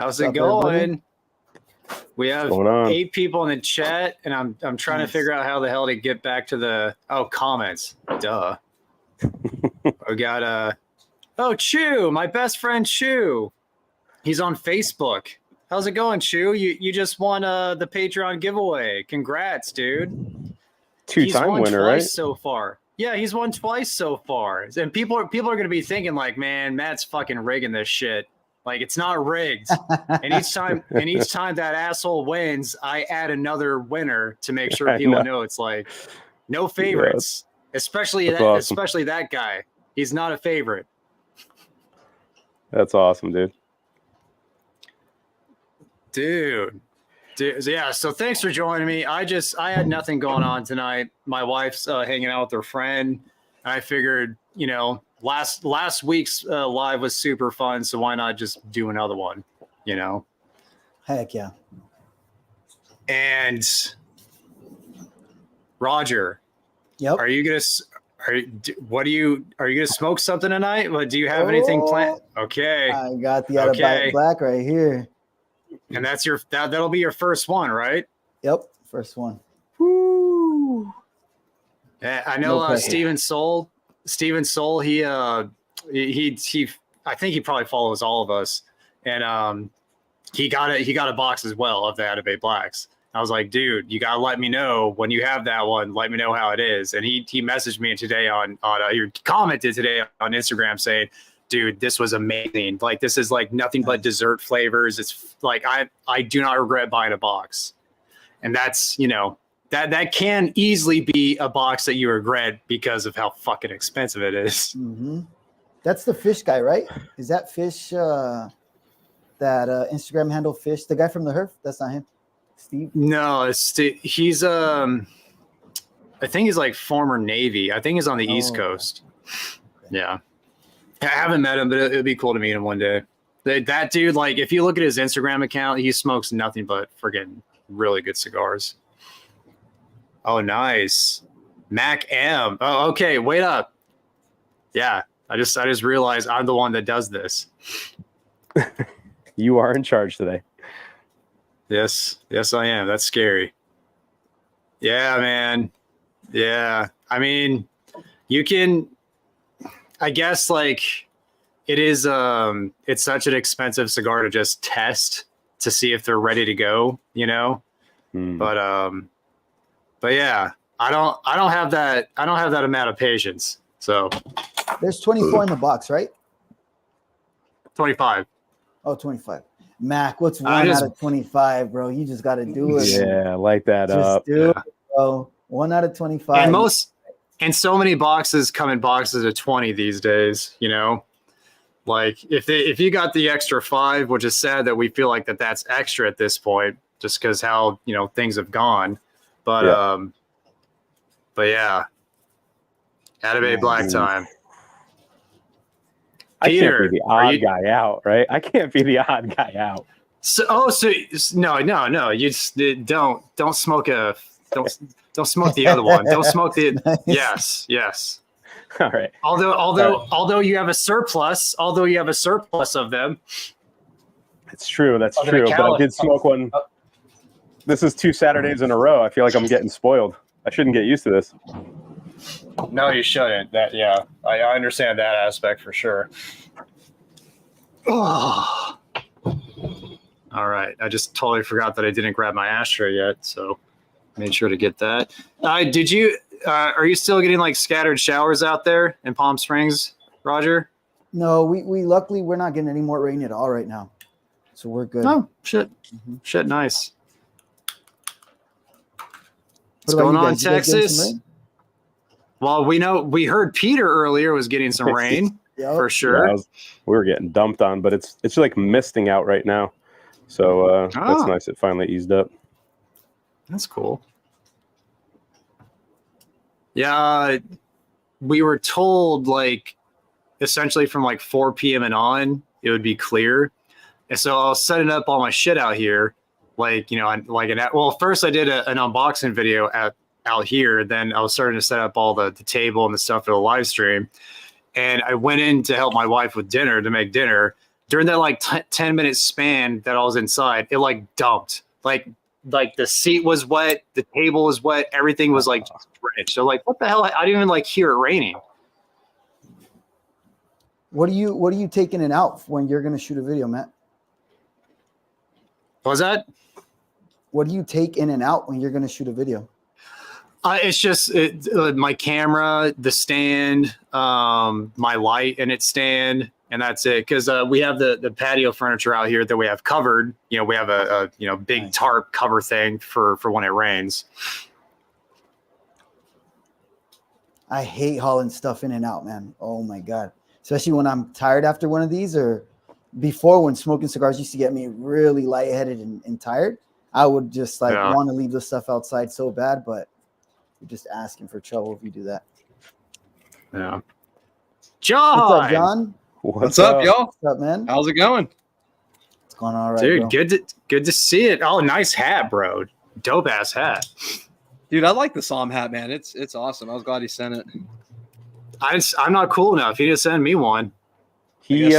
How's it going? We have 8 people in the chat, and I'm trying to figure out how the hell to get back to the comments. Duh. We got Chew, my best friend Chew. He's on Facebook. How's it going, Chew? You just won the Patreon giveaway. Congrats, dude. Two-time winner, right? So far. Yeah, he's won twice so far. And people are going to be thinking like, man, Matt's fucking rigging this shit. Like, it's not rigged. and each time that asshole wins, I add another winner to make sure people know it's like no favorites. Yeah, especially that guy. He's not a favorite. That's awesome, dude. Dude, yeah. So thanks for joining me. I had nothing going on tonight. My wife's hanging out with her friend. And I figured, last week's live was super fun. So why not just do another one, Heck yeah. And Roger, yep. Are you gonna smoke something tonight? Do you have anything planned? Okay. I got the Atabey Black right here. And that'll be your first one, right? Yep, first one. Woo! Yeah, I know Steven Soul. He I think he probably follows all of us, and he got a box as well of the Atabey Blacks. I was like, dude, you gotta let me know when you have that one. Let me know how it is. And he messaged me today he commented today on Instagram saying, dude, this was amazing. Like, this is like nothing but dessert flavors. It's like, I do not regret buying a box. And that's, that can easily be a box that you regret because of how fucking expensive it is. Mm-hmm. That's the Fish guy, right? Is that Fish, that Instagram handle Fish, the guy from the Herf? That's not him. Steve? No, he's, I think he's like former Navy. I think he's on the East Coast. Okay. Yeah. I haven't met him, but it'd be cool to meet him one day. That dude, like, if you look at his Instagram account, he smokes nothing but friggin' really good cigars. Oh, nice. Mac M. Oh, okay. Wait up. Yeah. I just realized I'm the one that does this. You are in charge today. Yes, I am. That's scary. Yeah, man. Yeah. I mean, you can, I guess, like, it is it's such an expensive cigar to just test to see if they're ready to go, but yeah, I don't have that amount of patience. So there's 24 in the box, right? 25. Oh, 25. Mac, what's 1 out of 25, bro? You just got to do it. Yeah, light that up. Just do it, bro. 1 out of 25. And so many boxes come in boxes of 20 these days, Like, if you got the extra 5, which is sad that we feel like that's extra at this point, just because how things have gone. But yeah, Atabey Black time. Peter, I can't be the odd guy out, right? I can't be the odd guy out. No, you just don't smoke don't smoke the other one. Don't smoke the nice. Yes. All right. Although you have a surplus of them. It's true. That's true. But I did smoke one. This is 2 Saturdays in a row. I feel like I'm getting spoiled. I shouldn't get used to this. No, you shouldn't. I understand that aspect for sure. Oh. All right. I just totally forgot that I didn't grab my ashtray yet, so made sure to get that. Did you? Are you still getting like scattered showers out there in Palm Springs, Roger? No, we luckily we're not getting any more rain at all right now, so we're good. Oh shit, shit, nice. What's going on, Texas? Well, we heard Peter earlier was getting some rain for sure. Yeah, we were getting dumped on, but it's like misting out right now, so that's nice. It finally eased up. That's cool. Yeah, we were told like essentially from like 4 p.m. and on it would be clear, and so I was setting up all my shit out here, like first I did an unboxing video out here, then I was starting to set up all the table and the stuff for the live stream, and I went in to help my wife with dinner to make dinner, during that like 10-minute span that I was inside, it like dumped. Like the seat was wet, the table was wet, everything was like drenched. So like, what the hell? I didn't even like hear it raining. What are you taking it out when you're gonna shoot a video, Matt? What was that? What do you take in and out when you're gonna shoot a video? It's just my camera, the stand, my light and its stand, and that's it. Because we have the patio furniture out here that we have covered. You know, we have a big tarp cover thing for when it rains. I hate hauling stuff in and out, man. Oh my God. Especially when I'm tired after one of these, or before when smoking cigars used to get me really lightheaded and tired. I would just want to leave the stuff outside so bad, but you're just asking for trouble if you do that. Yeah. John! What's up, John? What's up, y'all? What's up, man? How's it going? It's going all right, dude. Bro. Good to see it. Oh, nice hat, bro. Dope ass hat. Dude, I like the Psalm hat, man. It's awesome. I was glad he sent it. I'm not cool enough. He didn't send me one. He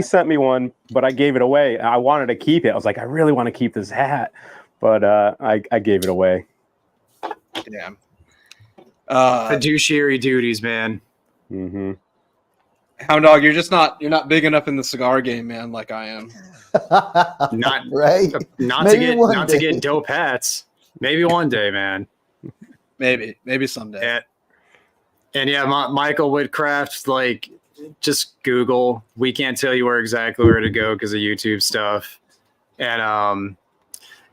sent me one, but I gave it away. I wanted to keep it. I was like, I really want to keep this hat, but I gave it away. Damn. Fiduciary duties, man. Mm-hmm. Hound Dog, you're not big enough in the cigar game, man, like I am. Not right. Not to get dope hats. Maybe one day, man. Maybe someday. And yeah, Michael Woodcraft, like, just Google. We can't tell you where to go because of YouTube stuff. And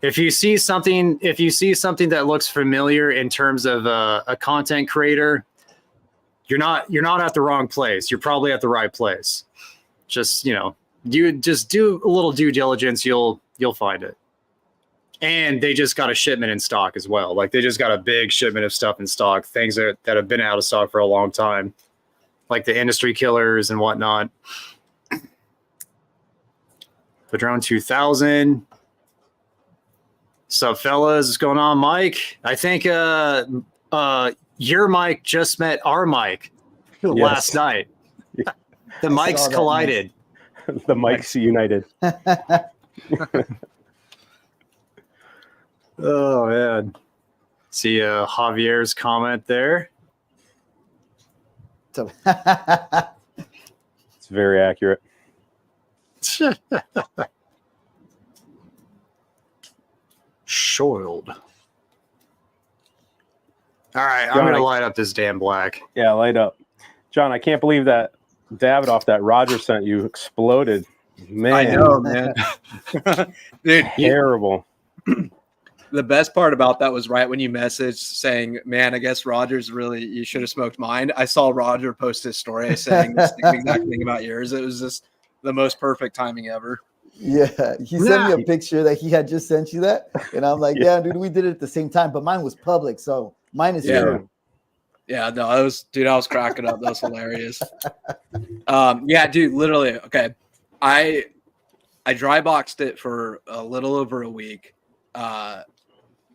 if you see something that looks familiar in terms of a content creator, you're not at the wrong place. You're probably at the right place. Just you just do a little due diligence. You'll find it. And they just got a shipment in stock as well. Like, they just got a big shipment of stuff in stock, things that have been out of stock for a long time, like the industry killers and whatnot. Padron 2000. Sup, fellas? What's going on, Mike? I think your mic just met our mic last night. The mics collided. The mics united. Oh, man. See Javier's comment there. It's very accurate. Shoiled. All right, I'm going to light up this damn black. Yeah, light up. John, I can't believe that Davidoff that Roger sent you exploded. Man. I know, man. Dude, terrible. The best part about that was right when you messaged saying, man, I guess Roger's you should have smoked mine. I saw Roger post his story saying the same exact thing about yours. It was just the most perfect timing ever. Yeah. He sent me a picture that he had just sent you that. And I'm like, yeah, dude, we did it at the same time, but mine was public. So mine is true. Yeah, no, I was cracking up. That was hilarious. Yeah, dude, literally. Okay. I dry boxed it for a little over a week.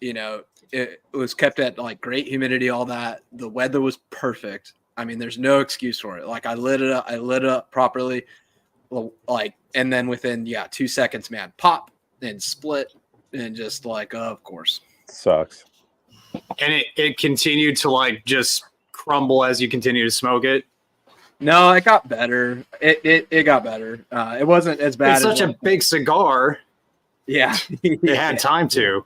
It was kept at like great humidity, all that. The weather was perfect. I mean, there's no excuse for it. Like, I lit it up properly, like, and then within 2 seconds, man, pop and split, and just like, of course, sucks. And it continued to like just crumble as you continue to smoke it. No, it got better. It got better. It wasn't as bad. It's such a big cigar. Yeah, it had time to.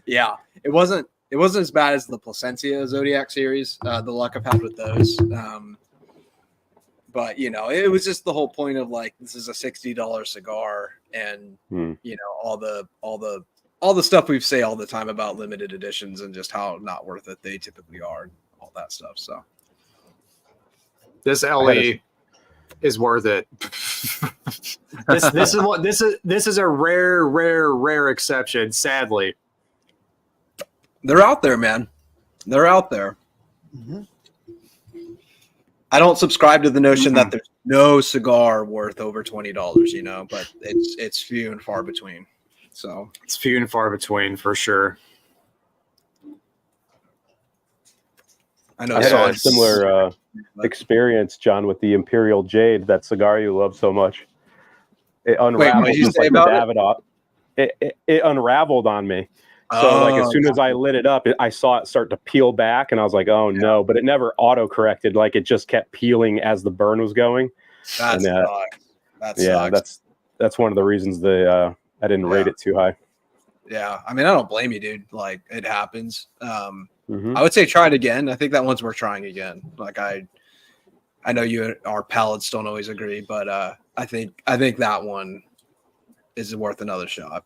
Yeah, it wasn't as bad as the Placencia Zodiac series. The luck I've had with those. But it was just the whole point of like, this is a $60 cigar, and all the stuff we say all the time about limited editions and just how not worth it they typically are, and all that stuff. So this LE is worth it. This is a rare exception. Sadly, they're out there, man. They're out there. Mm-hmm. I don't subscribe to the notion that there's no cigar worth over $20, but it's few and far between. So it's few and far between for sure. I know. I had a similar experience, John, with the Imperial Jade, that cigar you love so much. It unraveled Wait, just like the Davidoff. It unraveled on me. So like as soon as I lit it up, I saw it start to peel back, and I was like, "Oh no!" But it never auto corrected. Like it just kept peeling as the burn was going. That sucks. That's one of the reasons I didn't rate it too high. Yeah, I mean, I don't blame you, dude. Like it happens. I would say try it again. I think that one's worth trying again. Like I know our palates don't always agree, but I think that one is worth another shot.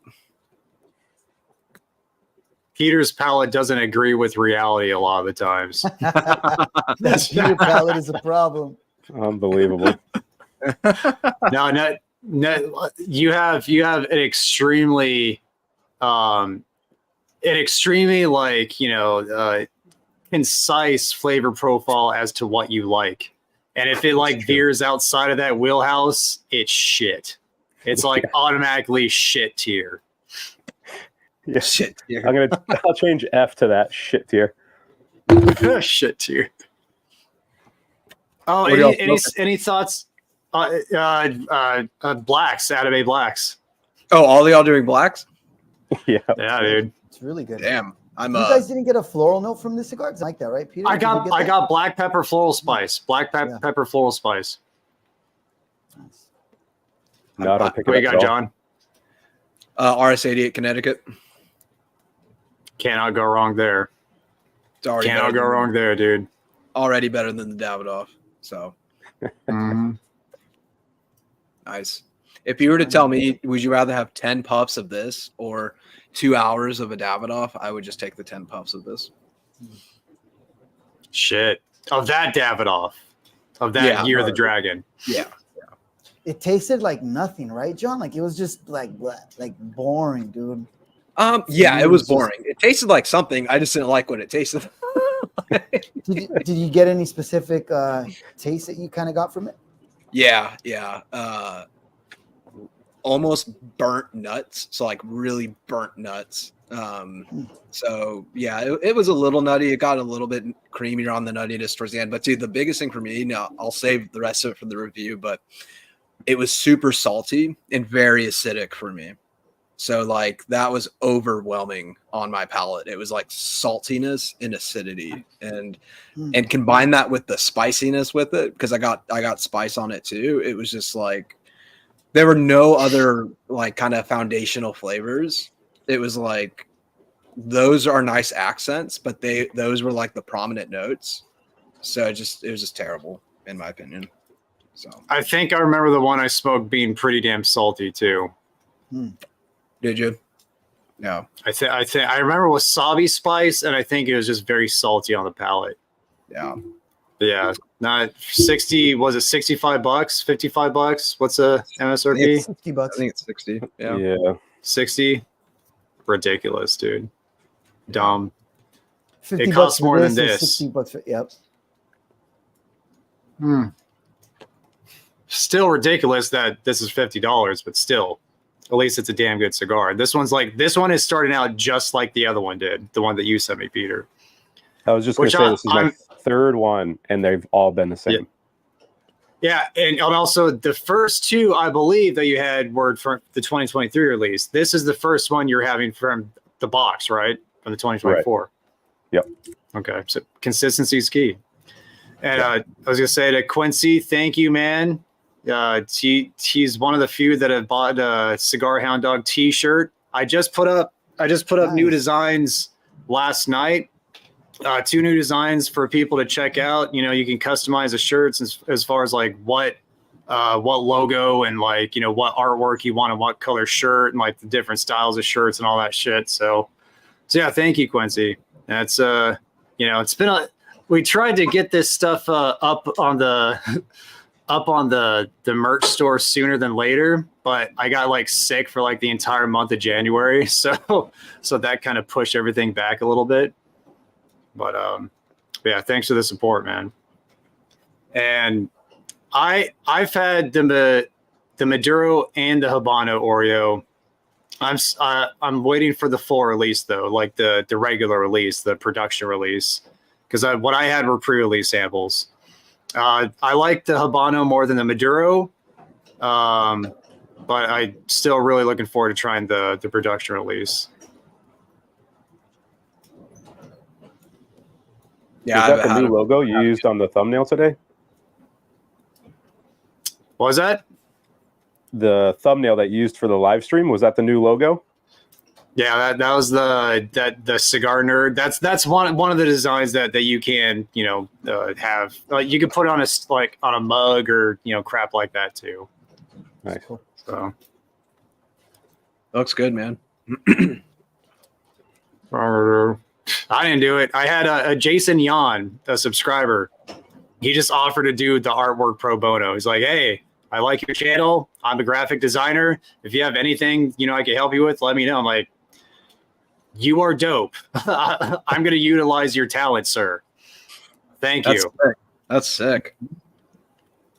Peter's palate doesn't agree with reality a lot of the times. Peter palate is a problem. Unbelievable. No, you have an extremely like, concise flavor profile as to what you like. And if it like veers outside of that wheelhouse, it's shit. It's like automatically shit tier. Yeah. Shit tier. I'll change F to that, shit tier. Shit tier. Oh, any thoughts? Blacks, Atabey Blacks. Oh, all y'all doing blacks? Yeah, dude. It's really good. Damn, you guys didn't get a floral note from the cigar? It's like that, right, Peter? I got black pepper floral spice. Pepper floral spice. Nice. No, I don't pick it up. What you got, John? RS88 Connecticut. Cannot go wrong there. Cannot go wrong there, dude. Already better than the Davidoff. So nice. If you were to tell me, would you rather have 10 puffs of this or 2 hours of a Davidoff? I would just take the 10 puffs of this. Shit. Of that Davidoff. Of that Year of the Dragon. Yeah. It tasted like nothing, right, John? Like it was just like boring, dude. Yeah, it was boring. It tasted like something. I just didn't like what it tasted. Did you get any specific taste that you kind of got from it? Yeah. Almost burnt nuts. So like really burnt nuts. So yeah, it was a little nutty. It got a little bit creamier on the nuttiness towards the end. But dude, the biggest thing for me, now I'll save the rest of it for the review, but it was super salty and very acidic for me. So like that was overwhelming on my palate. It was like saltiness and acidity, and combine that with the spiciness with it, because I got spice on it too. It was just like there were no other like kind of foundational flavors. It was like those are nice accents, but those were like the prominent notes. So it was just terrible in my opinion. So I think I remember the one I smoked being pretty damn salty too. Did you? No. I remember wasabi spice, and I think it was just very salty on the palate. Yeah. Yeah. Not 60. Was it $65? $55? What's the MSRP? $60. I think it's 60. Yeah. 60. Ridiculous, dude. Dumb. $50 it costs more than this. this. $60 for, yep. Still ridiculous that this is $50, but still. At least it's a damn good cigar. This one is starting out just like the other one did, the one that you sent me, Peter. I was just going to say this is my third one, and they've all been the same. Yeah, and also the first two, I believe, that you had were from the 2023 release. This is the first one you're having from the box, right? From the 2024. Right. Yep. Okay, so consistency is key. And I was going to say to Quincy, thank you, man. He's one of the few that have bought a Cigar Hound Dog T-shirt. I just put up new designs last night. 2 new designs for people to check out. You can customize the shirts as far as like what logo and like what artwork you want and what color shirt and like the different styles of shirts and all that shit. So yeah, thank you, Quincy. That's it's been we tried to get this stuff up on the merch store sooner than later, but I got like sick for like the entire month of January. So that kind of pushed everything back a little bit. But yeah, thanks for the support, man. And I've had the Maduro and the Habano Oreo. I'm waiting for the full release though, like the regular release, the production release, because what I had were pre-release samples. I like the Habano more than the Maduro. but I'm still really looking forward to trying the production release. Yeah, Is that the new logo you used on the thumbnail today? What was that? The thumbnail that you used for the live stream, was that the new logo? Yeah, that was the cigar nerd. That's one of the designs that you can have. You can put on on a mug or crap like that too. Nice. So looks good, man. I didn't do it. I had a Jason Yan, a subscriber. He just offered to do the artwork pro bono. He's like, "Hey, I like your channel. I'm a graphic designer. If you have anything I can help you with, let me know." I'm like, "You are dope. I'm going to utilize your talent, sir. Thank you." Sick. That's sick.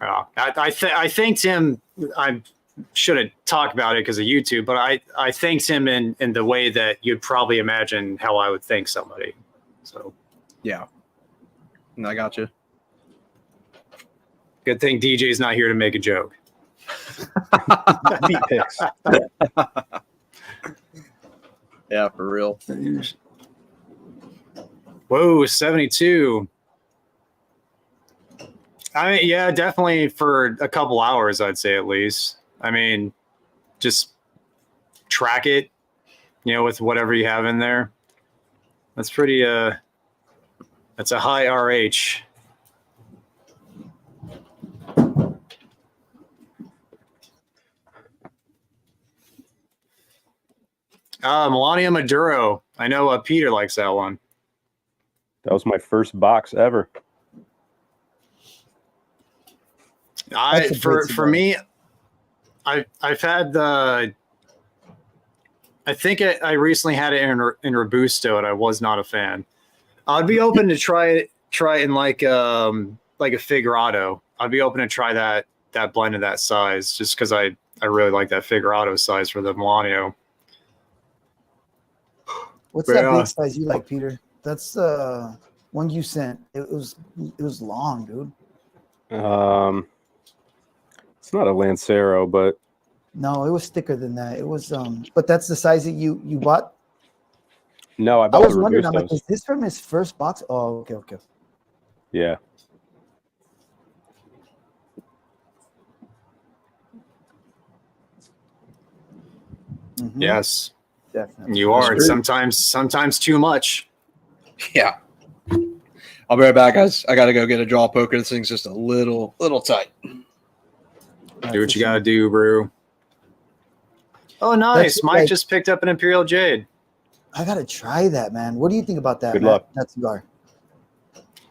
I thanked him. I shouldn't talk about it because of YouTube, but I thanked him in the way that you'd probably imagine how I would thank somebody. So, yeah, I got you. Good thing DJ's not here to make a joke. Beat picks. Yeah, for real. Whoa, 72. I mean, yeah, definitely for a couple hours, I'd say at least. I mean, just track it, with whatever you have in there. That's pretty, that's a high RH. Melania Maduro. I know Peter likes that one. That was my first box ever. For me, I've had the. I think I recently had it in Robusto, and I was not a fan. I'd be open to try it in like a Figurado. I'd be open to try that blend of that size, just because I really like that Figurado size for the Milano. What's that big size you like, Peter? That's the one you sent. It was long, dude. It's not a Lancero, but no, it was thicker than that. It was but that's the size that you bought. No, I was wondering. I'm like, is this from his first box? Oh, okay. Yeah. Mm-hmm. Yes, definitely. You are. Sometimes too much. Yeah. I'll be right back, guys. I got to go get a jaw poker. This thing's just a little tight. Do what you got to do, bro. Oh, nice. Mike just picked up an Imperial Jade. I got to try that, man. What do you think about that? Good luck. That cigar.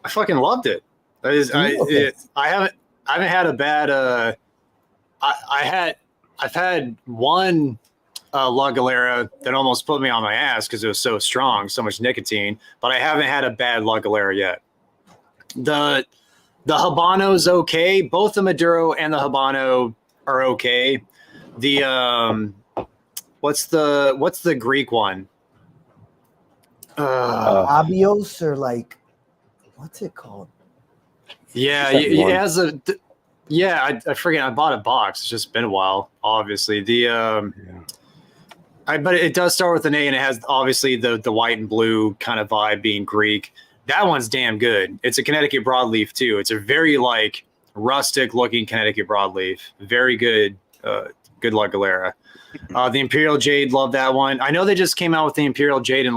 I fucking loved it. I haven't had a bad I've had one La Galera that almost put me on my ass because it was so strong, so much nicotine, but I haven't had a bad La Galera yet. The Habano's okay. Both the Maduro and the Habano are okay. The what's the Greek one? Abios, or like, what's it called? Yeah, it has a. Yeah, I forget. I bought a box. It's just been a while. Obviously, but it does start with an A, and it has obviously the white and blue kind of vibe, being Greek. That one's damn good. It's a Connecticut broadleaf too. It's a very rustic looking Connecticut broadleaf. Very good, good La Galera. The Imperial Jade, love that one. I know they just came out with the Imperial Jade in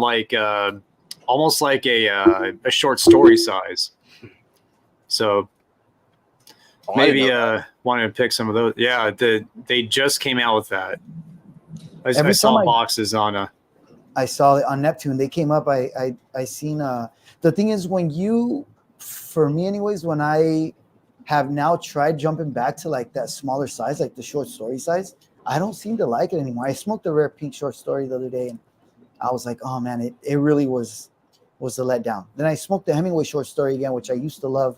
almost like a short story size. So maybe wanted to pick some of those. Yeah, they just came out with that. I saw boxes on I saw it on Neptune. They came up. I seen the thing is, for me anyways, when I have now tried jumping back to that smaller size, like the short story size, I don't seem to like it anymore. I smoked a rare pink short story the other day, and I was like, oh man, it really was a letdown. Then I smoked the Hemingway short story again, which I used to love.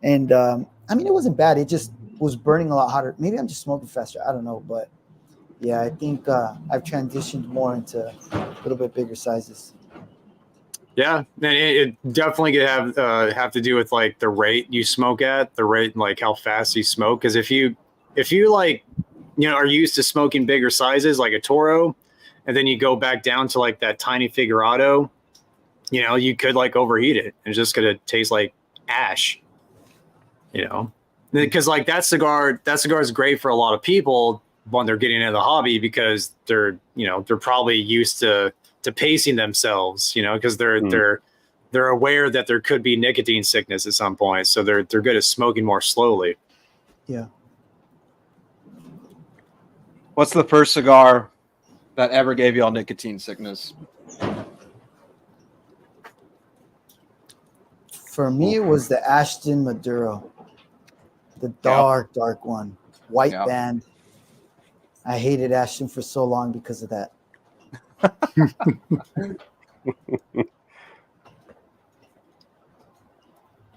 And I mean, it wasn't bad. It just was burning a lot hotter. Maybe I'm just smoking faster. I don't know. But yeah, I think I've transitioned more into a little bit bigger sizes. Yeah, and it definitely could have to do with the rate you smoke at, the rate and how fast you smoke. Because if you are used to smoking bigger sizes like a Toro, and then you go back down to like that tiny Figurado, you could like overheat it. It's just gonna taste like ash, because like that cigar is great for a lot of people when they're getting into the hobby, because they're probably used to pacing themselves, because they're aware that there could be nicotine sickness at some point, so they're good at smoking more slowly. Yeah. What's the first cigar that ever gave y'all nicotine sickness? For me, it was the Ashton Maduro, the dark one, white band. I hated Ashton for so long because of that.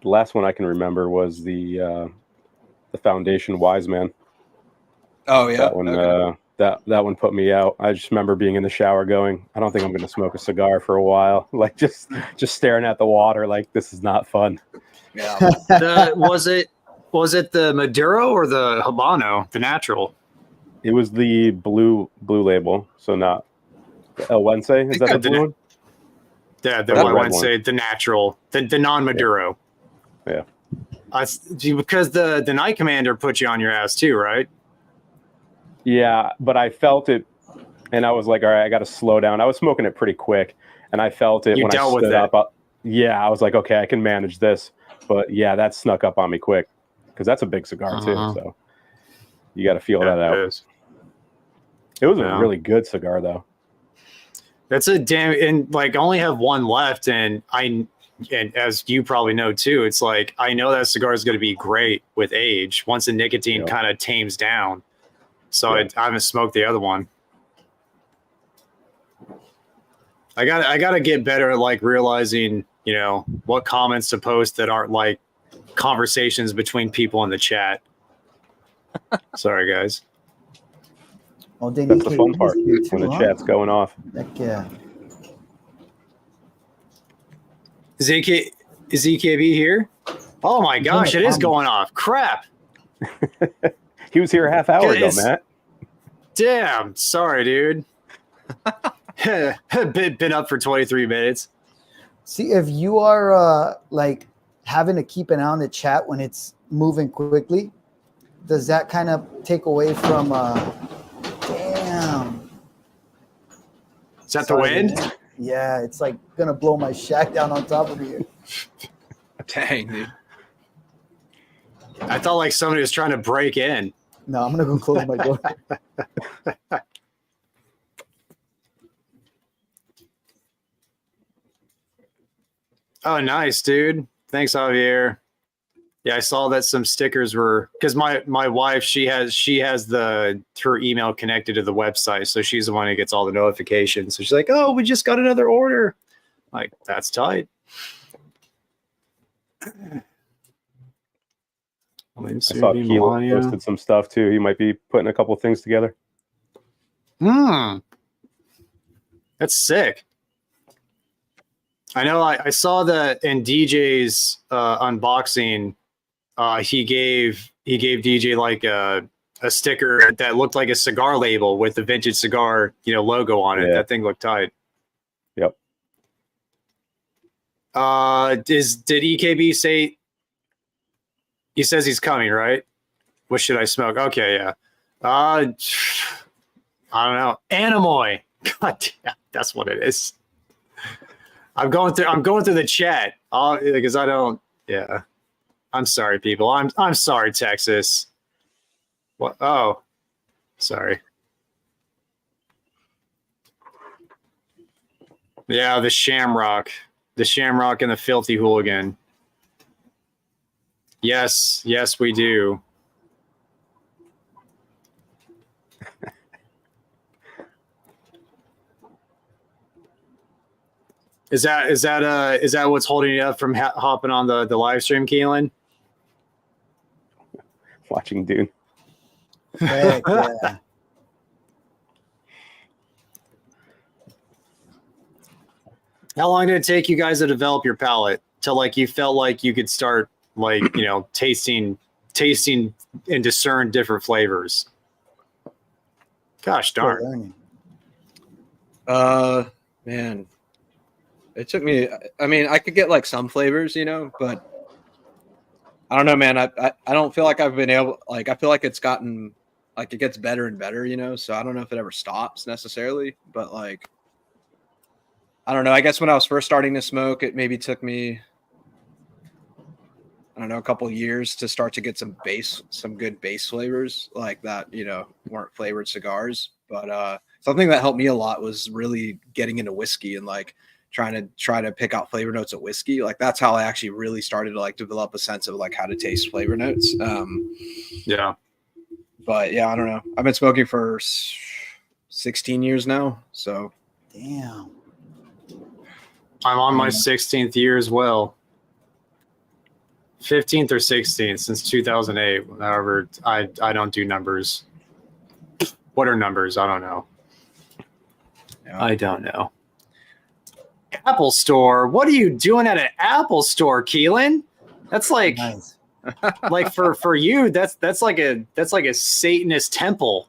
The last one I can remember was the Foundation Wise Man. Oh yeah, that one. Okay. That one put me out. I just remember being in the shower, going, "I don't think I'm going to smoke a cigar for a while." Like just staring at the water, like this is not fun. Yeah. Was it the Maduro or the Habano, the natural? It was the blue label, so not El Wense. Is that the blue one? Yeah, the Wense, the natural, the non-Maduro. Yeah. Because the Night Commander put you on your ass too, right? Yeah, but I felt it, and I was like, all right, I got to slow down. I was smoking it pretty quick, and I felt it when I stood up. I was like, okay, I can manage this. But yeah, that snuck up on me quick, because that's a big cigar too. So you got to feel that out. It was a really good cigar, though. That's a damn, and like I only have one left, and as you probably know too, it's like I know that cigar is going to be great with age once the nicotine kind of tames down. So I haven't smoked the other one. I got to get better at like realizing, what comments to post that aren't like conversations between people in the chat. Sorry, guys. Well, that's the fun part when the chat's going off. Heck yeah. Is EKB here? Oh my gosh, it is going off. Crap. He was here a half hour ago, Matt. Damn. Sorry, dude. Been up for 23 minutes. See, if you are like having to keep an eye on the chat when it's moving quickly, does that kind of take away from damn. Is that the wind? Man. Yeah, it's like gonna blow my shack down on top of you. Dang, dude. I thought like somebody was trying to break in. No, I'm gonna go close my door. Oh, nice, dude. Thanks, Javier. Yeah, I saw that some stickers were, because my wife, she has her email connected to the website, so she's the one who gets all the notifications. So she's like, "Oh, we just got another order." Like, that's tight. I saw Kilan posted some stuff too. He might be putting a couple of things together. That's sick. I know I saw that in DJ's unboxing. He gave DJ like a sticker that looked like a cigar label with the Vintage Cigar logo on it. Yeah. That thing looked tight. Yep. Did EKB say? He says he's coming, right? What should I smoke? Okay, yeah. I don't know. Anemoy. God damn, that's what it is. I'm going through the chat because I don't. Yeah, I'm sorry, people. I'm sorry, Texas. What? Oh, sorry. Yeah, the Shamrock and the Filthy Hooligan. Yes, we do. Is that what's holding you up from hopping on the live stream, Kilan? Watching Dune. Heck yeah. How long did it take you guys to develop your palate till like you felt like you could start like tasting and discern different flavors? Gosh Still darn. learning. Man, it took me. I mean, I could get like some flavors, you know, but I don't know, man. I don't feel like I've been able. Like, I feel like it's gotten like it gets better and better, you know. So I don't know if it ever stops necessarily, but like, I don't know. I guess when I was first starting to smoke, it maybe took me, I don't know, a couple of years to start to get some good base flavors like that, you know, weren't flavored cigars. But something that helped me a lot was really getting into whiskey and like try to pick out flavor notes of whiskey. Like that's how I actually really started to like develop a sense of like how to taste flavor notes. Yeah. But yeah, I don't know. I've been smoking for 16 years now. So Damn. I'm on my 16th year as well. 15th or 16th since 2008. However, I don't do numbers. What are numbers? I don't know. yeah. I don't know. Apple Store. What are you doing at an Apple Store, Kilan? That's like Nice. like for you. That's like a Satanist temple.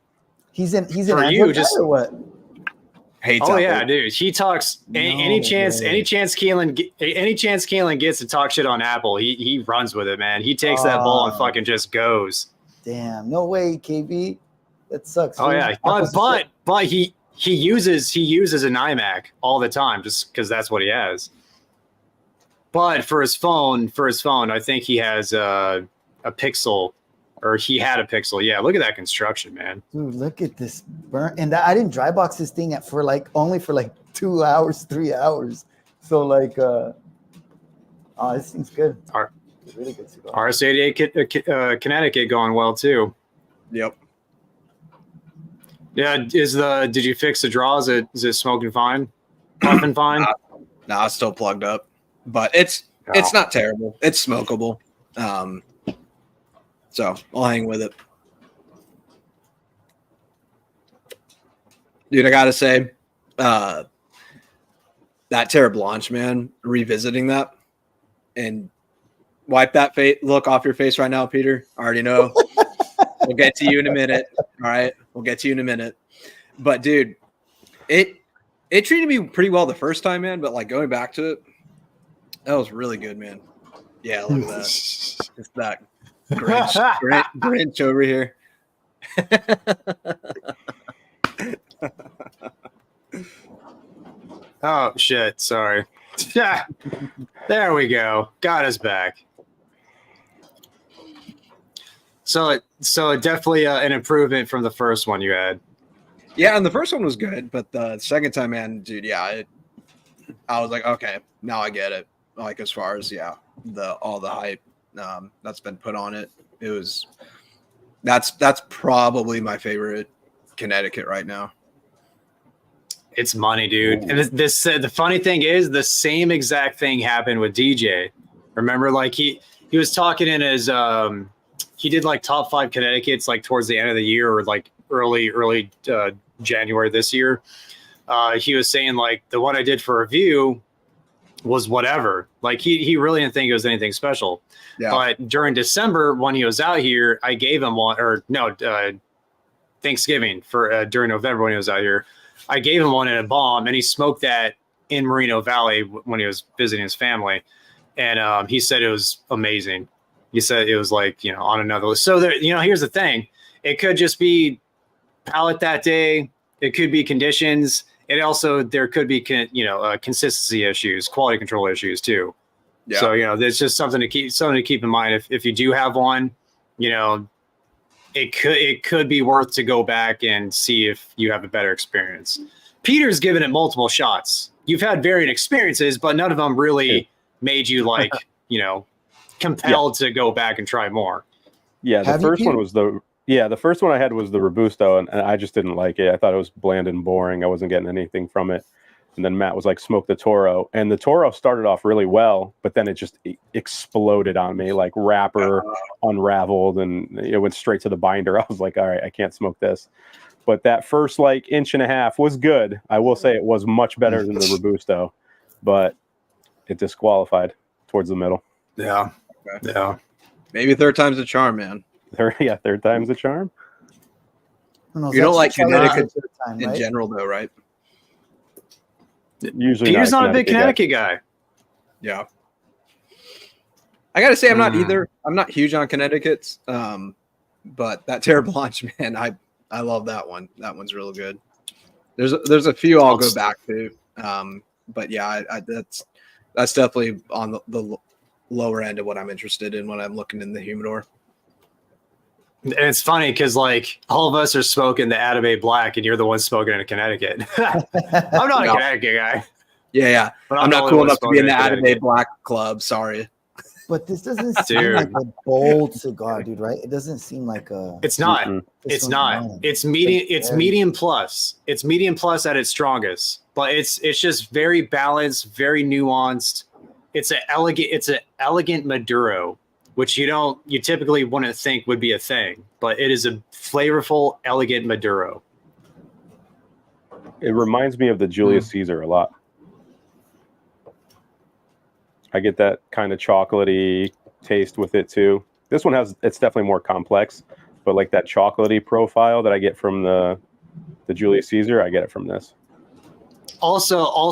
He's an For Android you, guy just- or what? Hates Oh Apple. yeah, dude. He talks any No chance way. Keelan gets to talk shit on Apple, he runs with it, man. He takes that ball and fucking just goes. Damn. No way, KB. That sucks. Oh dude. yeah, Apple's but he uses an iMac all the time just because that's what he has. But for his phone, I think he has a Pixel, or he had a Pixel. Yeah, look at that construction, man. Dude, look at this burn. And I didn't dry box this thing only for 2 hours, 3 hours. So this thing's good. It's really good cigar. RS88 Connecticut going well too. Yep. Yeah, did you fix the draws? Is it smoking fine? Puffing fine? Nah, it's still plugged up, but it's not terrible. It's smokable. So I'll hang with it. Dude, I gotta say, that Terre Blanche, man, revisiting that and wipe that look off your face right now, Peter. I already know. We'll get to you in a minute. All right. We'll get to you in a minute. But dude, it treated me pretty well the first time, man. But like going back to it, that was really good, man. Yeah, look at that. Just that Grinch over here. Oh shit! Sorry. Yeah, there we go. Got us back. So definitely an improvement from the first one you had. Yeah, and the first one was good, but the second time, man, dude, yeah, I was like, okay, now I get it. Like as far as all the hype that's been put on it, that's probably my favorite Connecticut right now. It's money, dude. And the funny thing is, the same exact thing happened with DJ. Remember, like he was talking in his he did like top 5 Connecticut's like towards the end of the year or like early January this year. He was saying like the one I did for review was whatever. Like he really didn't think it was anything special. Yeah. But during December when he was out here, I gave him one, or no, Thanksgiving for during November when he was out here. I gave him one in a bomb, and he smoked that in Moreno Valley when he was visiting his family. And he said it was amazing. He said it was like, on another list. So there, here's the thing. It could just be palate that day. It could be conditions. There could be, consistency issues, quality control issues too. Yeah. So, there's just something to keep in mind. If you do have one, it could be worth to go back and see if you have a better experience. Peter's given it multiple shots. You've had varied experiences, but none of them really made you compelled to go back and try more. Yeah, the first one I had was the Robusto, and I just didn't like it. I thought it was bland and boring. I wasn't getting anything from it. And then Matt was like, smoke the Toro. And the Toro started off really well, but then it just exploded on me, like wrapper unraveled, and it went straight to the binder. I was like, all right, I can't smoke this. But that first inch and a half was good. I will say it was much better than the Robusto, but it disqualified towards the middle. Yeah. Okay. Yeah. Maybe third time's a charm, man. Third time's a charm. No, You don't like that's just Connecticut time, in right? general, though, right? Usually, Peter's not a big Connecticut Connecticut guy. Yeah. I gotta say, I'm not Mm. either. I'm not huge on Connecticut's, but that Terre Blanche, man, I love that one. That one's real good. There's a few I'll go back to, but yeah, that's definitely on the lower end of what I'm interested in when I'm looking in the humidor. And it's funny because like all of us are smoking the Atabey Black, and you're the one smoking in Connecticut. I'm not a No. Connecticut guy, Yeah, but I'm the not only cool one enough to be in smoking the Atabey Connecticut. Black Club. Sorry. But this doesn't seem Dude. like a bold cigar, dude, right? It doesn't seem like a. It's not. Mm-mm. this It's one's not. mine. It's medium. Like It's very- medium plus. It's medium plus at its strongest, but it's just very balanced, very nuanced. It's an elegant Maduro, which you typically wouldn't think would be a thing, but it is a flavorful, elegant Maduro. It reminds me of the Julius Caesar a lot. I get that kind of chocolatey taste with it too. This one it's definitely more complex, but like that chocolatey profile that I get from the Julius Caesar, I get it from this. Also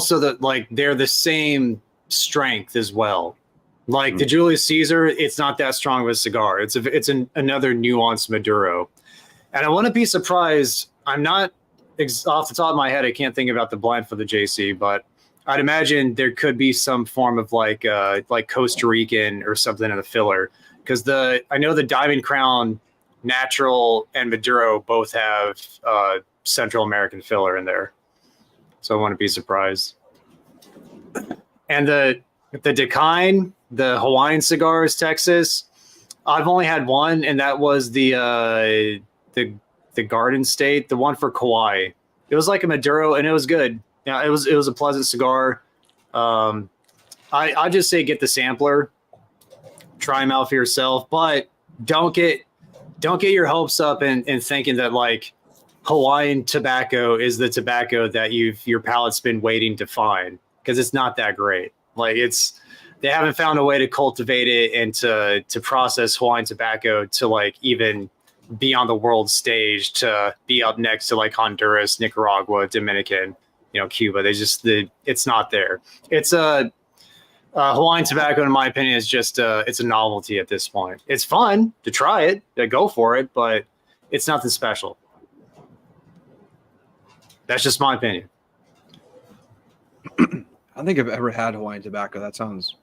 they're the same strength as well. Like the Julius Caesar, it's not that strong of a cigar. It's another nuanced Maduro, and I wouldn't be surprised. I'm not off the top of my head. I can't think about the blend for the JC, but I'd imagine there could be some form of like Costa Rican or something in the filler, because I know the Diamond Crown Natural and Maduro both have Central American filler in there, so I wouldn't be surprised. And the Decline, the Hawaiian cigars, Texas, I've only had one, and that was the Garden State, the one for Kauai. It was like a Maduro, and it was good. Yeah, it was a pleasant cigar. I just say get the sampler, try them out for yourself, but don't get your hopes up and thinking that like Hawaiian tobacco is the tobacco that your palate's been waiting to find, because it's not that great. Like they haven't found a way to cultivate it and to process Hawaiian tobacco to like even be on the world stage, to be up next to like Honduras, Nicaragua, Dominican, Cuba. It's not there. It's Hawaiian tobacco, in my opinion, is just it's a novelty at this point. It's fun to try it, to go for it, but it's nothing special. That's just my opinion. I don't think I've ever had Hawaiian tobacco. That sounds.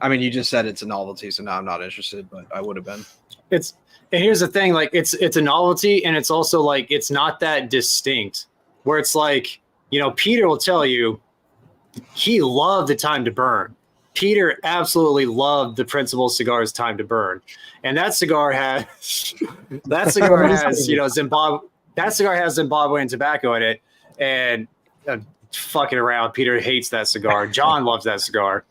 I mean, you just said it's a novelty, so now I'm not interested, but I would have been. And here's the thing, like it's a novelty, and it's also like it's not that distinct. Where it's like, Peter will tell you he loved the Time to Burn. Peter absolutely loved the Principal Cigars Time to Burn, and that cigar has Zimbabwe. That cigar has Zimbabwean tobacco in it, and fucking around. Peter hates that cigar. John loves that cigar.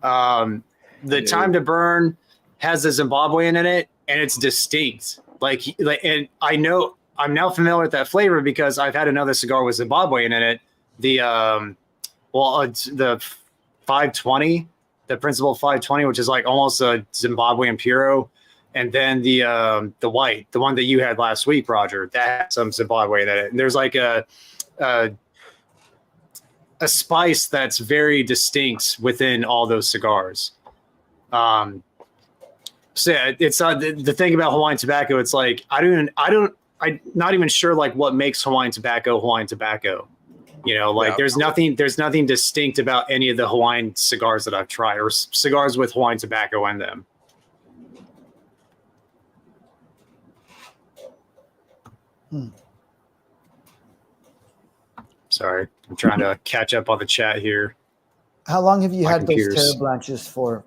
The Time to Burn has the Zimbabwean in it, and it's distinct. And I know I'm now familiar with that flavor because I've had another cigar with Zimbabwean in it. It's the 520, the Principal 520, which is like almost a Zimbabwean Puro. And then the white, the one that you had last week, Roger, that has some Zimbabwean in it. And there's like a spice that's very distinct within all those cigars. So yeah, it's the thing about Hawaiian tobacco. It's like I'm not even sure like what makes Hawaiian tobacco. There's nothing distinct about any of the Hawaiian cigars that I've tried, or cigars with Hawaiian tobacco in them. Sorry, I'm trying to catch up on the chat here. How long have you My had computers. those Terra Blanches for,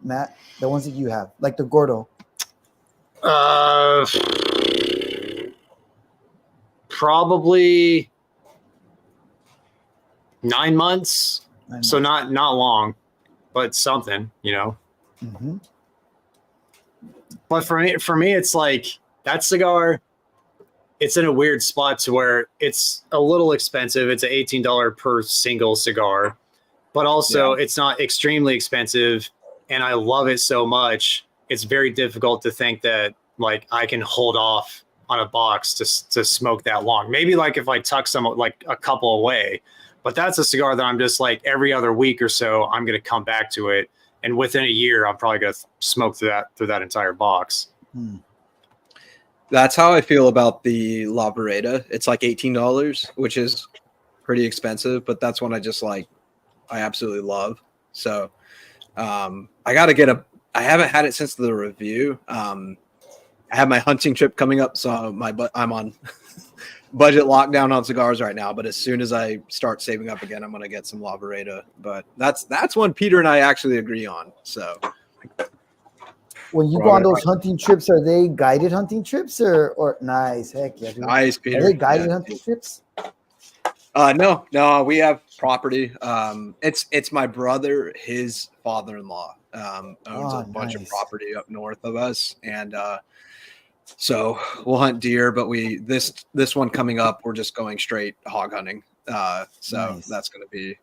Matt? The ones that you have, like the Gordo. Probably 9 months. So not long, but something, Mm-hmm. But for me, it's like that cigar. It's in a weird spot to where it's a little expensive. It's an $18 per single cigar, but also it's not extremely expensive. And I love it so much. It's very difficult to think that like I can hold off on a box to smoke that long. Maybe like if I tuck some like a couple away, but that's a cigar that I'm just like every other week or so I'm going to come back to it, and within a year I'm probably going to smoke through that entire box. That's how I feel about the La Vereda. It's like $18, which is pretty expensive, but that's one I just like. I absolutely love. So I got to get I haven't had it since the review. I have my hunting trip coming up, so I'm on budget lockdown on cigars right now. But as soon as I start saving up again, I'm going to get some La Vereda. But that's one Peter and I actually agree on. So when you go on those hunting trips, are they guided hunting trips or nice? Heck yeah, dude. Nice, Peter. Are they guided hunting trips? No, we have property. It's my brother, his father-in-law owns a bunch of property up north of us, and so we'll hunt deer. But this one coming up, we're just going straight hog hunting. So that's going to be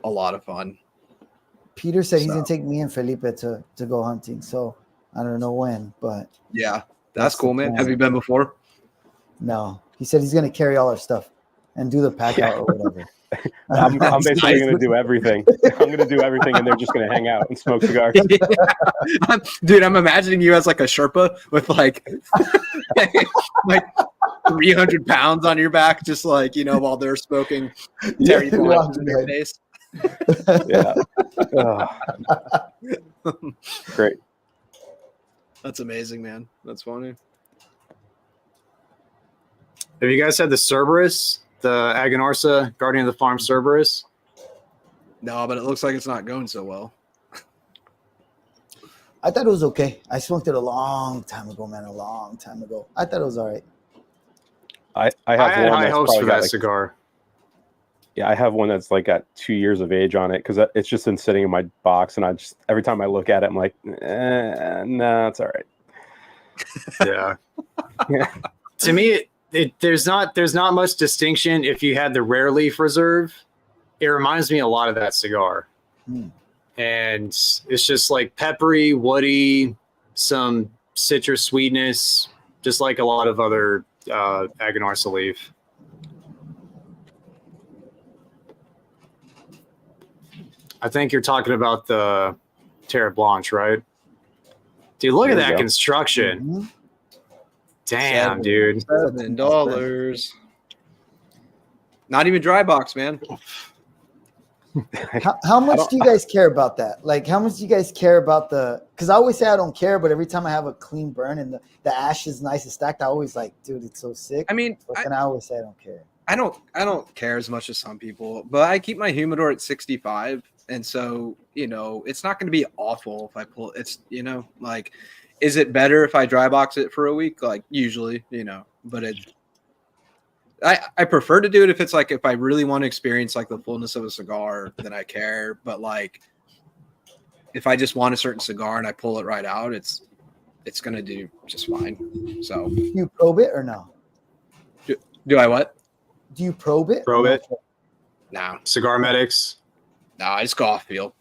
a lot of fun. Peter said he's gonna take me and Felipe to go hunting. So I don't know when, but yeah, that's cool, man. Have you been before? No, he said he's gonna carry all our stuff and do the pack out or whatever. I'm basically going to do everything. I'm going to do everything, and they're just going to hang out and smoke cigars. Dude, I'm imagining you as like a Sherpa with like 300 pounds on your back, just like, while they're smoking. Terry Blanc in their face. Yeah. Great. That's amazing, man. That's funny. Have you guys had the Cerberus? The Aganorsa Guardian of the Farm Cerberus? No, but it looks like it's not going so well. I thought it was okay. I smoked it a long time ago, man. A long time ago. I thought it was all right. I had high hopes for that cigar. Yeah, I have one that's like got 2 years of age on it because it's just been sitting in my box, and every time I look at it, I'm like, no, it's all right. Yeah. To me, there's not much distinction if you had the rare leaf reserve. It reminds me a lot of that cigar. And it's just like peppery, woody, some citrus sweetness, just like a lot of other Aganorsa leaf. I think you're talking about the Terre Blanche, right? Dude, look at that construction. Damn, dude. $7. Not even dry box, man. How much do you guys care about that? Like, how much do you guys care about because I always say I don't care, but every time I have a clean burn and the ash is nice and stacked, I always like, dude, it's so sick. I mean, but then I always say I don't care. I don't care as much as some people, but I keep my humidor at 65. And so, it's not going to be awful if I pull it's, like, is it better if I dry box it for a week? Like usually, but I prefer to do it if I really want to experience like the fullness of a cigar, then I care. But like, if I just want a certain cigar and I pull it right out, it's going to do just fine. So do you probe it or no? Do I what? Do you probe it? Probe it? No. Cigar Medics? No, I just go off feel.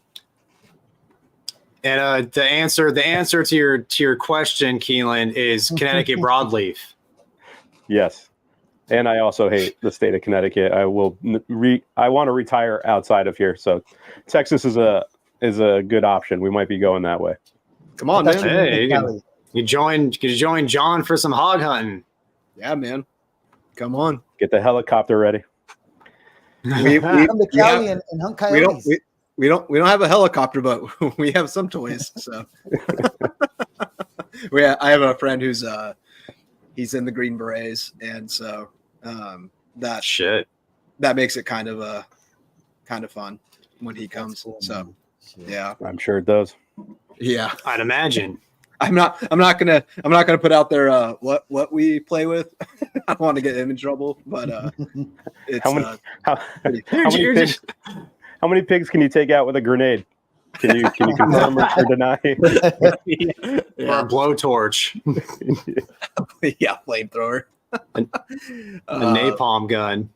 And the answer to your question, Kilan, is Connecticut broadleaf. Yes, and I also hate the state of Connecticut. I want to retire outside of here, so Texas is a good option. We might be going that way. Come on, man! Hey, you join John for some hog hunting. Yeah, man. Come on, get the helicopter ready. We come to Cali and hunt coyotes. We don't have a helicopter, but we have some toys. So I have a friend who's he's in the Green Berets, and so that makes it kind of fun when he comes. Cool, so yeah, I'm sure it does. Yeah, I'd imagine. I'm not gonna put out there what we play with. I don't want to get him in trouble, but it's how many pigs can you take out with a grenade? Can you confirm or deny? Or a blowtorch. Yeah, flamethrower. A napalm gun.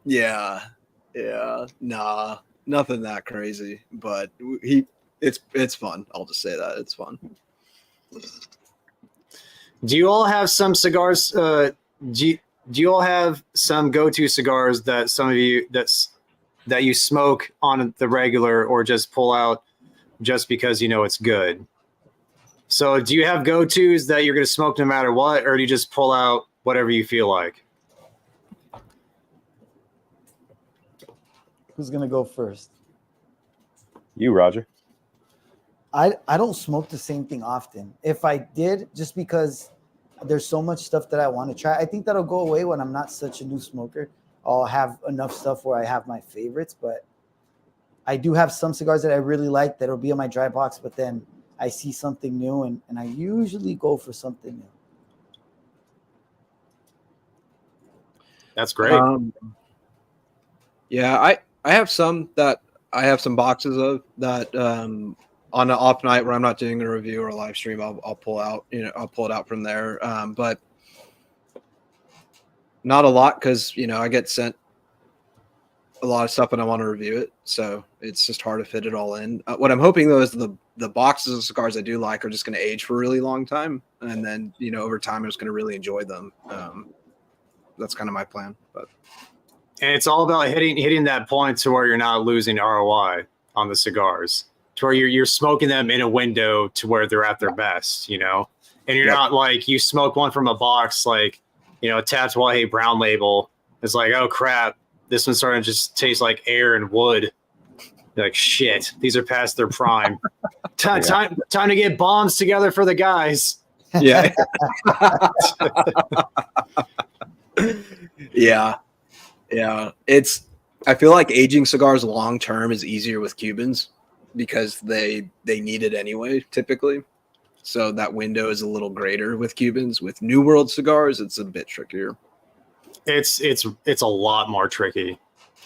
Yeah. Nah, nothing that crazy, but it's fun. I'll just say that it's fun. Do you all have some cigars? Do you all have some go-to cigars that some of you that you smoke on the regular or just pull out just because you know it's good? So do you have go-tos that you're going to smoke no matter what, or do you just pull out whatever you feel like? Who's gonna go first? You, Roger. I don't smoke the same thing often. If I did, just because there's so much stuff that I want to try, I think that'll go away when I'm not such a new smoker. I'll have enough stuff where I have my favorites, but I do have some cigars that I really like that'll be in my dry box, but then I see something new and I usually go for something new. That's great. Yeah, I have some that I have some boxes of that on an off night where I'm not doing a review or a live stream, I'll pull out, I'll pull it out from there. But not a lot because, I get sent a lot of stuff and I want to review it. So it's just hard to fit it all in. What I'm hoping though is the boxes of cigars I do like are just going to age for a really long time. And then, over time, I'm just going to really enjoy them. That's kind of my plan, but. And it's all about hitting that point to where you're not losing ROI on the cigars, to where you're smoking them in a window to where they're at their best, and you're not like you smoke one from a box, like, a Tatuaje brown label. It's like, oh crap, this one's starting to just taste like air and wood. You're like, shit, these are past their prime. Time to get bombs together for the guys. Yeah. Yeah. Yeah, I feel like aging cigars long term is easier with Cubans because they need it anyway, typically. So that window is a little greater with Cubans. With New World cigars, it's a bit trickier. It's a lot more tricky.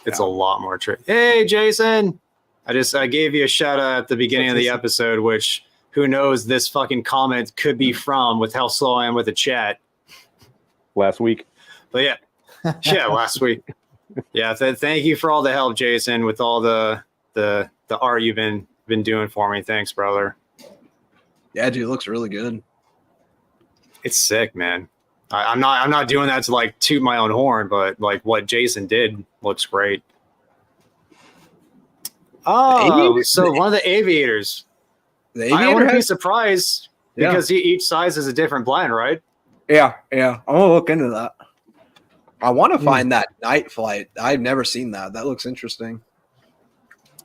It's a lot more tricky. Hey, Jason, I gave you a shout out at the beginning of the episode, which who knows this fucking comment could be from with how slow I am with the chat. Last week. But yeah. Yeah, last week. Yeah, thank you for all the help, Jason, with all the art you've been doing for me. Thanks, brother. Yeah, dude, it looks really good. It's sick, man. I'm not doing that to like toot my own horn, but like what Jason did looks great. Oh, so one of the aviators. I wouldn't be surprised because each size is a different blend, right? Yeah. I'm gonna look into that. I want to find that Night Flight. I've never seen that. That looks interesting.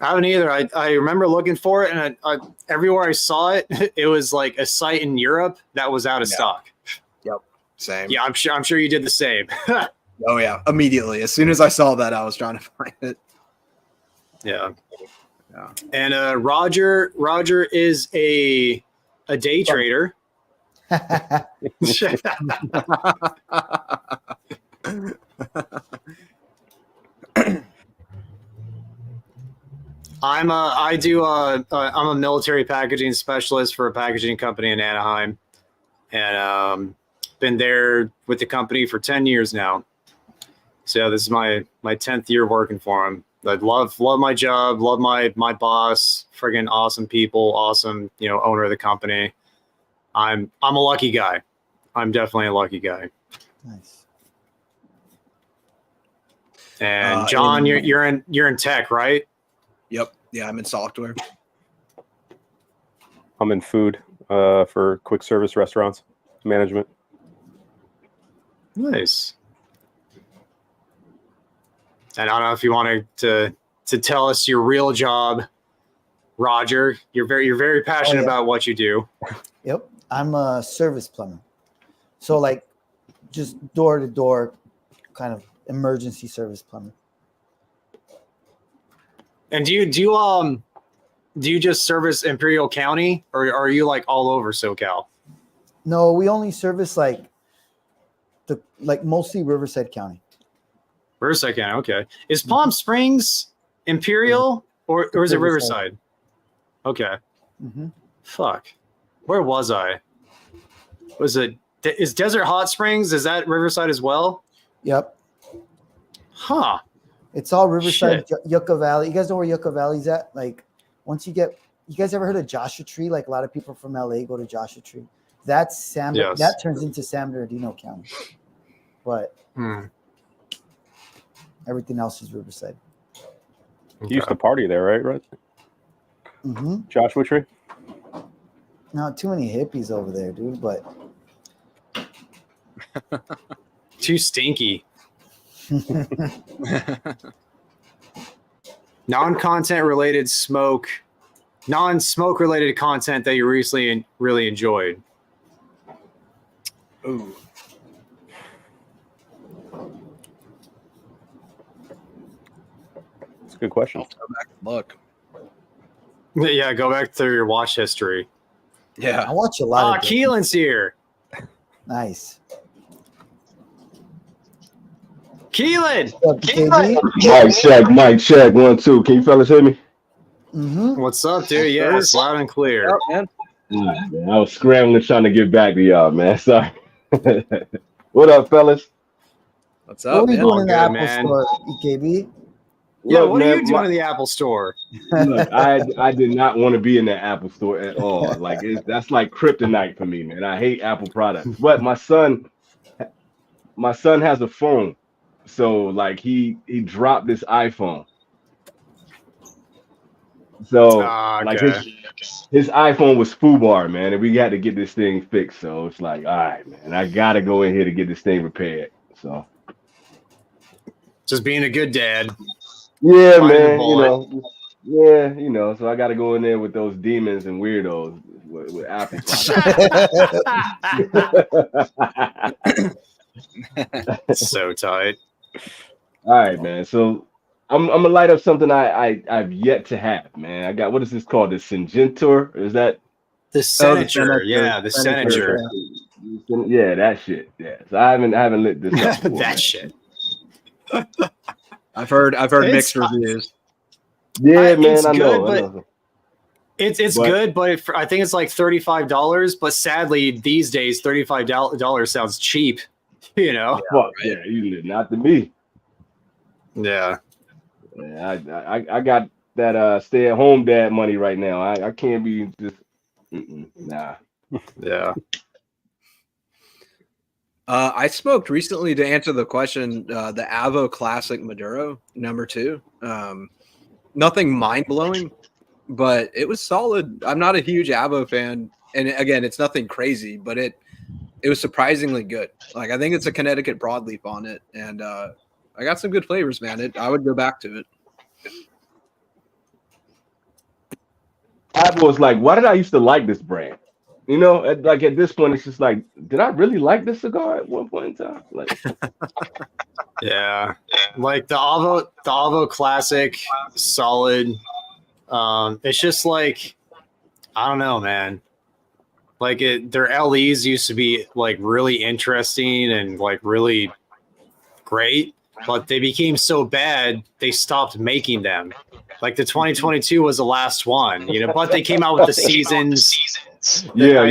I haven't either. I remember looking for it, and I everywhere I saw it, it was like a site in Europe that was out of stock. Yep, same. Yeah, I'm sure you did the same. Oh yeah, immediately as soon as I saw that, I was trying to find it. Yeah. And Roger is a day trader. I'm a military packaging specialist for a packaging company in Anaheim, and been there with the company for 10 years now. So this is my 10th year working for them. I love my job, love my boss, friggin' awesome people, awesome, owner of the company. I'm a lucky guy. I'm definitely a lucky guy. Nice. And John, you're in tech, right? Yep. Yeah, I'm in software. I'm in food for quick service restaurants management. Nice. And I don't know if you wanted to tell us your real job, Roger. You're very passionate about what you do. Yep. I'm a service plumber. So like just door to door kind of emergency service plumber. And do you just service Imperial County, or are you like all over SoCal? No, we only service like mostly Riverside County. Riverside County, okay. Is Palm Springs Imperial or is it Riverside? Okay. Mm-hmm. Fuck. Where was I? Is Desert Hot Springs? Is that Riverside as well? Yep. Huh. It's all Riverside, Yucca Valley. You guys know where Yucca Valley's at? Like, once you guys ever heard of Joshua Tree? Like, a lot of people from LA go to Joshua Tree. That's San. Yes. That turns into San Bernardino County, but everything else is Riverside. You used to party there, right? Mm-hmm. Josh Woodtree? Not too many hippies over there, dude, but Too stinky. Non-content related smoke, non-smoke related content that you recently really enjoyed. Ooh. That's a good question. Go back and look. Yeah, go back through your watch history. Yeah. I watch a lot of Keelan's here. Nice. Keelan! Mic check, 1, 2. Can you fellas hear me? Mm-hmm. What's up, dude? Yeah, it's loud and clear. Yep, man. Man, I was scrambling trying to get back to y'all, man. Sorry. What up, fellas? What's What up, were you man? doing in the good, Apple man. store, EKB? Yeah, Look, what are man, you doing in the Apple store? Look, I did not want to be in the Apple store at all. Like that's like kryptonite for me, man. I hate Apple products. But my son has a phone, so like he dropped this iPhone. So like Okay. his iPhone was FUBAR, man, and we had to get this thing fixed. So it's like, all right, man, I gotta go in here to get this thing repaired. So Just being a good dad. yeah, Finding the man, bullet. so I gotta go in there with those demons and weirdos with Apple products. So tight. All right, man. So I'm gonna light up something I've yet to have, man. I got, what is this called? The Syngenta? Is that The Senator. Senator. Yeah, the Senator. yeah, that shit. Yeah. So I haven't lit this up before, man. That shit. I've heard It's- mixed reviews. Yeah, man. it's I good, know. but- I know. It's But- good, but I think it's like $35. But sadly, these days, $35 sounds cheap. You know? Fuck yeah, you lit, not to me. Yeah. Yeah, I got that stay-at-home dad money right now. I can't be just nah. Yeah. I smoked recently, to answer the question, the Avo Classic Maduro #2. Nothing mind-blowing, but it was solid. I'm not a huge Avo fan, and again, it's nothing crazy, but it was surprisingly good. Like, I think it's a Connecticut broadleaf on it, and I got some good flavors, man. I would go back to it. I was like, why did I used to like this brand? You know, at this point, it's just like, did I really like this cigar at one point in time? Like, Yeah. Like the Avo Classic, solid. It's just like, I don't know, man. Like their LEs used to be like really interesting and like really great, but they became so bad they stopped making them. Like the 2022 was the last one, you know. But they came out with the seasons. yeah. I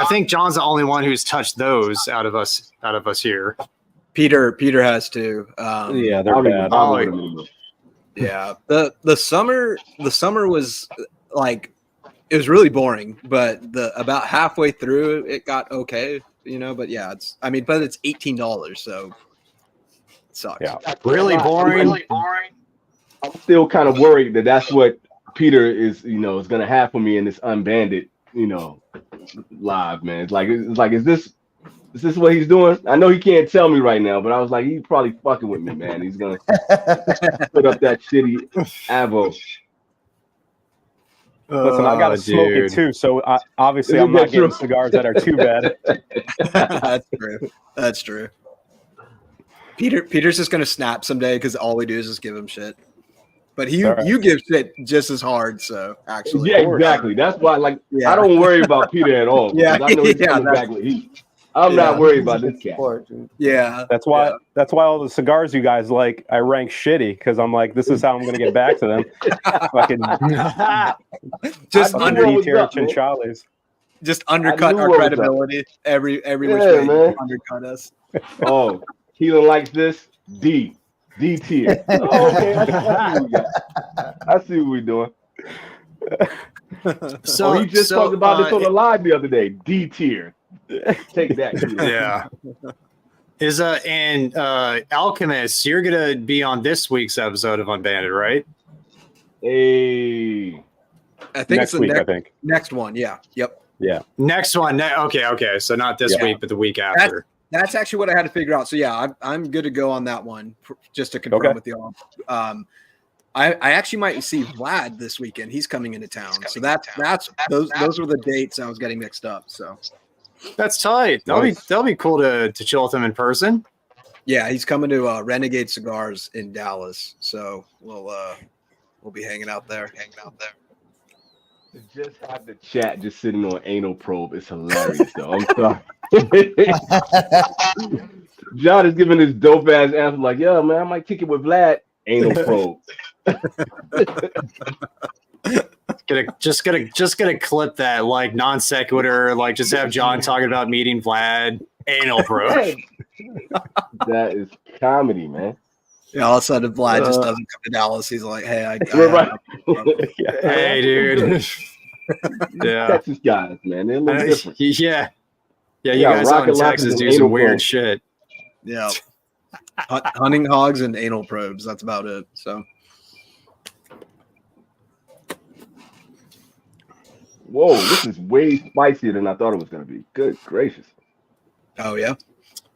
think John's the only one who's touched those out of us here. Peter has too. Yeah, they're bad. Yeah, the summer was like, it was really boring, but about halfway through it got okay, you know. But yeah, it's $18, so it sucks. Yeah. Really boring. I'm still kind of worried that that's what Peter is going to have for me in this Unbanded, live, man. It's like, is this what he's doing? I know he can't tell me right now, but I was like, he's probably fucking with me, man. He's gonna put up that shitty Avo. Listen, I gotta smoke it too, so obviously I'm not getting cigars that are too bad. That's true. Peter's just gonna snap someday because all we do is just give him shit. But you give shit just as hard, so actually. Yeah, exactly. That's why, like, I don't worry about Peter at all. Yeah, I know he's coming back with heat. I'm not worried about this cat. Yeah, that's why all the cigars you guys like, I rank shitty, because I'm like, this is how I'm gonna get back to them. Fucking just Just undercut our credibility every which way. Man. Undercut us. Oh, Kilan likes this D tier. Oh, okay, I see what we're doing. So you just talked about this on the live the other day. D tier. Take that. Yeah. Is and Alchemist, you're gonna be on this week's episode of Unbanded, right? Hey. I think Next it's week, the I think. next one. Yeah. Yep. Yeah. Next one. Okay. So not this week, but the week after. That's actually what I had to figure out. So yeah, I'm good to go on that one. Just to confirm with y'all. I actually might see Vlad this weekend. He's coming into town. So that's those were the dates I was getting mixed up. So that's tight. That'll be cool to chill with him in person. Yeah, he's coming to Renegade Cigars in Dallas. So we'll be hanging out there. Just have the chat just sitting on anal probe. It's hilarious though. I'm sorry. John is giving this dope ass answer like, "Yeah, man, I might kick it with Vlad." Anal probe. gonna clip that like non sequitur, like just have John talking about meeting Vlad. Anal probe. That is comedy, man. Yeah, all of a sudden Vlad just doesn't come to Dallas. He's like, "Hey, hey, dude." Yeah, Texas guys, man, they're a little different. Yeah, you guys out in Texas do some weird shit. Yeah, hunting hogs and anal probes. That's about it. So, whoa, this is way spicier than I thought it was gonna be. Good gracious! Oh yeah,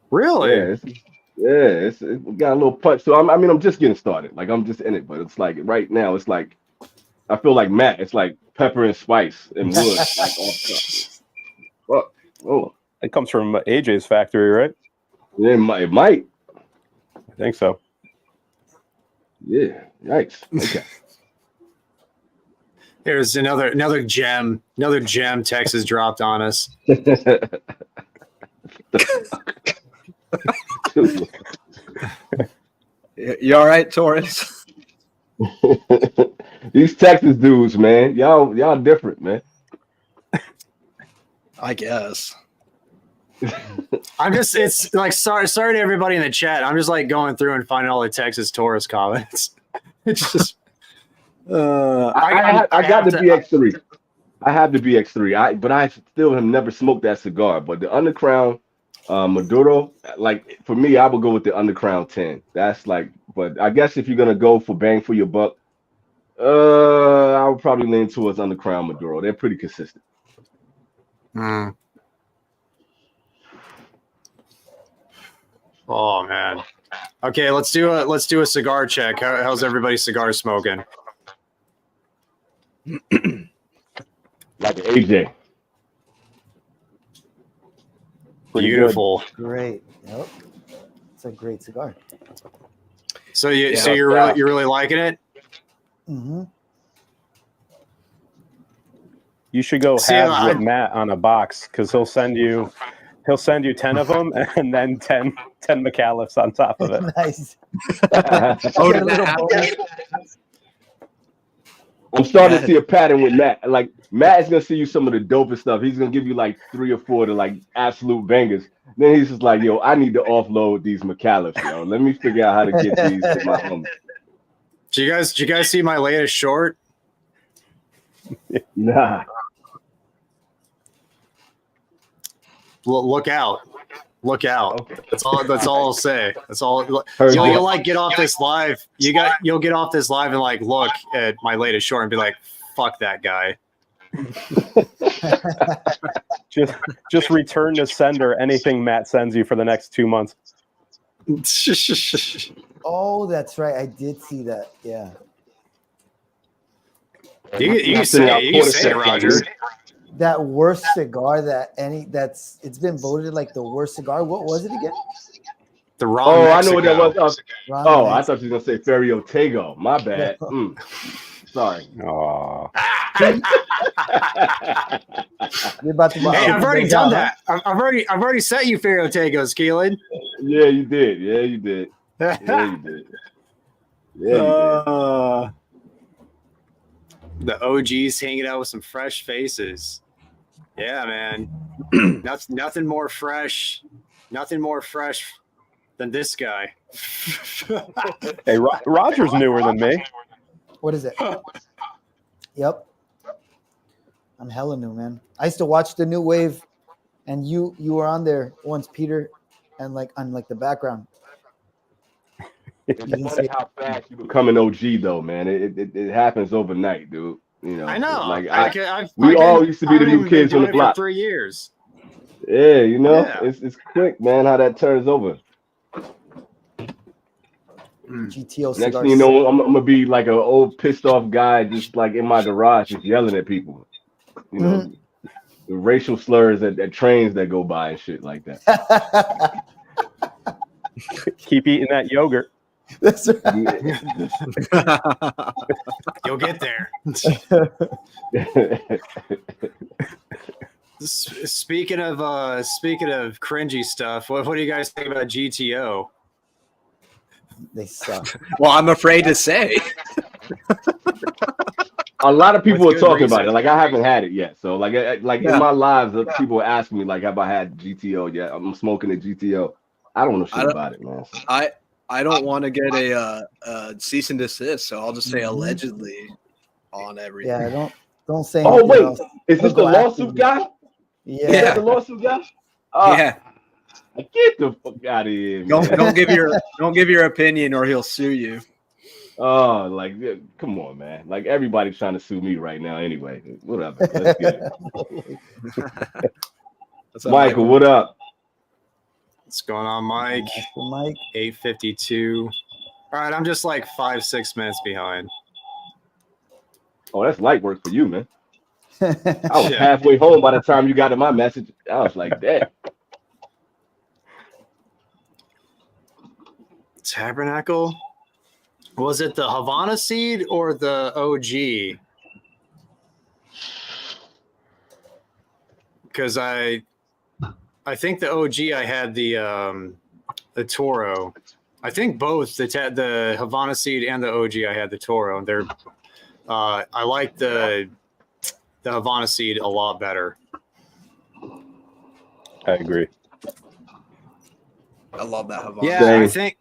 really? Yeah, it's got a little punch. So I'm just getting started. Like I'm just in it, but it's like right now, it's like I feel like Matt. It's like pepper and spice and wood. Like all stuff. Fuck. Oh, it comes from AJ's factory, right? Yeah, it might. I think so. Yeah. Yikes. Okay. Here's another gem Texas dropped on us. You all right, Torres? These Texas dudes, man, y'all different, man. I guess. It's like sorry to everybody in the chat. I'm just like going through and finding all the Texas Taurus comments. It's just I got the BX3. I have the BX3. But I still have never smoked that cigar. But the Undercrown Maduro, like for me, I would go with the Undercrown 10. That's like, but I guess if you're gonna go for bang for your buck, I would probably lean towards Undercrown Maduro. They're pretty consistent. Oh man. Okay, let's do a cigar check. How's everybody's cigar smoking? Like an AJ. Beautiful. Great. Yep. It's a great cigar. So you're really liking it? Mm-hmm. You should go halves with Matt on a box because he'll send you 10 of them and then 10 McAuliffes on top of it. Nice. I'm starting to see a pattern with Matt. Like Matt is gonna see you some of the dopest stuff. He's gonna give you like 3 or 4 to like absolute bangers. Then he's just like, "Yo, I need to offload these McAuliffes, yo. Let me figure out how to get these to my home." Did you guys see my latest short? Nah. Look out. Okay. That's all I'll say. That's all. You'll like get off this live. You'll get off this live and like look at my latest short and be like, "Fuck that guy." just return to sender anything Matt sends you for the next 2 months. Oh, that's right. I did see that. Yeah. You say it, Roger. That worst cigar it's been voted like the worst cigar. What was it again? The wrong. I know what that was. Ron I thought you were gonna say Ferio Tego. My bad. Sorry. Oh. You're about to Hey, I've already done that. I've already sent you Ferio Tegos, Kilan. Yeah, you did. Yeah, you did. The OGs hanging out with some fresh faces. Yeah, man. Nothing more fresh than this guy. Hey, Roger's newer than me. What is it? Yep. I'm hella new, man. I used to watch the new wave, and you were on there once, Peter, and like on like the background. It's funny how fast you become an OG, though, man. It happens overnight, dude. You know, I know. Like we all used to be the new kids on the block. For 3 years. Yeah, you know, Yeah. it's quick, man. How that turns over. GTO Next cigars. thing you know, I'm gonna be like an old pissed off guy, just like in my garage, just yelling at people. You know, the racial slurs at trains that go by and shit like that. Keep eating that yogurt. That's right. You'll get there. Speaking of cringy stuff, what do you guys think about GTO? They suck. Well, I'm afraid to say. A lot of people With are good talking reason. about it. Like I haven't had it yet. So like in my lives, people are asking me like, have I had GTO yet? I'm smoking a GTO. I don't know shit about it, man. So. I don't want to get a cease and desist, so I'll just say allegedly on everything. Yeah, don't say. Oh wait, else. is this the lawsuit guy? Yeah. Is that the lawsuit guy? Yeah. Get the fuck out of here, man. Don't give your opinion or he'll sue you. Oh, like, come on, man. Like, everybody's trying to sue me right now anyway. Whatever. Let's get it. Michael, what up? What's going on, Mike? Mike. 8:52. All right, I'm just like 5-6 minutes behind. Oh, that's light work for you, man. I was halfway home by the time you got to my message. I was like, damn. Tabernacle? Was it the Havana seed or the OG? Because I think the OG I had the Toro. I think both the Havana seed and the OG I had the Toro. And they're I like the Havana seed a lot better. I agree. I love that Havana. Yeah, Same. I think.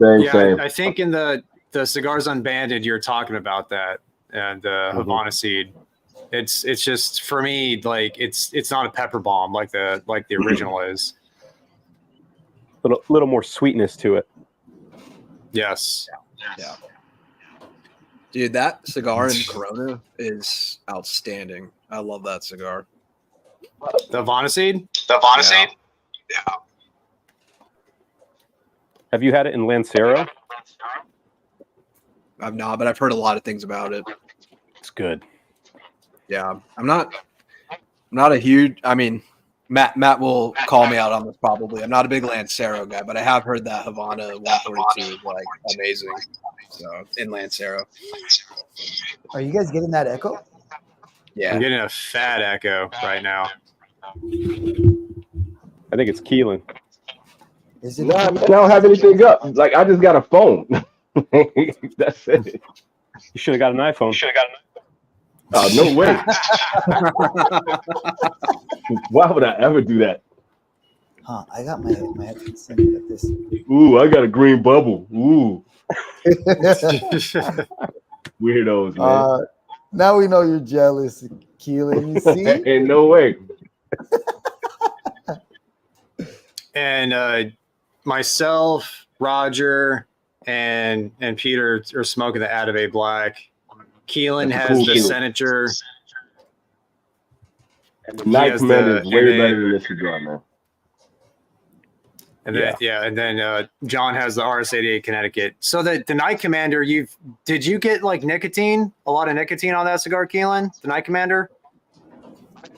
Same. I think in the Cigars Unbanded, you're talking about that, and the Havana seed. It's just for me like it's not a pepper bomb like the original is. Little more sweetness to it. Yes. Yeah. Dude, that cigar in Corona is outstanding. I love that cigar. The Havana seed. Yeah. Have you had it in Lancero? I've not, but I've heard a lot of things about it. It's good. Yeah, I'm not a huge. I mean, Matt will call me out on this probably. I'm not a big Lancero guy, but I have heard that Havana 142 is like amazing. So in Lancero. Are you guys getting that echo? Yeah, I'm getting a fat echo right now. I think it's Kilan. Is it? Nah, man, I don't have anything up. Like, I just got a phone. That's it. You should have got an iPhone. Oh, no way. Why would I ever do that? Huh? I got my headphones in like this. Ooh, I got a green bubble. Ooh. Weirdos, man. Now we know you're jealous, Keelan. You see? Ain't no way. And myself, Roger, and Peter are smoking the Atabey Black. Keelan That's has cool the Keelan. Senator. And the Night has Commander is the- way and then- better than this cigar, man. And then John has the RS88 Connecticut. So the Night Commander, did you get like nicotine? A lot of nicotine on that cigar, Keelan? The Night Commander?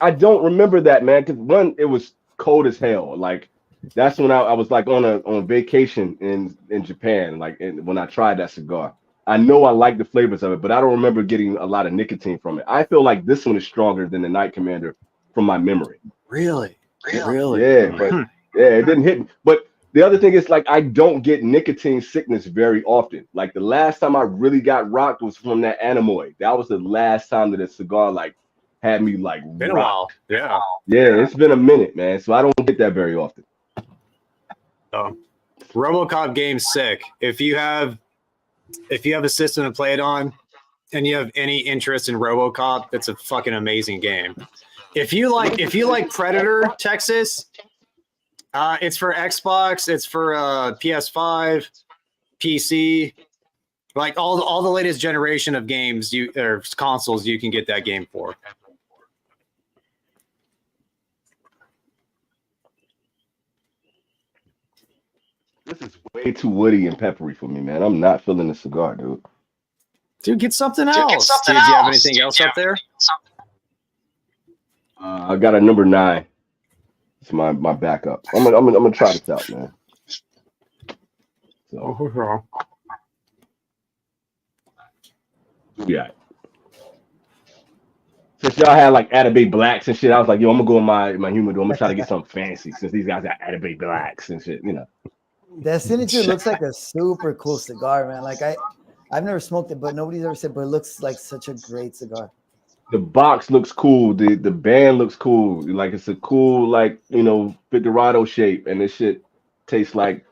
I don't remember that, man, because one, it was cold as hell. Like, that's when I was like on vacation in Japan, like when I tried that cigar. I know I like the flavors of it, but I don't remember getting a lot of nicotine from it. I feel like this one is stronger than the Night Commander from my memory. Really? Yeah, but yeah, it didn't hit me. But the other thing is, like, I don't get nicotine sickness very often. Like, the last time I really got rocked was from that Anemoy. That was the last time that a cigar like had me like Been a rocked. while. Yeah, it's been a minute, man. So I don't get that very often. RoboCop game's sick. If you have a system to play it on, and you have any interest in RoboCop, it's a fucking amazing game. If you like Predator, Texas, it's for Xbox, it's for PS5, PC, like all the latest generation of games or consoles you can get that game for. This is way too woody and peppery for me, man. I'm not feeling the cigar, dude. Dude, get something else. Do you have anything else up there? I got a number 9. It's my backup. I'm gonna try this out, man. So, yeah. Since y'all had like Atabey Blacks and shit, I was like, yo, I'm gonna go in my humidor. I'm gonna try to get something fancy since these guys got Atabey Blacks and shit, you know. That signature looks like a super cool cigar, man. Like I've never smoked it, but nobody's ever said, but it looks like such a great cigar. The box looks cool. The band looks cool. Like it's a cool, like, you know, Figurado shape, and this shit tastes like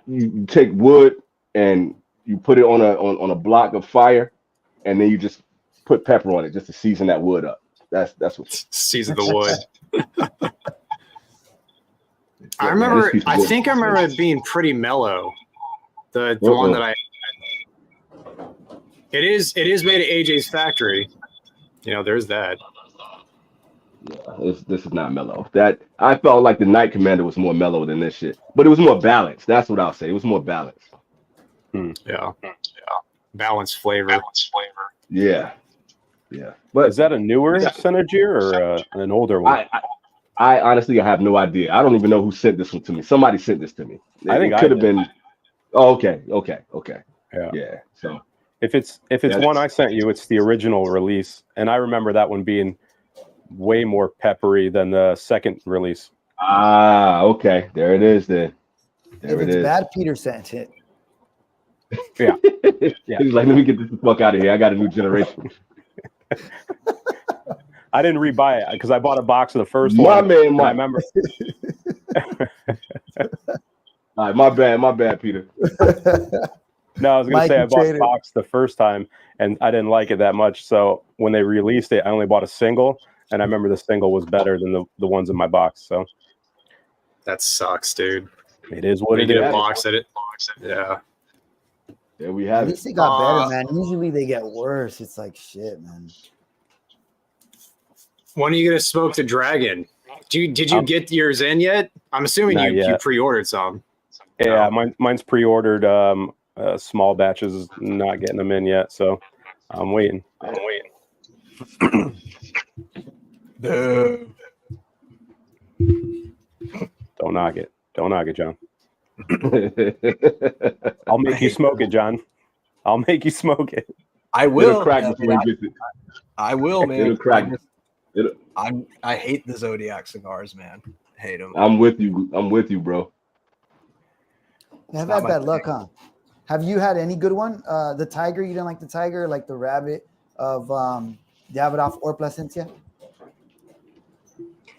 you take wood and you put it on a block of fire, and then you just put pepper on it just to season that wood up. That's what season the wood. I remember. I think I remember it being pretty mellow. The one that I. It is made at AJ's factory. You know, there's that. Yeah, this is not mellow. That I felt like the Night Commander was more mellow than this shit, but it was more balanced. That's what I'll say. It was more balanced. Yeah. Balanced flavor. Yeah. But is that a newer Synergy or an older one? I honestly have no idea. I don't even know who sent this one to me. Somebody sent this to me. I think it could have been. Oh, okay. Yeah. So if it's one I sent you, it's the original release, and I remember that one being way more peppery than the second release. Ah, okay. There it is. Then. If it's bad, Peter sent it. Yeah. He's like, let me get this the fuck out of here. I got a new generation. I didn't rebuy it because I bought a box of the first one. I remember. All right, my bad, Peter. No, I was gonna say I bought a box the first time and I didn't like it that much. So when they released it, I only bought a single, and I remember the single was better than the ones in my box. So that sucks, dude. It is what it is. A box at it. Yeah. Yeah, we have. At least they got better, man. Usually they get worse. It's like shit, man. When are you gonna smoke the Dragon? Did you get yours in yet? I'm assuming you pre-ordered some. Yeah, mine's pre-ordered. Small batches, not getting them in yet, so I'm waiting. Boo. Don't knock it, John. I'll make you smoke it, John. I'll make you smoke it. I will. I will, man. It'll crack. I hate the Zodiac cigars, man. Hate them. I'm with you, bro. I've had bad luck, huh? Have you had any good one? The Tiger, you didn't like the Tiger, like the Rabbit of Davidoff or Plasencia?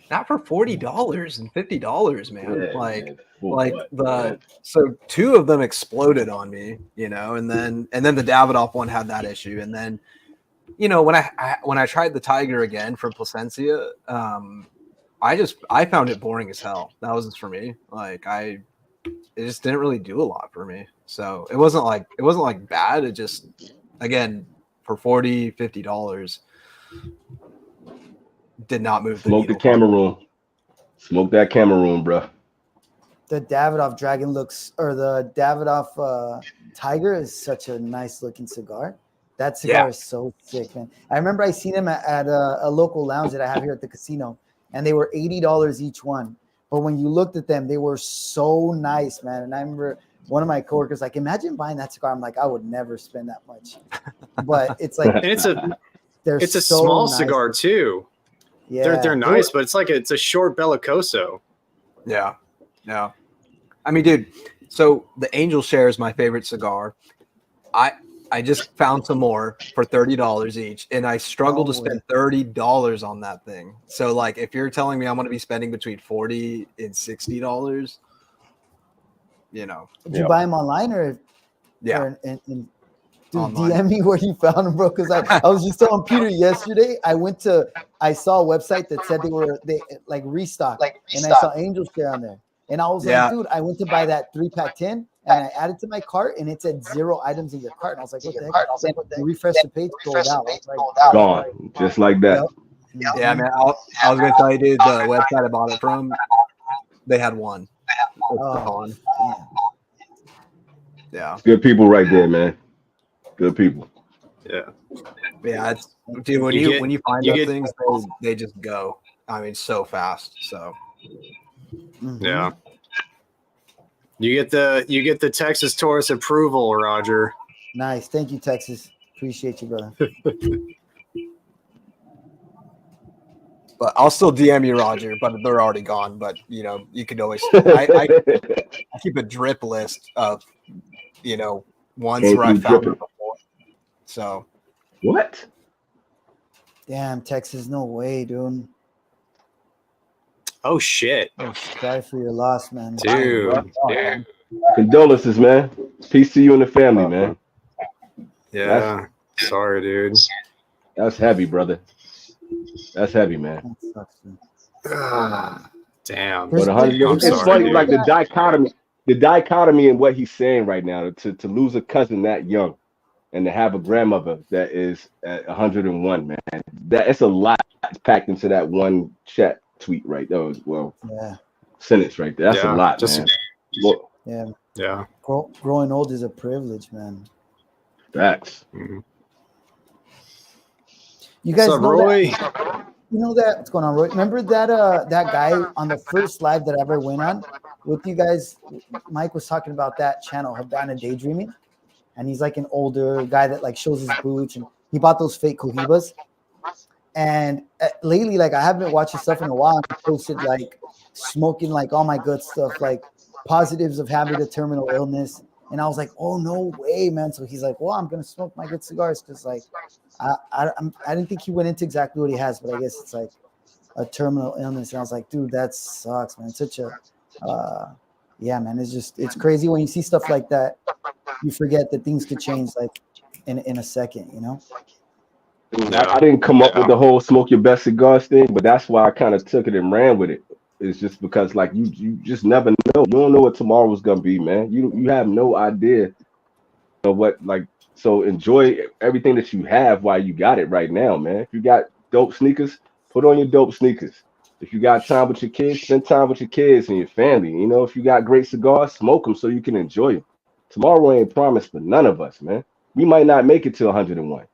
Not for $40 and $50, man. Yeah, so two of them exploded on me, you know, and then the Davidoff one had that issue, and then, you know, when I tried the Tiger again from Plasencia, I found it boring as hell. That wasn't for me. It just didn't really do a lot for me. So it wasn't like bad. It just, again, for $40, $50, did not move the needle. Smoke that Cameroon, bro. The Davidoff Dragon the Davidoff Tiger is such a nice looking cigar. That cigar is so sick, man. I remember I seen them at a local lounge that I have here at the casino, and they were $80 each one. But when you looked at them, they were so nice, man. And I remember one of my coworkers like, imagine buying that cigar. I'm like, I would never spend that much. But it's like, and it's a small cigar too. Yeah, they're nice, but it's a short Bellicoso. Yeah. I mean, dude. So the Angel Share is my favorite cigar. I just found some more for $30 each, and I struggle to spend $30 on that thing. So, like, if you're telling me I'm going to be spending between $40 and $60, you know. Did you buy them online or? Yeah. Dude, online. DM me where you found them, bro. Because I was just telling Peter yesterday. I saw a website that said they like restocked, and I saw Angel Share on there, and I was like, dude, I went to buy that 3-pack tin, and I added to my cart, and it said 0 items in your cart, and I was like, what the heck? Then refresh the page, sold out. Gone, just like that. Yep. Yeah, man. I was gonna tell you, dude. The website I bought it from, they had one. It's gone. Yeah. Good people right there, man. Good people. Yeah. Yeah, it's dude. When you find those things, they just go. I mean, so fast. So. Yeah. You get the Texas Taurus approval, Roger. Nice. Thank you, Texas. Appreciate you, brother. But I'll still DM you, Roger. But they're already gone. But you know, you could always. I keep a drip list of, you know, ones where I found them before. So. What? Damn, Texas, no way, dude. Oh shit, sorry for your loss, man. Dude. Yeah. Condolences, man. Peace to you and the family, man. Yeah. Sorry, dude. That's heavy, brother. That's heavy, man. That sucks, dude. Damn. But it's funny, like the dichotomy in what he's saying right now, to lose a cousin that young and to have a grandmother that is at 101, man. It's a lot packed into that one chat tweet right there. Well, sentence right there. That's a lot, man. Yeah. Yeah. Growing old is a privilege, man. Facts. Mm-hmm. You guys know Roy? that? You know that? What's going on, Roy? Remember that that guy on the first live that I ever went on with you guys? Mike was talking about that channel, Havana Daydreaming, and he's like an older guy that like shows his boots, and he bought those fake Cohibas. And lately, like I haven't watched his stuff in a while. He posted like smoking like all my good stuff, like positives of having a terminal illness. And I was like, oh, no way, man. So he's like, well, I'm going to smoke my good cigars because, like, I didn't think he went into exactly what he has, but I guess it's like a terminal illness. And I was like, dude, that sucks, man. Such a, yeah, man. It's crazy when you see stuff like that. You forget that things could change, like, in a second, you know? I didn't come up with the whole smoke your best cigars thing, but that's why I kind of took it and ran with it. It's just because, like, you just never know. You don't know what tomorrow's gonna be, man. You have no idea of what, like. So enjoy everything that you have while you got it right now, man. If you got dope sneakers, put on your dope sneakers. If you got time with your kids, spend time with your kids and your family. You know, if you got great cigars, smoke them so you can enjoy them. Tomorrow ain't promised for none of us, man. We might not make it to 101.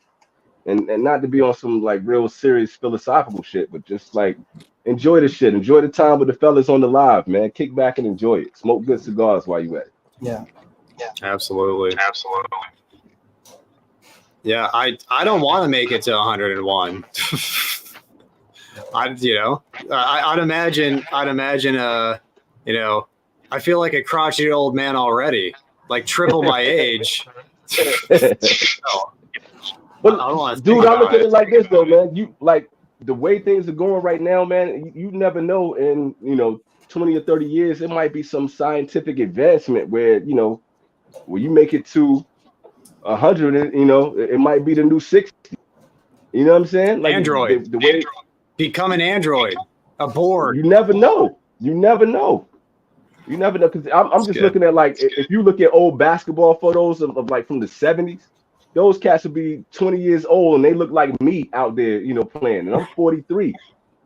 And not to be on some like real serious philosophical shit, but just like enjoy the shit. Enjoy the time with the fellas on the live, man. Kick back and enjoy it. Smoke good cigars while you at it. Yeah. Absolutely. Yeah, I don't want to make it to 101. I'd imagine you know, I feel like a crotchety old man already, like triple my age. But dude, I look at it like this though, man. You like the way things are going right now, man. You never know in 20 or 30 years, it might be some scientific advancement where where you make it to 100. It might be the new 60. You know what I'm saying? Like Android. The way become an android, a board. You never know. Because I'm just looking at like if you look at old basketball photos of like from the 70s. Those cats would be 20 years old and they look like me out there, playing. And I'm 43.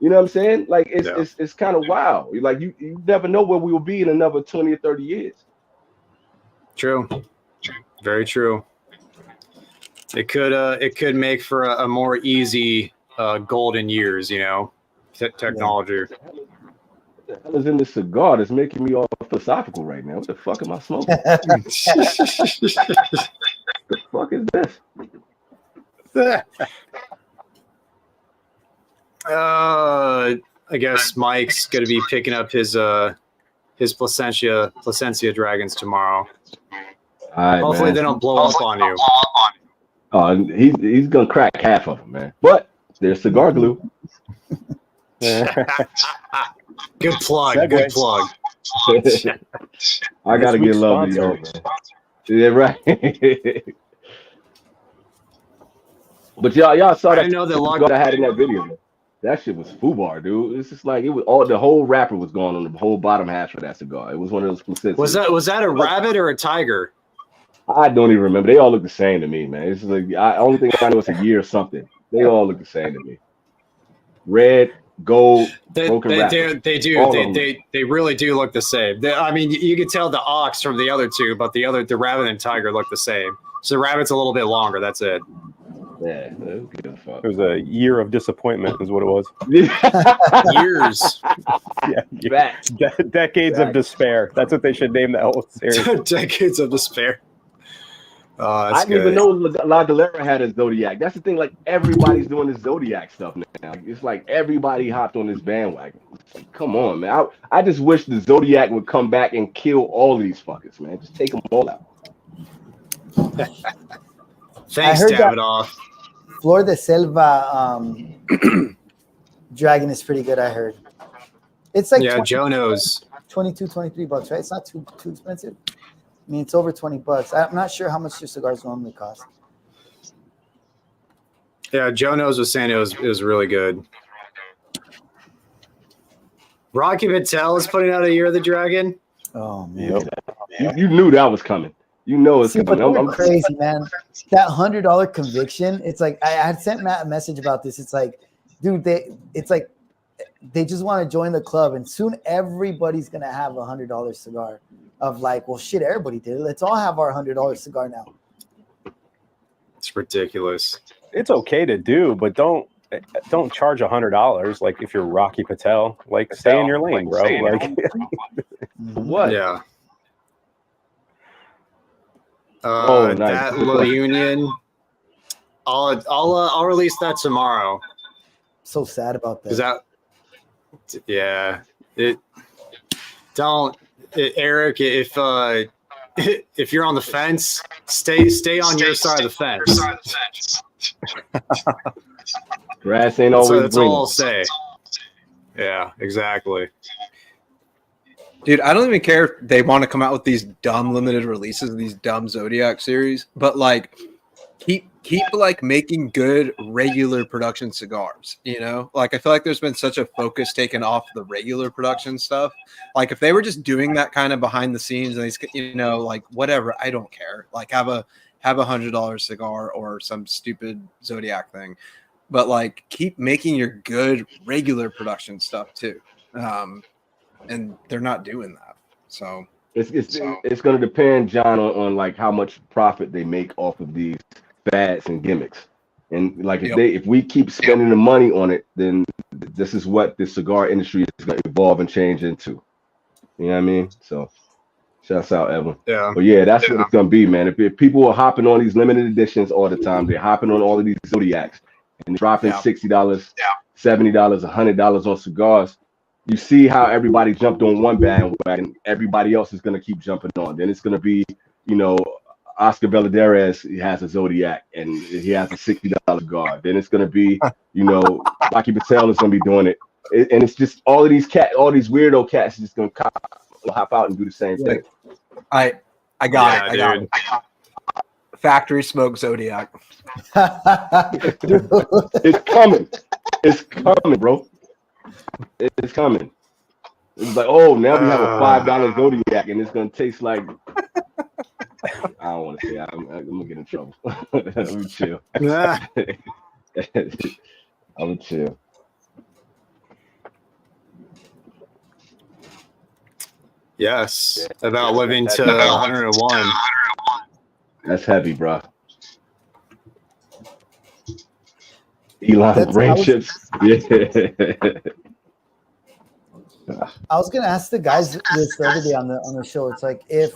You know what I'm saying? Like it's kind of wild. Like you never know where we will be in another 20 or 30 years. True. Very true. It could make for a more easy golden years, technology. What the hell is in this cigar that's making me all philosophical right now? What the fuck am I smoking? The fuck is this? I guess Mike's gonna be picking up his Placencia dragons tomorrow. Right, hopefully man. They don't blow up on you. Oh, he's gonna crack half of them, man. But there's cigar glue. Good plug. Good plug. I gotta get love to y'all, man. Yeah, right. But y'all saw that. I know that cigar I had in that video. Man. That shit was foobar, dude. It's just like it was all the whole wrapper was gone on the whole bottom half of that cigar. It was one of those consistencies. Was that a rabbit or a tiger? I don't even remember. They all look the same to me, man. It's like only thing I know is a year or something. They all look the same to me. Red, gold, broken wrapper. They do. They really do look the same. I mean, you can tell the ox from the other two, but the rabbit and tiger look the same. So the rabbit's a little bit longer. That's it. Yeah, it was a year of disappointment, is what it was. Years. Yeah, decades of despair. That's what they should name that whole series. Decades of despair. I didn't even know La Galera had a Zodiac. That's the thing. Like everybody's doing this Zodiac stuff now. It's like everybody hopped on this bandwagon. Like, come on, man. I just wish the Zodiac would come back and kill all of these fuckers, man. Just take them all out. Thanks, Davidoff. Flor de Selva Dragon is pretty good, I heard. It's like Joe knows. $22-23, right? It's not too expensive. I mean, it's over $20. I'm not sure how much your cigars normally cost. Yeah, Joe knows was saying it was really good. Rocky Patel is putting out a Year of the Dragon. Oh man, you knew that was coming. You know it's coming. I'm crazy, man. That $100 conviction. It's like I had sent Matt a message about this. It's like, dude, they just want to join the club, and soon everybody's gonna have a $100 cigar. Of like, well, shit, everybody did it. Let's all have our $100 cigar now. It's ridiculous. It's okay to do, but don't charge $100. Like if you're Rocky Patel, like stay in your lane, bro. Like what? Yeah. Nice. That little union. I'll release that tomorrow. So sad about that. Is that? Yeah. Eric, if you're on the fence, stay on your side of the fence. Grass ain't always green. That's all I'll say. Yeah, exactly. Dude, I don't even care if they want to come out with these dumb limited releases of these dumb Zodiac series, but like keep like making good regular production cigars, you know? Like I feel like there's been such a focus taken off the regular production stuff. Like if they were just doing that kind of behind the scenes and these, you know, like whatever, I don't care. Like have a $100 cigar or some stupid Zodiac thing. But like keep making your good regular production stuff too. And they're not doing that. So it's going to depend, John, on like how much profit they make off of these fads and gimmicks. And like if we keep spending the money on it, then this is what the cigar industry is going to evolve and change into. You know what I mean? So shouts out, Evan. Yeah. But yeah, that's what it's going to be, man. If people are hopping on these limited editions all the time, they're hopping on all of these Zodiacs and they're dropping $60, $70, $100 on cigars. You see how everybody jumped on one bandwagon, everybody else is going to keep jumping on. Then it's going to be, you know, Oscar Valladares, he has a Zodiac and he has a $60 cigar. Then it's going to be, you know, Rocky Patel is going to be doing it. And it's just all these weirdo cats just going to hop out and do the same thing. I got it. Factory smoke Zodiac. It's coming. It's coming, bro. It's coming. It's like, oh, now we have a $5 Zodiac, and it's gonna taste like. I don't want to say. I'm gonna get in trouble. Let me chill. I'm gonna chill. Yes, about living to 101. That's heavy, bro. Elon brain chips. Yeah. I was gonna ask the guys this the other day on the show. It's like if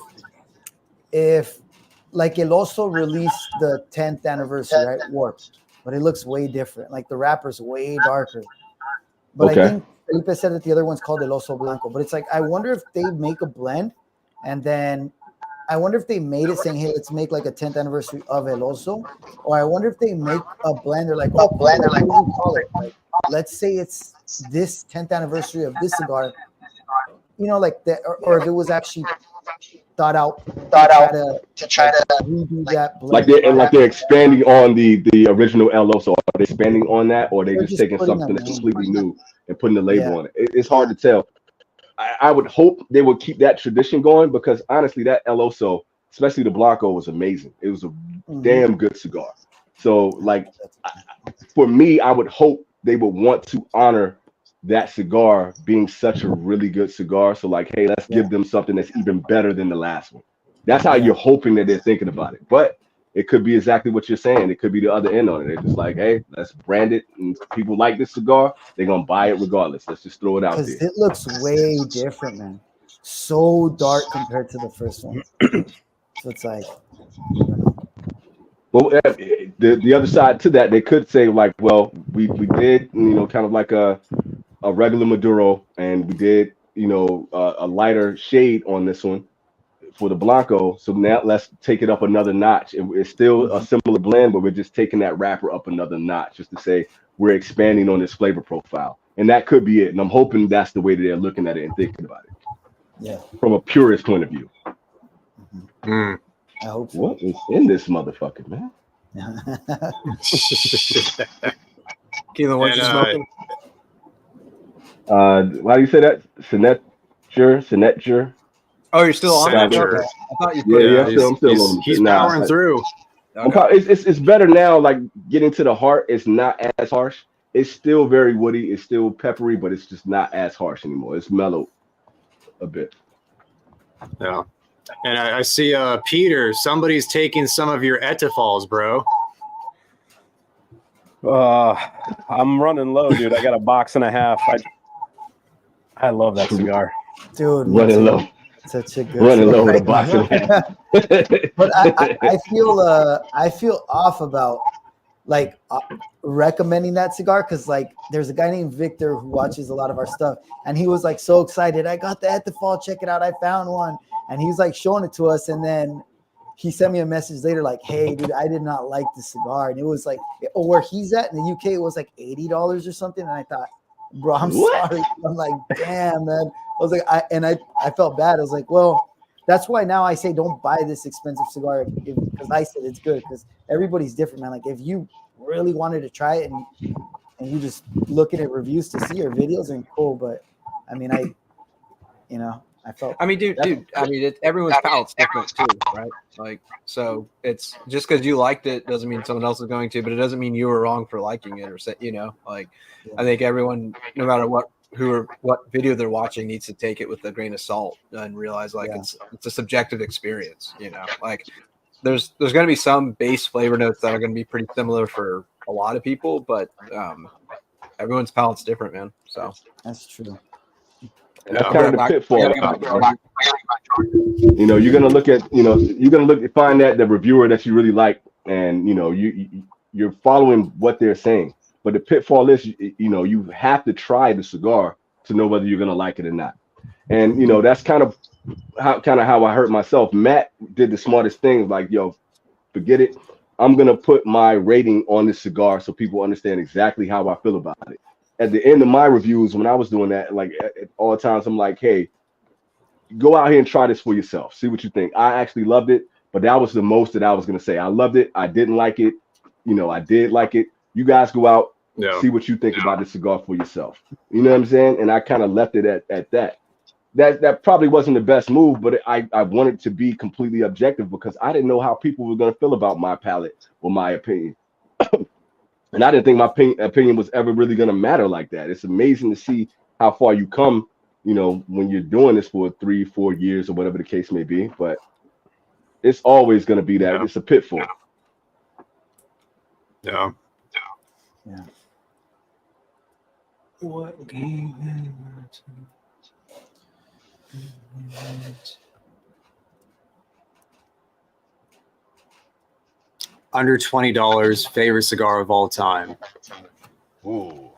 like El Oso released the 10th anniversary, right? Warped, but it looks way different. Like the wrapper's way darker. But I think Felipe said that the other one's called El Oso Blanco. But it's like I wonder if they make a blend, and then I wonder if they made it saying, "Hey, let's make like a 10th anniversary of El Oso," or I wonder if they make a blend or like what do you call it? Like, let's say it's this 10th anniversary of this cigar, you know, like that, or if it was actually thought out to try to redo that blend. Like they're expanding on the original LO. So are they expanding on that, or are they just taking something that's completely new and putting the label on it? It's hard to tell. I would hope they would keep that tradition going, because honestly, that LO, especially the Blanco, was amazing. It was a damn good cigar. So like, for me, I would hope they would want to honor that cigar being such a really good cigar. So like, hey, let's give them something that's even better than the last one. That's how you're hoping that they're thinking about it. But it could be exactly what you're saying. It could be the other end on it. They're just like, hey, let's brand it, and people like this cigar, they're gonna buy it regardless. Let's just throw it out there. Because it looks way different, man. So dark compared to the first one. So it's like, well, the other side to that, they could say like, well, we did, kind of like a regular Maduro, and we did, a lighter shade on this one for the Blanco. So now let's take it up another notch. It's still a similar blend, but we're just taking that wrapper up another notch, just to say we're expanding on this flavor profile. And that could be it. And I'm hoping that's the way that they're looking at it and thinking about it. Yeah. From a purist point of view. I hope so. What is in this motherfucker, man? Kilan, what you smoking? Why do you say that? Sinetger? Oh, you're still on that? Senator. I thought you put I'm still on. He's powering through. Okay. It's better now. Like, getting to the heart, it's not as harsh. It's still very woody. It's still peppery, but it's just not as harsh anymore. It's mellowed a bit. Yeah. And I see Peter, somebody's taking some of your Etafals, bro. I'm running low, dude. I got a box and a half. I love that cigar. Dude, Running low. Such a good Running low with a box of But I feel off about like recommending that cigar, because like there's a guy named Victor who watches a lot of our stuff, and he was like so excited. I got the Etafal, check it out, I found one. And he was like showing it to us, and then he sent me a message later like, hey dude, I did not like the cigar. And it was like, where he's at in the UK, it was like $80 or something. And I thought, bro, I'm sorry. I'm like, damn, man. I was like, I felt bad. I was like, well, that's why now I say don't buy this expensive cigar, because I said it's good, because everybody's different, man. Like, if you really wanted to try it and you just looking at reviews to see your videos, and cool. But I mean, I mean, dude. I mean, everyone's palate's different too, right? Like, so it's just because you liked it doesn't mean someone else is going to, but it doesn't mean you were wrong for liking it, or like, I think everyone, no matter what video they're watching, needs to take it with a grain of salt and realize like it's a subjective experience. Like there's going to be some base flavor notes that are going to be pretty similar for a lot of people, but everyone's palate's different, man. So that's true. That's kind of the pitfall. You're gonna look at find that the reviewer that you really like, and you're following what they're saying. But the pitfall is, you have to try the cigar to know whether you're gonna like it or not. And that's kind of how I hurt myself. Matt did the smartest thing, like, yo, forget it. I'm gonna put my rating on this cigar so people understand exactly how I feel about it. At the end of my reviews, when I was doing that, like at all times, I'm like, hey, go out here and try this for yourself. See what you think. I actually loved it, but that was the most that I was going to say. I loved it. I didn't like it. I did like it. You guys go out, see what you think about this cigar for yourself. You know what I'm saying? And I kind of left it at that. That probably wasn't the best move, but I wanted to be completely objective, because I didn't know how people were going to feel about my palate or my opinion. And I didn't think my opinion was ever really going to matter like that. It's amazing to see how far you come, when you're doing this for 3-4 years or whatever the case may be. But it's always going to be that. It's a pitfall. Yeah. What game? Under $20, favorite cigar of all time. Ooh,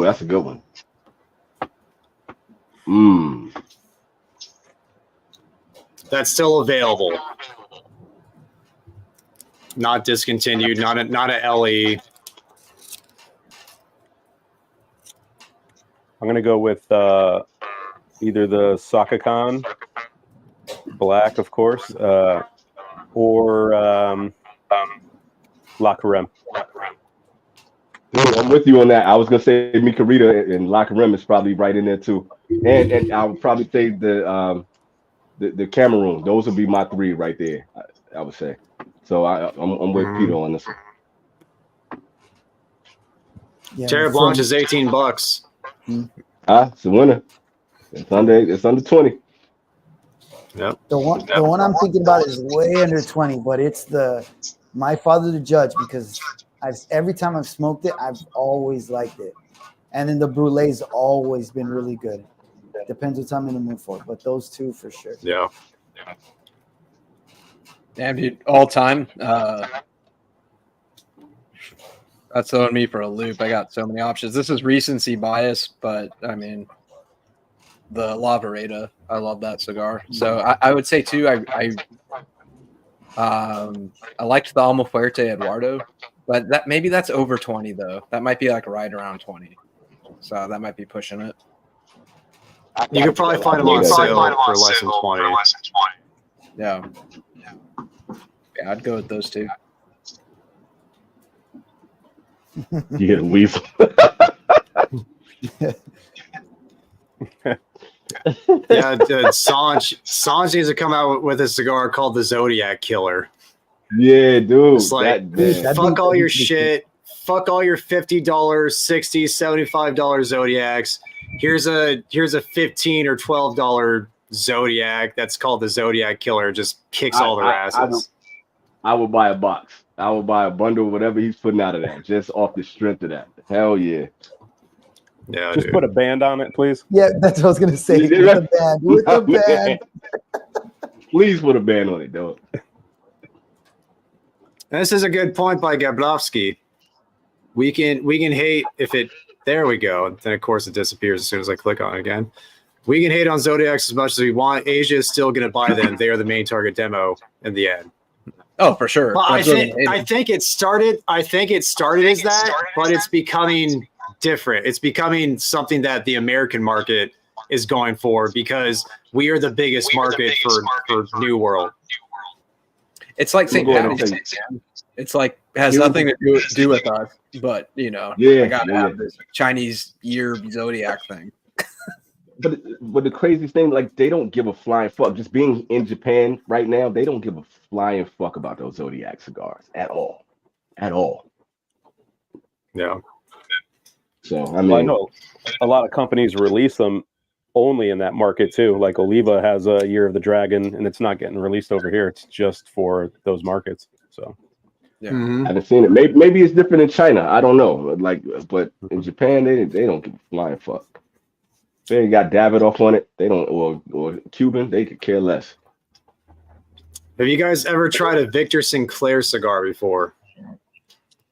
that's a good one. That's still available. Not discontinued. Not a LE. I'm gonna go with either the Sakakan Black, of course, or La Carême. I'm with you on that. I was gonna say Micarita and La Carême is probably right in there too, and I would probably say the Cameroon. Those would be my three right there. I would say. So I'm with Peter on this one. Yeah, Terre Blanche is $18. It's a winner. It's under 20. Yep. The one I'm thinking about is way under 20, but it's the My Father the Judge, because every time I've smoked it, I've always liked it. And then the Brulee's always been really good. Depends what I'm in the mood for, but those two for sure. Yeah. Damn, dude, all time. That's throwing me for a loop. I got so many options. This is recency bias, but I mean, the La Vereda, I love that cigar. So I would say too, I liked the Almafuerte Eduardo, but maybe that's over 20 though. That might be like right around 20. So that might be pushing it. You could probably find them on sale for less than 20. Yeah. Yeah, I'd go with those two. You get a weasel. Yeah, Sanj needs to come out with a cigar called the Zodiac Killer. Yeah, dude. It's like, fuck all your shit. Fuck all your $50, $60, $75 Zodiacs. Here's a $15 or $12 Zodiac that's called the Zodiac Killer. Just kicks all their asses. I would buy a box. I would buy a bundle, whatever he's putting out of that, just off the strength of that. Hell yeah. Yeah, just put a band on it, please. Yeah, that's what I was gonna say. With a band. With a band. Please put a band on it, though. This is a good point by Gablovsky. We can hate if it. There we go. Then of course it disappears as soon as I click on it again. We can hate on Zodiacs as much as we want. Asia is still going to buy them. They are the main target demo in the end. Oh, for sure. Well, I think it started as that, but it's becoming different. It's becoming something that the American market is going for because we are the biggest market for New World. It's like St. Patty's Day. It's like has nothing to do with us, but I gotta have this Chinese year Zodiac thing. But the craziest thing, like they don't give a flying fuck. Just being in Japan right now, they don't give a flying fuck about those Zodiac cigars at all. Yeah. So I mean, I know a lot of companies release them only in that market too. Like Oliva has a Year of the Dragon, and it's not getting released over here. It's just for those markets. So yeah, I haven't seen it. Maybe it's different in China. I don't know. Like, but in Japan, they don't give a flying fuck. They got Davidoff on it. They don't, or Cuban. They could care less. Have you guys ever tried a Victor Sinclair cigar before?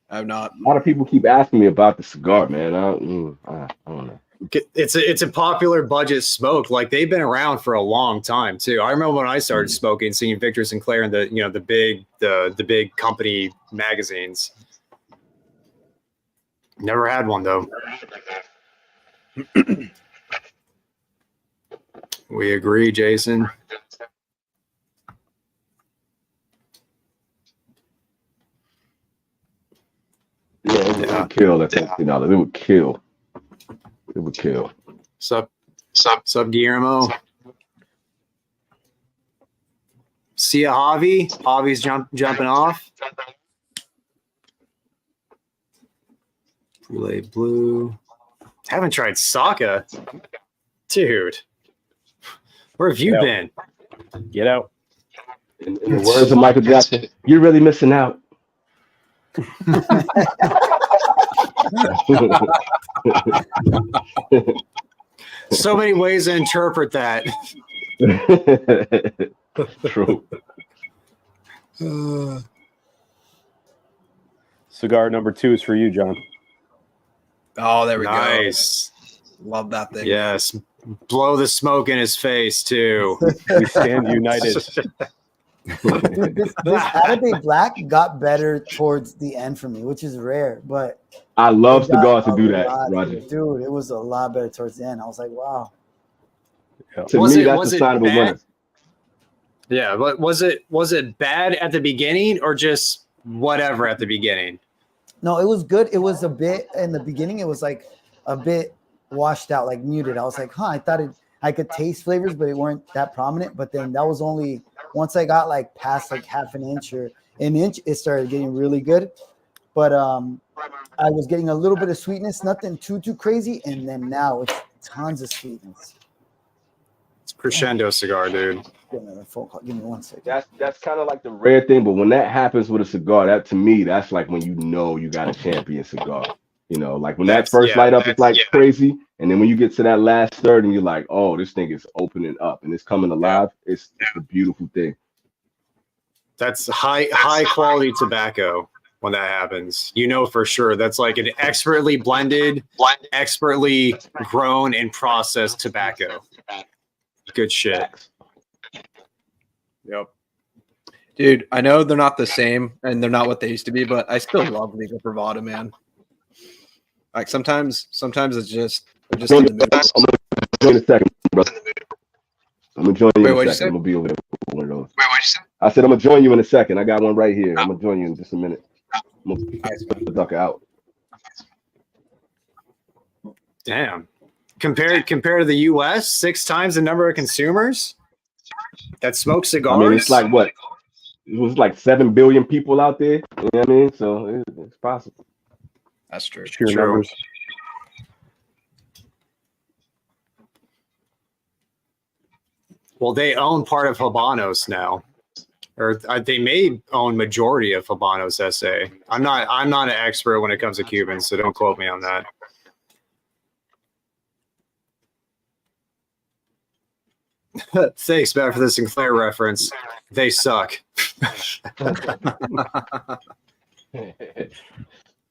I've not. A lot of people keep asking me about the cigar, man. I don't know. It's a popular budget smoke. Like they've been around for a long time too. I remember when I started smoking, seeing Victor Sinclair in the big company magazines. Never had one though. We agree, Jason. Yeah, it would kill at $15. It would kill. It would kill. Sup, Guillermo. See a Javi? Javi's jumping off. Kool-Aid Blue. Haven't tried Saka. Dude. Where have you been? Get out. In the words of Michael Jackson, you're really missing out. So many ways to interpret that. True. Cigar number 2 is for you, John. Oh, there we go. Nice. Love that thing. Yes. Blow the smoke in his face, too. We stand united. This Atabey Black got better towards the end for me, which is rare, but I love cigars to do that, Roger. Dude, it was a lot better towards the end. I was like, wow. To me, that's the sign of a winner. Yeah, but was it bad at the beginning or just whatever at the beginning? No, it was good. It was a bit in the beginning. It was like a bit washed out, like muted. I was like, I thought I could taste flavors, but it weren't that prominent. But then that was only once I got like past like half an inch or an inch, it started getting really good. But I was getting a little bit of sweetness, nothing too crazy, and then now it's tons of sweetness. It's crescendo cigar, dude. Get another phone call. Give me 1 second. That's kind of like the rare thing, but when that happens with a cigar, that to me, that's like when you know you got a champion cigar. You know, like when that first light up is like crazy, and then when you get to that last third, and you're like, oh, this thing is opening up and it's coming alive. It's a beautiful thing. That's high quality tobacco. When that happens, you know for sure that's like an expertly blended, expertly grown and processed tobacco. Good shit. Yep. Dude, I know they're not the same and they're not what they used to be, but I still love Legal Bravado, man. Like sometimes it's just in the mood. I'm gonna join in a second, bro. I'm gonna join you in a second. I'm gonna be over there with one of those. Wait, what'd you say? I said I'm gonna join you in a second. I got one right here. I'm gonna join you in just a minute. I'm gonna put the duck out. Damn. Compared to the US, 6 times the number of consumers that smoke cigars. I mean, it's like what? It was like 7 billion people out there. You know what I mean? So it's possible. That's true. Sure numbers. Well, they own part of Habanos now. Or they may own majority of Habanos SA. I'm not an expert when it comes to Cubans, so don't quote me on that. Thanks, Matt, for the Sinclair reference. They suck.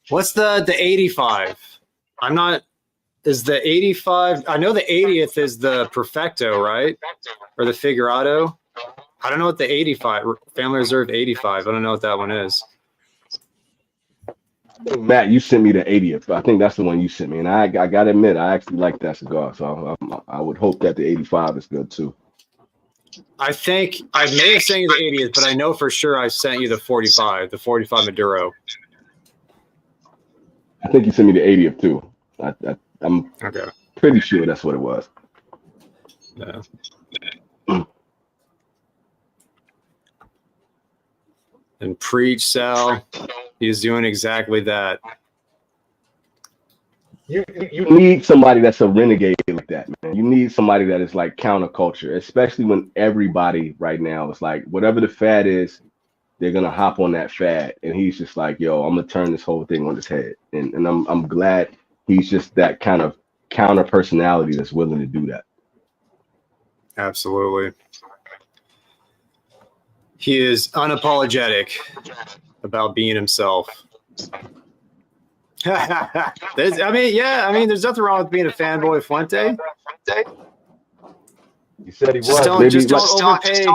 What's the 85? I'm not. Is the 85? I know the 80th is the Perfecto, right? Or the Figurado. I don't know what the 85 Family Reserve 85. I don't know what that one is. Matt, you sent me the 80th. I think that's the one you sent me, and I gotta admit, I actually like that cigar. So I would hope that the 85 is good too. I think I may have sent you the 80th, but I know for sure I sent you the 45 Maduro. I think you sent me the 80th too. I'm Okay. pretty sure that's what it was. Yeah. And preach, Sal. He's doing exactly that. You need somebody that's a renegade like that, man. You need somebody that is like counterculture, especially when everybody right now is like, whatever the fad is, they're gonna hop on that fad. And he's just like, yo, I'm gonna turn this whole thing on its head. And I'm glad he's just that kind of counter personality that's willing to do that. Absolutely. He is unapologetic about being himself. There's nothing wrong with being a fanboy of Fuente. He said he Just was. Don't overpay.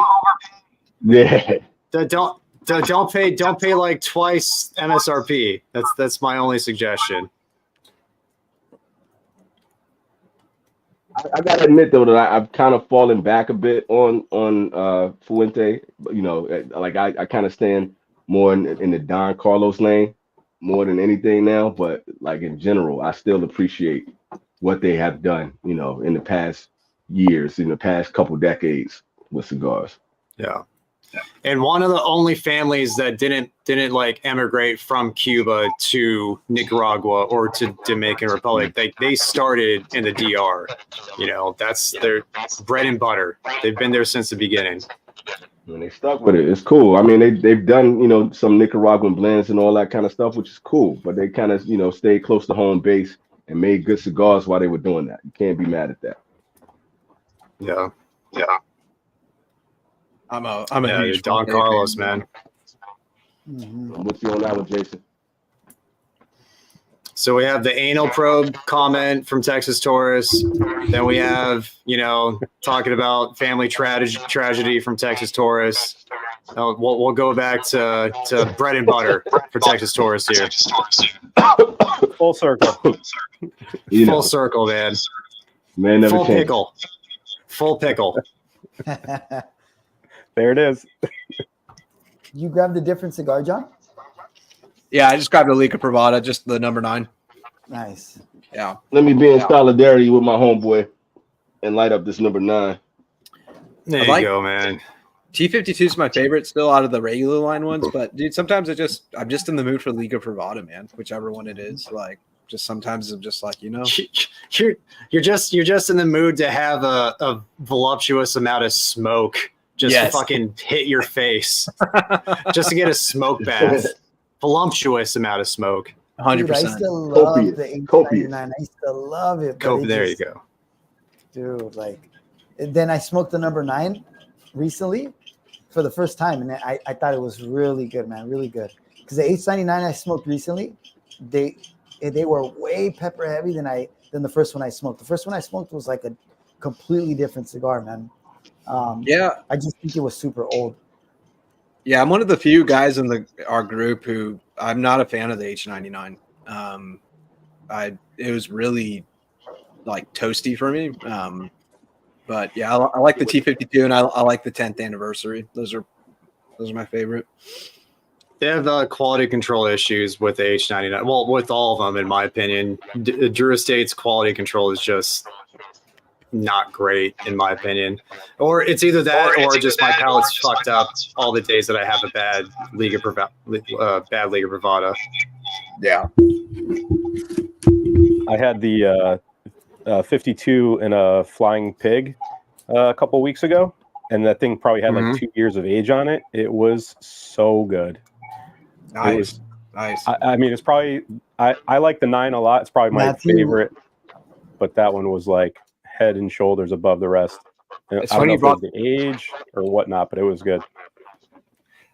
Yeah. Don't pay like twice MSRP. That's my only suggestion. I gotta admit though that I've kind of fallen back a bit on Fuente. You know, like I kind of stand more in the Don Carlos lane more than anything now. But like in general, I still appreciate what they have done. You know, in the past years, in the past couple decades with cigars. Yeah. And one of the only families that didn't like emigrate from Cuba to Nicaragua or to Dominican Republic. They started in the DR. You know, that's their bread and butter. They've been there since the beginning. And they stuck with it. It's cool. I mean, they've done, you know, some Nicaraguan blends and all that kind of stuff, which is cool. But they kind of, you know, stayed close to home base and made good cigars while they were doing that. You can't be mad at that. Yeah. Yeah. I'm a huge Don Carlos, man. Mm-hmm. I'm with you on that one, Jason. So we have the anal probe comment from Texas Taurus. Then we have, you know, talking about family tragedy from Texas Taurus. We'll go back to bread and butter for Texas Taurus here. Full circle. Full circle, man. Man never Full changed. pickle. Full pickle. There it is. You grabbed a different cigar, John? Yeah, I just grabbed a Liga Privada, just the number 9. Nice. Yeah. Let me be in solidarity with my homeboy and light up this number 9. There you go, man. T52 is my favorite still out of the regular line ones, but dude, sometimes I'm just in the mood for Liga Privada, man. Whichever one it is, like just sometimes I'm just like, you know, you're just in the mood to have a voluptuous amount of smoke just fucking hit your face, just to get a smoke bath. Voluptuous amount of smoke. 100%. Dude, I still love the H99. I used to love it. There you go. Dude, like, then I smoked the number 9 recently for the first time, and I thought it was really good, man, really good. Because the H99 I smoked recently, they were way pepper heavy than the first one I smoked. The first one I smoked was like a completely different cigar, man. I just think it was super old. Yeah, I'm one of the few guys in our group who I'm not a fan of the H99. It was really like toasty for me. But yeah, I like the T52 and I like the 10th anniversary. Those are my favorite. They have quality control issues with the H99. Well, with all of them, in my opinion. Drew Estate's quality control is just not great, in my opinion. Or it's either that or just my palate's fucked up all the days that I have a bad Liga Privada. Yeah. I had the 52 in a Flying Pig a couple weeks ago, and that thing probably had like 2 years of age on it. It was so good. Nice. I mean, it's probably I like the 9 a lot. It's probably my favorite, but that one was like head and shoulders above the rest. It's I don't funny know if it was the age or whatnot, but it was good.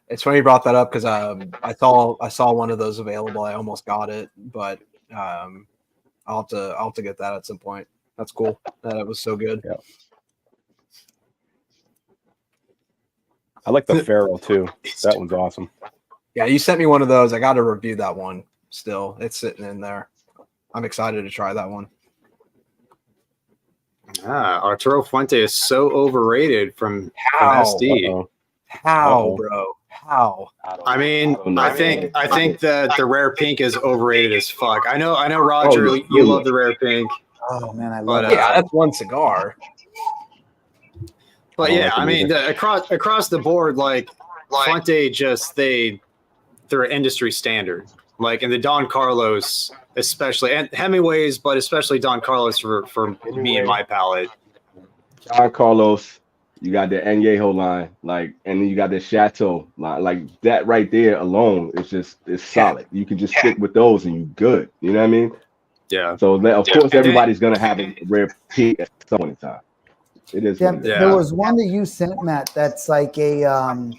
It's funny you brought that up because I saw one of those available. I almost got it, but I'll have to get that at some point. That's cool. That was so good. Yeah. I like the Pharaoh too. That one's awesome. Yeah, you sent me one of those. I got to review that one still. It's sitting in there. I'm excited to try that one. Arturo Fuente is so overrated from SD. Uh-oh. How, bro? How? I mean, I think that the rare pink is overrated as fuck. I know, Roger, you love the rare pink. Oh man, I love But, it. Yeah, that's one cigar. But yeah, I mean, across the board, like Fuente, they're industry standard. Like in the Don Carlos, especially, and Hemingways, but especially Don Carlos for me and my palate. Don Carlos, you got the Añejo line, like, and then you got the Chateau line, like that right there alone is solid. You can just stick with those and you good. You know what I mean? Yeah. So of course everybody's gonna have a rare peak at some point in time. It is. Yeah, there was one that you sent, Matt. That's like a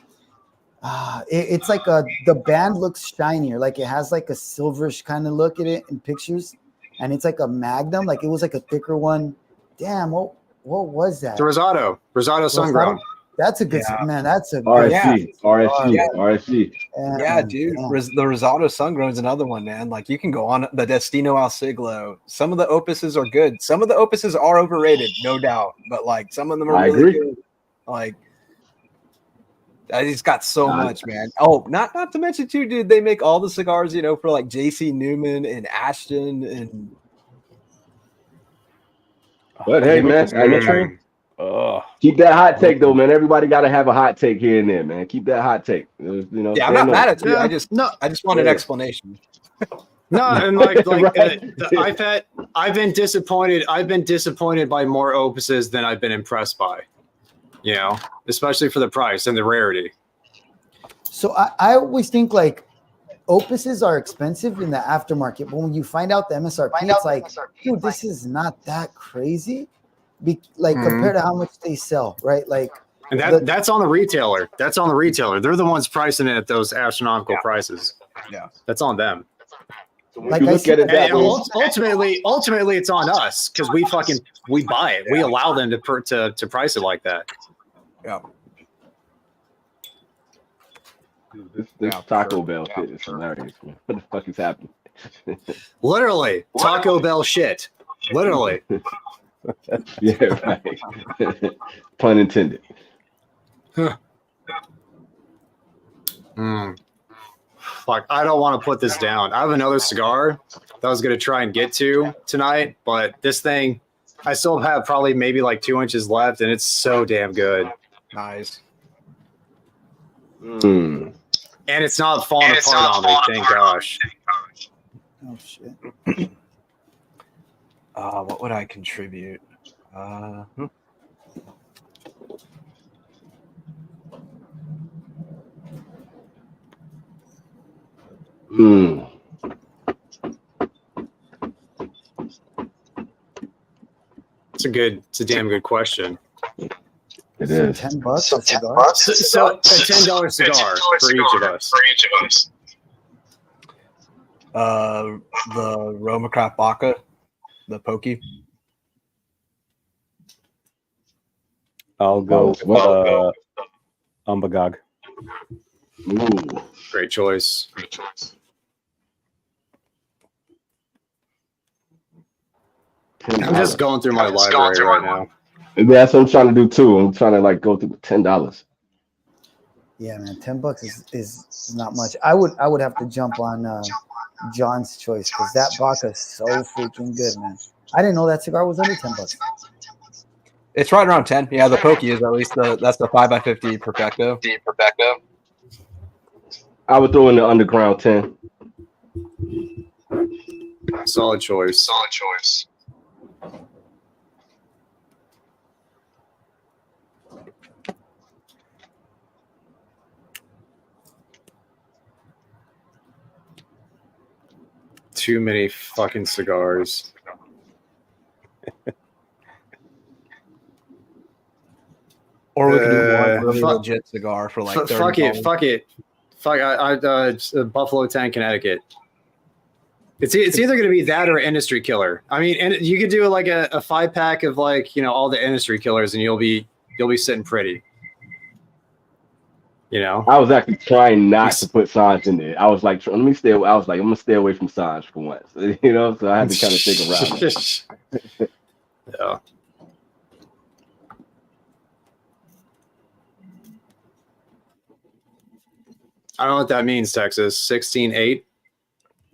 it's like the band looks shinier, like it has like a silverish kind of look at it in pictures, and it's like a Magnum, like it was like a thicker one. Damn, what was that? The Rosado Sungrown. That's a good man. That's a RSG. Yeah, dude. The Rosado Sungrown is another one, man. Like you can go on the Destino Al Siglo. Some of the opuses are good. Some of the opuses are overrated, no doubt. But like some of them are really good. Like he's got so much, man. Oh, not to mention too, dude. They make all the cigars, you know, for like JC Newman and Ashton and. But hey, man, keep that hot take though, man. Everybody got to have a hot take here and there, man. Keep that hot take. You know. Yeah, I'm not mad at you. I just want an explanation. No, and right. I've been disappointed. I've been disappointed by more opuses than I've been impressed by. You know, especially for the price and the rarity. So I always think like opuses are expensive in the aftermarket, but when you find out the MSRP, it's like, dude, this is not that crazy. Compared to how much they sell, right? Like, and that's on the retailer. That's on the retailer. They're the ones pricing it at those astronomical prices. Yeah, that's on them. So like you look at it that way, ultimately, it's on us because we buy it. We allow them to price it like that. Yeah. Dude, this Taco Bell shit is hilarious, man. What the fuck is happening? Literally, Taco Bell shit. Literally. Yeah, right. Pun intended. Huh. Like, I don't want to put this down. I have another cigar that I was going to try and get to tonight, but this thing, I still have probably maybe like 2 inches left, and it's so damn good. Nice. And it's not falling apart on me, thank gosh. Oh shit. What would I contribute? It's a damn good question. It is. $10 So a cigar. So a $10 cigar for each of us. The Roma Craft Baca, the Pokey. I'll go with Umbagog. Ooh. Great choice. I'm just going through my library right now. That's what I'm trying to do too. I'm trying to like go through $10. Yeah, man, $10 is not much. I would have to jump on John's choice because that vodka is so freaking good, man. I didn't know that cigar was under $10. It's right around 10. Yeah, the Pokey is at least that's the 5x50 Perfecto. I would throw in the Underground 10. Solid choice. Too many fucking cigars. Or we could do one really legit cigar for like $30. Fuck it. Buffalo Town, Connecticut. It's either going to be that or Industry Killer. I mean, and you could do like a 5-pack of like, you know, all the Industry Killers, and you'll be sitting pretty. You know, I was actually trying not to put signs in there. I was like, let me stay. I was like, I'm gonna stay away from signs for once. You know, so I had to kind of think around it. Yeah. I don't know what that means, Texas. 16-8?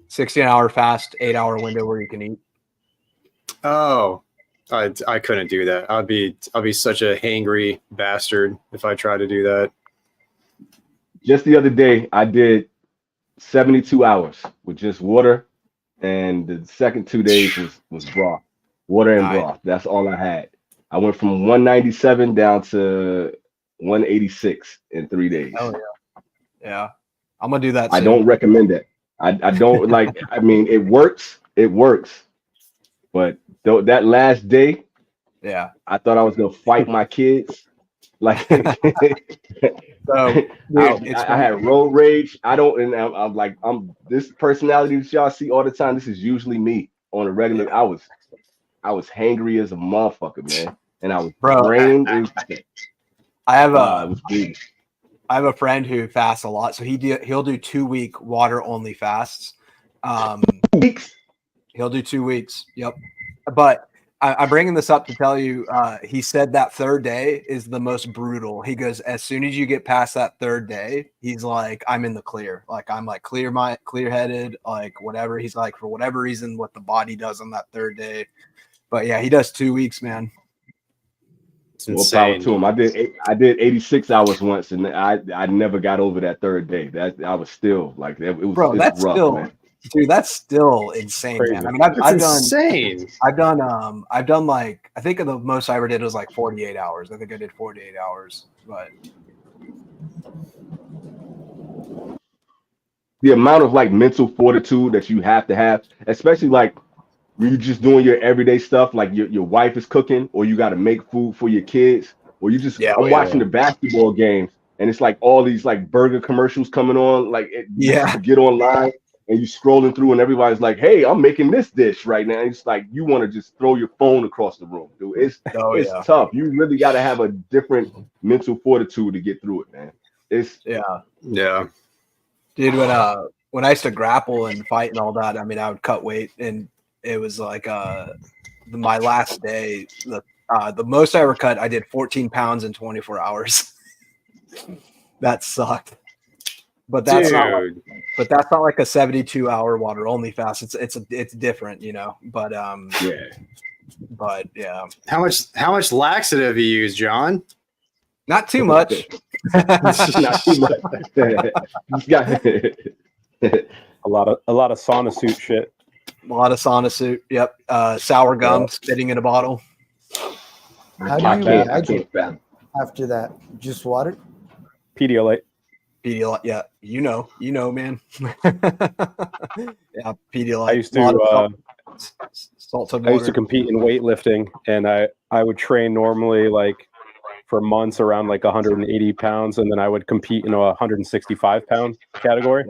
16-hour fast, 8-hour window where you can eat. Oh, I couldn't do that. I'd be such a hangry bastard if I tried to do that. Just the other day, I did 72 hours with just water, and the second 2 days was broth, water and broth. That's all I had. I went from 197 down to 186 in 3 days. Oh yeah, I'm gonna do that soon. I don't recommend that. I don't like. I mean, it works, but that last day, yeah, I thought I was gonna fight my kids. Like, so, dude, I had road rage. I'm like, this personality that y'all see all the time. This is usually me on a regular. I was hangry as a motherfucker, man, and I was drained. I have a friend who fasts a lot, so he'll do 2-week water only fasts. Weeks. He'll do 2 weeks. Yep, but. I'm bringing this up to tell you, he said that third day is the most brutal. He goes, as soon as you get past that third day, he's like, I'm in the clear. Like, I'm like clear-headed, like whatever. He's like, for whatever reason, what the body does on that third day. But yeah, he does 2 weeks, man. It's insane. Power to him. I did 86 hours once, and I never got over that third day. That I was still like, it was rough, man. Dude, that's still insane, Crazy. man. I mean, I've done insane. I've done like, I think the most I ever did was like 48 hours. I think I did 48 hours, but the amount of like mental fortitude that you have to have, especially like when you're just doing your everyday stuff, like your wife is cooking, or you got to make food for your kids, or you just I'm watching the basketball games, and it's like all these like burger commercials coming on, like you get online. And you scrolling through, and everybody's like, "Hey, I'm making this dish right now." And it's like you want to just throw your phone across the room, dude. It's tough. You really got to have a different mental fortitude to get through it, man. It's dude. When I used to grapple and fight and all that, I mean, I would cut weight, and it was like my last day. The most I ever cut, I did 14 pounds in 24 hours. That sucked. But that's Dude. not like a 72-hour water only fast. It's different, you know. But Yeah. But yeah. How much laxative you use, John? Not too much. Not too much. A lot of sauna suit shit. A lot of sauna suit. Yep. Sour gum sitting in a bottle. How do you hydrate after that? Just water? Pedialyte. Pedialyte. Yeah. You know, man. Yeah. Pedialyte. I used to salted I used water. to compete in weightlifting, and I would train normally like for months around like 180 pounds, and then I would compete in a 165 pound category.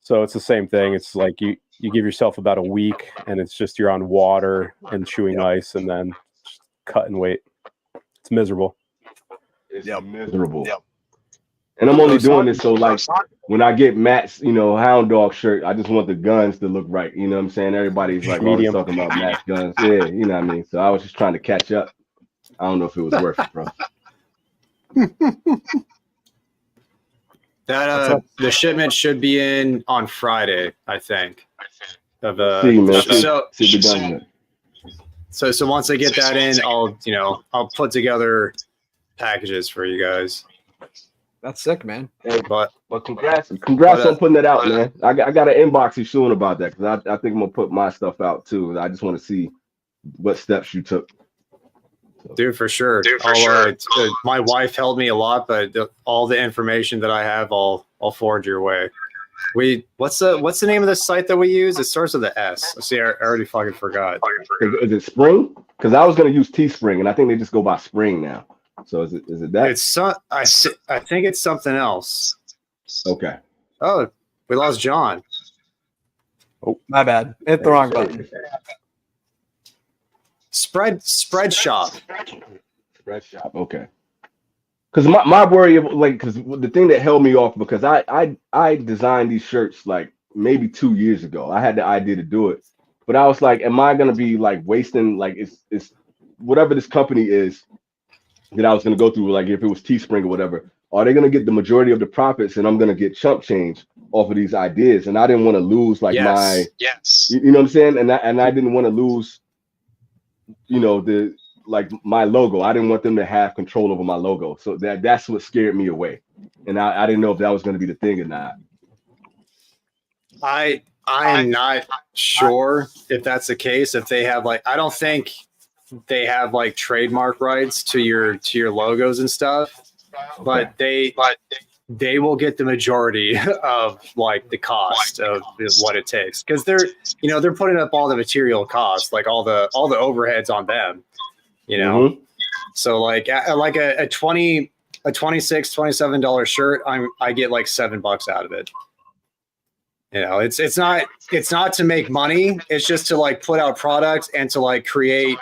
So it's the same thing. It's like you give yourself about a week, and it's just you're on water and chewing ice, and then just cutting weight. It's miserable. It's miserable. Yep. And I'm only doing this so like when I get Matt's, Hound Dog shirt, I just want the guns to look right. You know what I'm saying? Everybody's like always talking about Matt's guns. Yeah, you know what I mean? So I was just trying to catch up. I don't know if it was worth it, bro. That the shipment should be in on Friday, I think. Of So once I get that in, I'll put together packages for you guys. That's sick, man. Hey, but congrats on putting that out, man. I got to inbox you soon about that because I think I'm gonna put my stuff out too. I just want to see what steps you took. Dude, for sure. My wife helped me a lot, but all the information that I have, I'll forward your way. What's the name of the site that we use? It starts with the S. See, I already fucking forgot. Is it Spring? Because I was gonna use Teespring, and I think they just go by Spring now. So is it that? I think it's something else. Okay. Oh, we lost John. Oh, my bad. Hit the wrong button. Spread shop. Spread shop. Okay. Because my worry of because the thing that held me off because I designed these shirts like maybe 2 years ago. I had the idea to do it, but I was like, am I gonna be like wasting like it's whatever this company is that I was gonna go through, like if it was Teespring or whatever, are they gonna get the majority of the profits and I'm gonna get chump change off of these ideas? And I didn't want to lose like you know what I'm saying? And I didn't want to lose, the like my logo. I didn't want them to have control over my logo. So that's what scared me away. And I didn't know if that was gonna be the thing or not. I'm not sure if that's the case. If they have I don't think they have like trademark rights to your logos and stuff, but they will get the majority of like the cost of what it takes because they're putting up all the material costs, like all the overheads on them, So like a $26, $27 shirt, I get like $7 out of it. It's not to make money. It's just to like put out products and to like create,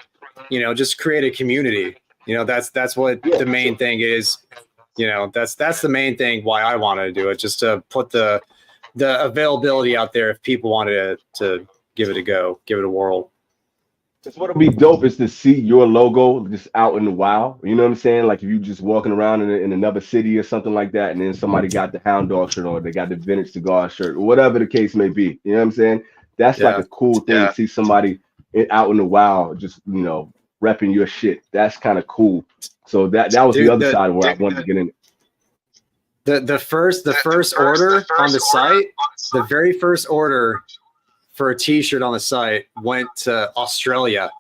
just create a community. That's what the main thing is. That's the main thing why I wanted to do it, just to put the availability out there if people wanted to give it a go, give it a whirl. Because what would be dope is to see your logo just out in the wild. You know what I'm saying? Like if you just walking around in another city or something like that, and then somebody got the Hound Dog shirt on, they got the Vintage Cigar shirt, or whatever the case may be. You know what I'm saying? That's like a cool thing to see somebody out in the wild, just repping your shit. That's kind of cool. So that was the other side where I wanted to get in. The first order on the site, the very first order for a T-shirt on the site went to Australia.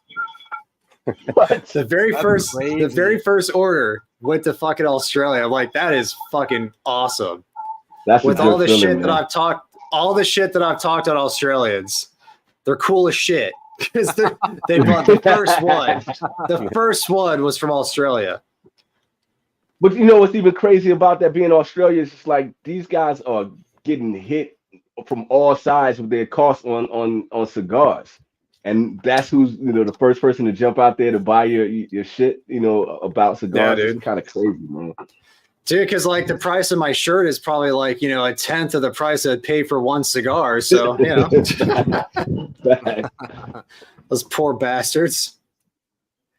The very first order went to fucking Australia. I'm like, that is fucking awesome. That's with all the shit that I've talked to Australians, they're cool as shit because they bought the first one. The first one was from Australia. But what's even crazy about that being Australia is just like these guys are getting hit from all sides with their costs on cigars, and that's who's the first person to jump out there to buy your shit about cigars. Yeah, it's kind of crazy, man. Dude, because like the price of my shirt is probably like a 1/10 of the price I'd pay for one cigar. So those poor bastards.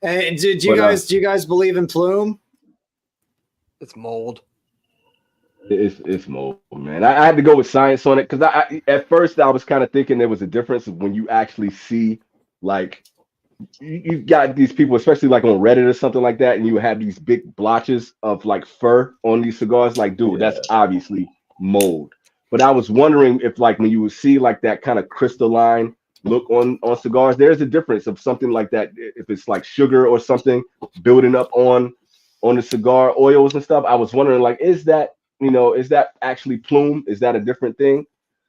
And do you guys believe in plume? It's mold. It's mold, man. I had to go with science on it because I at first I was kind of thinking there was a difference when you actually see like you've got these people, especially like on Reddit or something like that, and you have these big blotches of like fur on these cigars. Like, dude, that's obviously mold. But I was wondering if like when you would see like that kind of crystalline look on cigars, there's a difference of something like that. If it's like sugar or something building up on the cigar oils and stuff, I was wondering like, is that actually plume? Is that a different thing?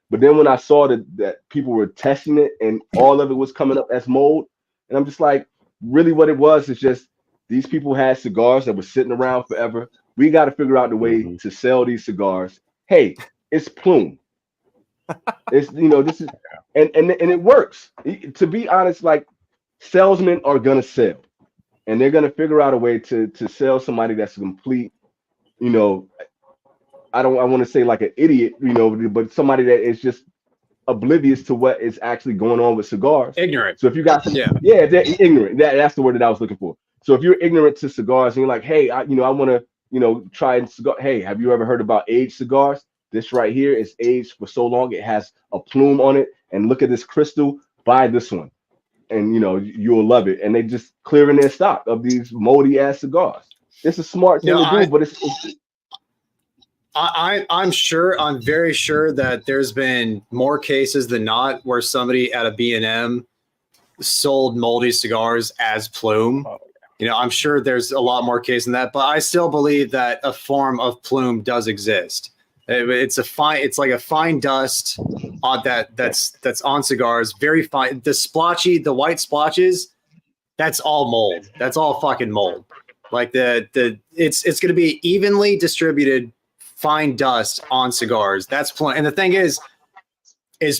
But then when I saw that people were testing it and all of it was coming up as mold, and I'm just like, really what it was is just these people had cigars that were sitting around forever. We got to figure out the way to sell these cigars. Hey, it's plume. It's this is and it works. To be honest, like salesmen are gonna sell, and they're gonna figure out a way to sell somebody that's a complete, I want to say like an idiot, but somebody that is just oblivious to what is actually going on with cigars. Ignorant. So if you got they're ignorant. That's the word that I was looking for. So if you're ignorant to cigars and you're like, hey, I want to try cigar. Hey, have you ever heard about aged cigars? This right here is aged for so long it has a plume on it, and look at this crystal. Buy this one, and you'll love it. And they just clearing their stock of these moldy ass cigars. It's a smart thing to do, but it's I'm very sure that there's been more cases than not where somebody at a B&M sold moldy cigars as plume. I'm sure there's a lot more cases than that, but I still believe that a form of plume does exist. It's like a fine dust on that's on cigars, very fine. The white splotches, that's all mold. That's all fucking mold. Like it's going to be evenly distributed fine dust on cigars. That's plume. And the thing is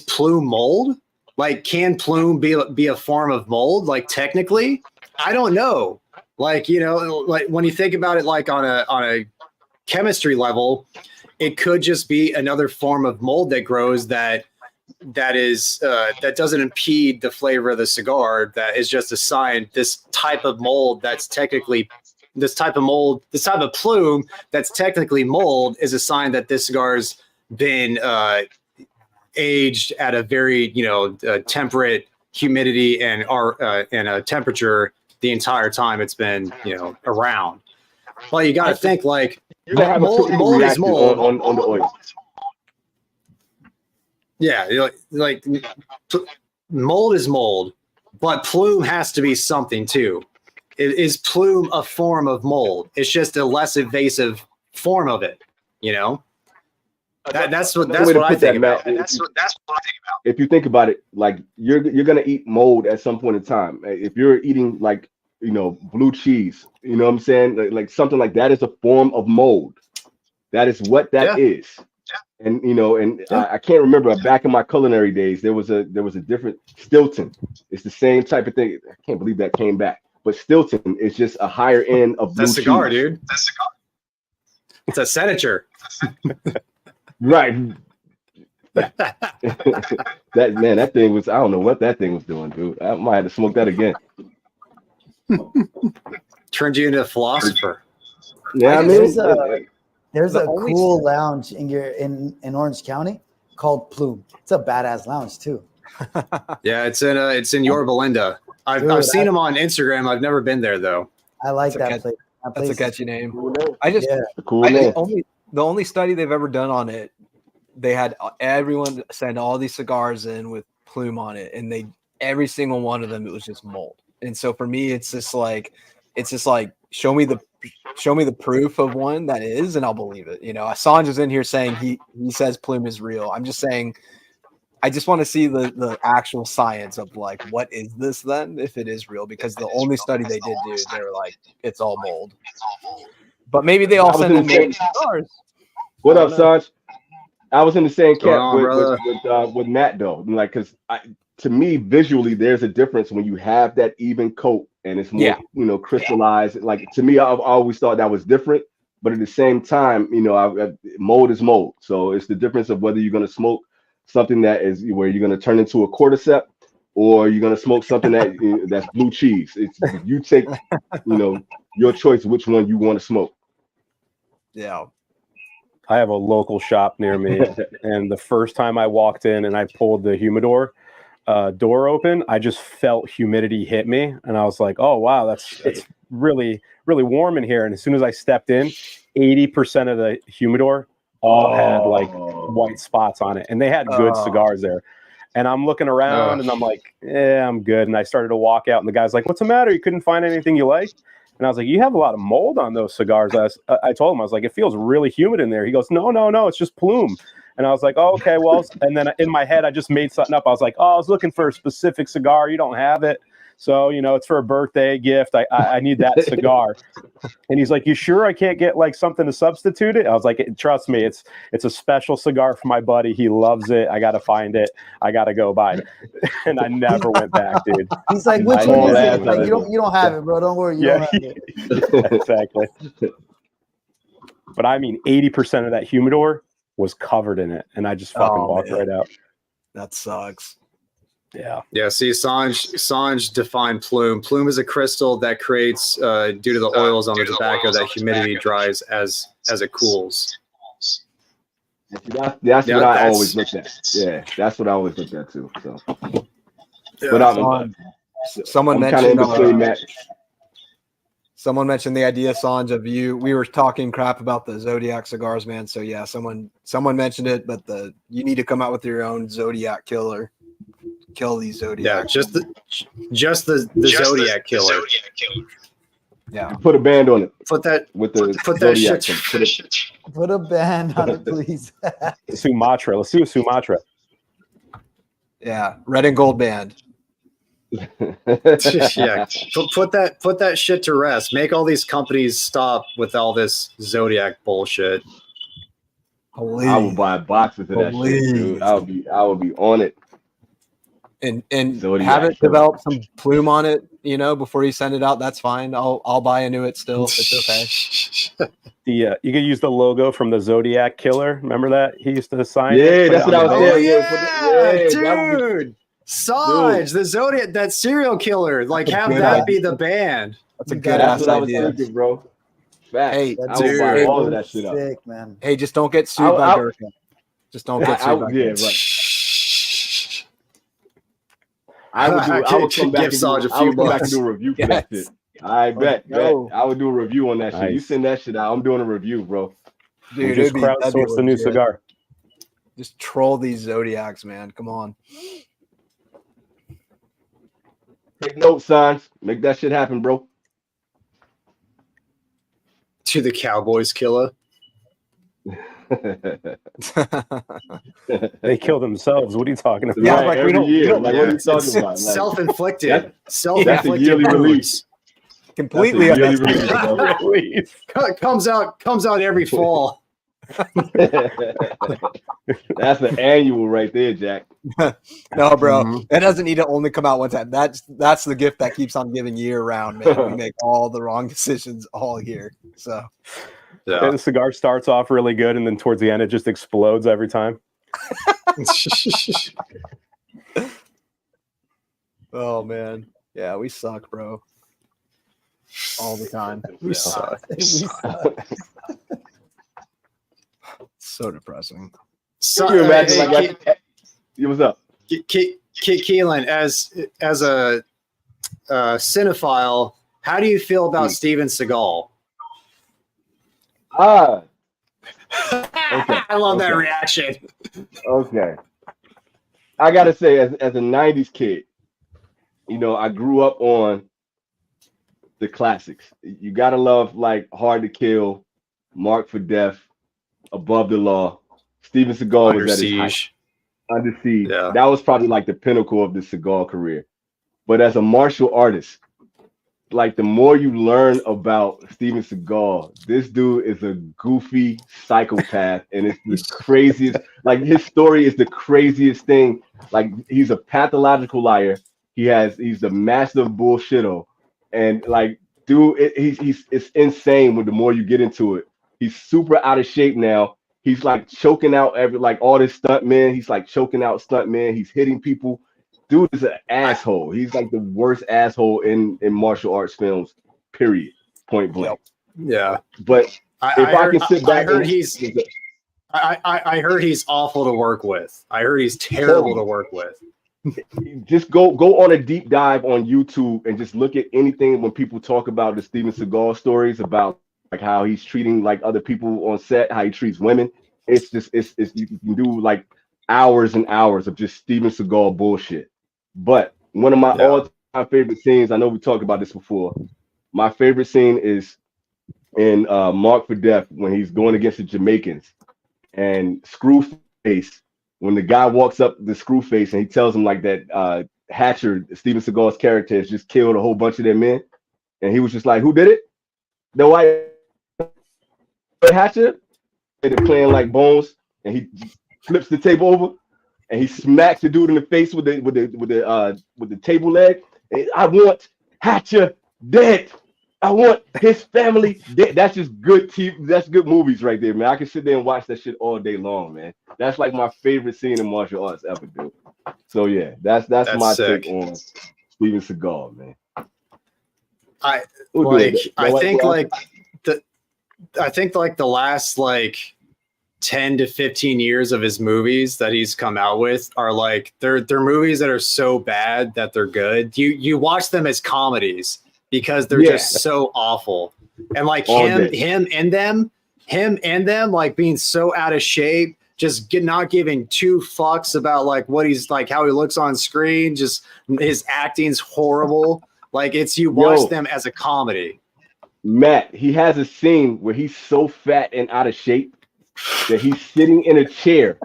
plume mold? Like, can plume be a form of mold? Like, technically, I don't know. Like, like when you think about it, like on a chemistry level, it could just be another form of mold that grows that doesn't impede the flavor of the cigar. That is just a sign. This type of mold that's technically this type of plume that's technically mold is a sign that this cigar's been aged at a very temperate humidity and a temperature the entire time it's been around. Well, you got to think like mold is mold on the oil. Yeah, like mold is mold, but plume has to be something too. Is plume a form of mold? It's just a less invasive form of it. That's what I think about. That's what I think about. If you think about it, like you're gonna eat mold at some point in time. If you're eating like blue cheese, you know what I'm saying? Like something like that is a form of mold. That is what that is. Yeah. And I can't remember back in my culinary days, there was a different Stilton. It's the same type of thing. I can't believe that came back. But Stilton is just a higher end of blue That's cigar, cheese. dude. That's cigar. It's a Senator. Right. that thing was, I don't know what that thing was doing, dude. I might have to smoke that again. Turned you into a philosopher. Yeah, there's a cool lounge in Orange County called Plume. It's a badass lounge too. Yeah, it's in Yorba Linda. I've seen them on Instagram. I've never been there though. I like that place. That's a catchy name. Cool The only study they've ever done on it, they had everyone send all these cigars in with plume on it, and every single one of them, it was just mold. And so for me, it's just like show me the proof of one that is, and I'll believe it. Assange is in here saying he says plume is real. I'm just saying, I just want to see the actual science of like, what is this then, if it is real? Because the only study they did do, they were like, it's all mold. But maybe they all send in mold cigars. What up, Sanj? I was in the same camp with Matt though. Like, because to me, visually, there's a difference when you have that even coat and it's more, crystallized. Like, to me, I've always thought that was different. But at the same time, mold is mold. So it's the difference of whether you're going to smoke something that is where you're going to turn into a cordyceps, or you're going to smoke something that's blue cheese. It's you take, your choice which one you want to smoke. Yeah. I have a local shop near me, and the first time I walked in and I pulled the humidor door open, I just felt humidity hit me, and I was like, "Oh wow, it's really really warm in here." And as soon as I stepped in, 80% of the humidor all had like white spots on it, and they had good cigars there. And I'm looking around, and I'm like, "Yeah, I'm good." And I started to walk out, and the guy's like, "What's the matter? You couldn't find anything you like?" And I was like, "You have a lot of mold on those cigars." I told him, I was like, "It feels really humid in there." He goes, No, it's just plume." And I was like, "Oh, okay, well," and then in my head, I just made something up. I was like, "Oh, I was looking for a specific cigar. You don't have it. So, it's for a birthday gift. I need that cigar." And he's like, "You sure I can't get like something to substitute it?" I was like, "Trust me, it's a special cigar for my buddy. He loves it. I got to find it. I got to go buy it." And I never went back, dude. He's like, "Which one is it?" Like, you don't have it, bro. Don't worry. You don't have it. Exactly. But I mean, 80% of that humidor was covered in it, and I just fucking walked right out. That sucks. Yeah. See, Sanj defined plume. Plume is a crystal that creates due to the oils on the tobacco that humidity dries as it cools. That's what I always looked at. Yeah, that's what I always looked at too. So, but someone I'm kind of in between mentioned that. someone mentioned the idea, Sanj, of you. We were talking crap about the Zodiac cigars, man. So yeah, someone mentioned it, but you need to come out with your own Zodiac killer. Kill these Zodiac. Yeah, just the Zodiac killer. Yeah. Put a band on it. Put that Zodiac shit. Put a band on it, please. Sumatra. Let's do a Sumatra. Yeah. Red and gold band. Yeah. Put that shit to rest. Make all these companies stop with all this Zodiac bullshit. Please. I would buy boxes of that shit, dude. I would be on it. And Zodiac have it killer. develop some plume on it, before you send it out. That's fine. I'll buy into it still. It's okay. You could use the logo from the Zodiac Killer. Remember that he used to sign? Yeah, that's what I was saying. Dude. Sarge, the Zodiac, that serial killer. Like, have that be the band. That's a good ass idea, thinking, bro. Fact. Hey, I would buy all of that shit up. Sick, man. Hey, just don't get sued by Gurkha. Just don't get sued by yeah, Gurkha. right. I would come back and do a review for that shit. I bet. I would do a review on that shit. You send that shit out, I'm doing a review, bro. Dude, just crowdsource the new cigar. Just troll these Zodiacs, man. Come on. Take notes, Signs. Make that shit happen, bro. To the Cowboys killer. They kill themselves. What are you talking about? Yeah, like every year. Like, what are you talking about? Like, self-inflicted. That's a yearly release. Completely release. comes out every fall. That's an annual right there, Jack. No, bro. It doesn't need to only come out one time. That's the gift that keeps on giving year round, man. We make all the wrong decisions all year. So yeah, the cigar starts off really good, and then towards the end, it just explodes every time. Oh man, yeah, we suck, bro. All the time, we suck. So depressing. So, you imagine what's up, Kilan? As a cinephile, how do you feel about Steven Seagal? Okay. I love that reaction. Okay. I gotta say, as a 90s kid, I grew up on the classics. You gotta love like Hard to Kill, Marked for Death, Above the Law. Steven Seagal was at his height. Under Siege. Yeah. That was probably like the pinnacle of the Seagal career. But as a martial artist, like the more you learn about Steven Seagal, this dude is a goofy psychopath, and it's the craziest. Like his story is the craziest thing. Like he's a pathological liar. He's the master of bullshitto, and like dude, it's insane. When the more you get into it, he's super out of shape now. He's like choking out all this stuntmen. He's like choking out stuntmen. He's hitting people. Dude is an asshole. He's like the worst asshole in martial arts films, period. Point blank. Yeah. But I can sit back, I heard he's awful to work with. I heard he's terrible to work with. Just go on a deep dive on YouTube and just look at anything when people talk about the Steven Seagal stories about like how he's treating like other people on set, how he treats women. It's just it's you can do like hours and hours of just Steven Seagal bullshit. But one of my all-time favorite scenes, I know we talked about this before. My favorite scene is in Mark for Death when he's going against the Jamaicans and Screwface. When the guy walks up the Screwface and he tells him like that Hatcher, Steven Seagal's character, has just killed a whole bunch of their men, and he was just like, "Who did it? The white Hatcher." And they're playing like Bones, and he flips the table over, and he smacks the dude in the face with the table leg. And, I want Hatcher dead. I want his family dead. That's just good TV. That's good movies right there, man. I can sit there and watch that shit all day long, man. That's like my favorite scene in martial arts ever, dude. So yeah, that's my sick. take on Steven Seagal, man. I think like the last like 10 to 15 years of his movies that he's come out with are like they're movies that are so bad that they're good. You watch them as comedies because they're just so awful. And like him and them like being so out of shape, just not giving two fucks about like what he's like, how he looks on screen, just his acting's horrible. Like you watch them as a comedy. Matt, he has a scene where he's so fat and out of shape that he's sitting in a chair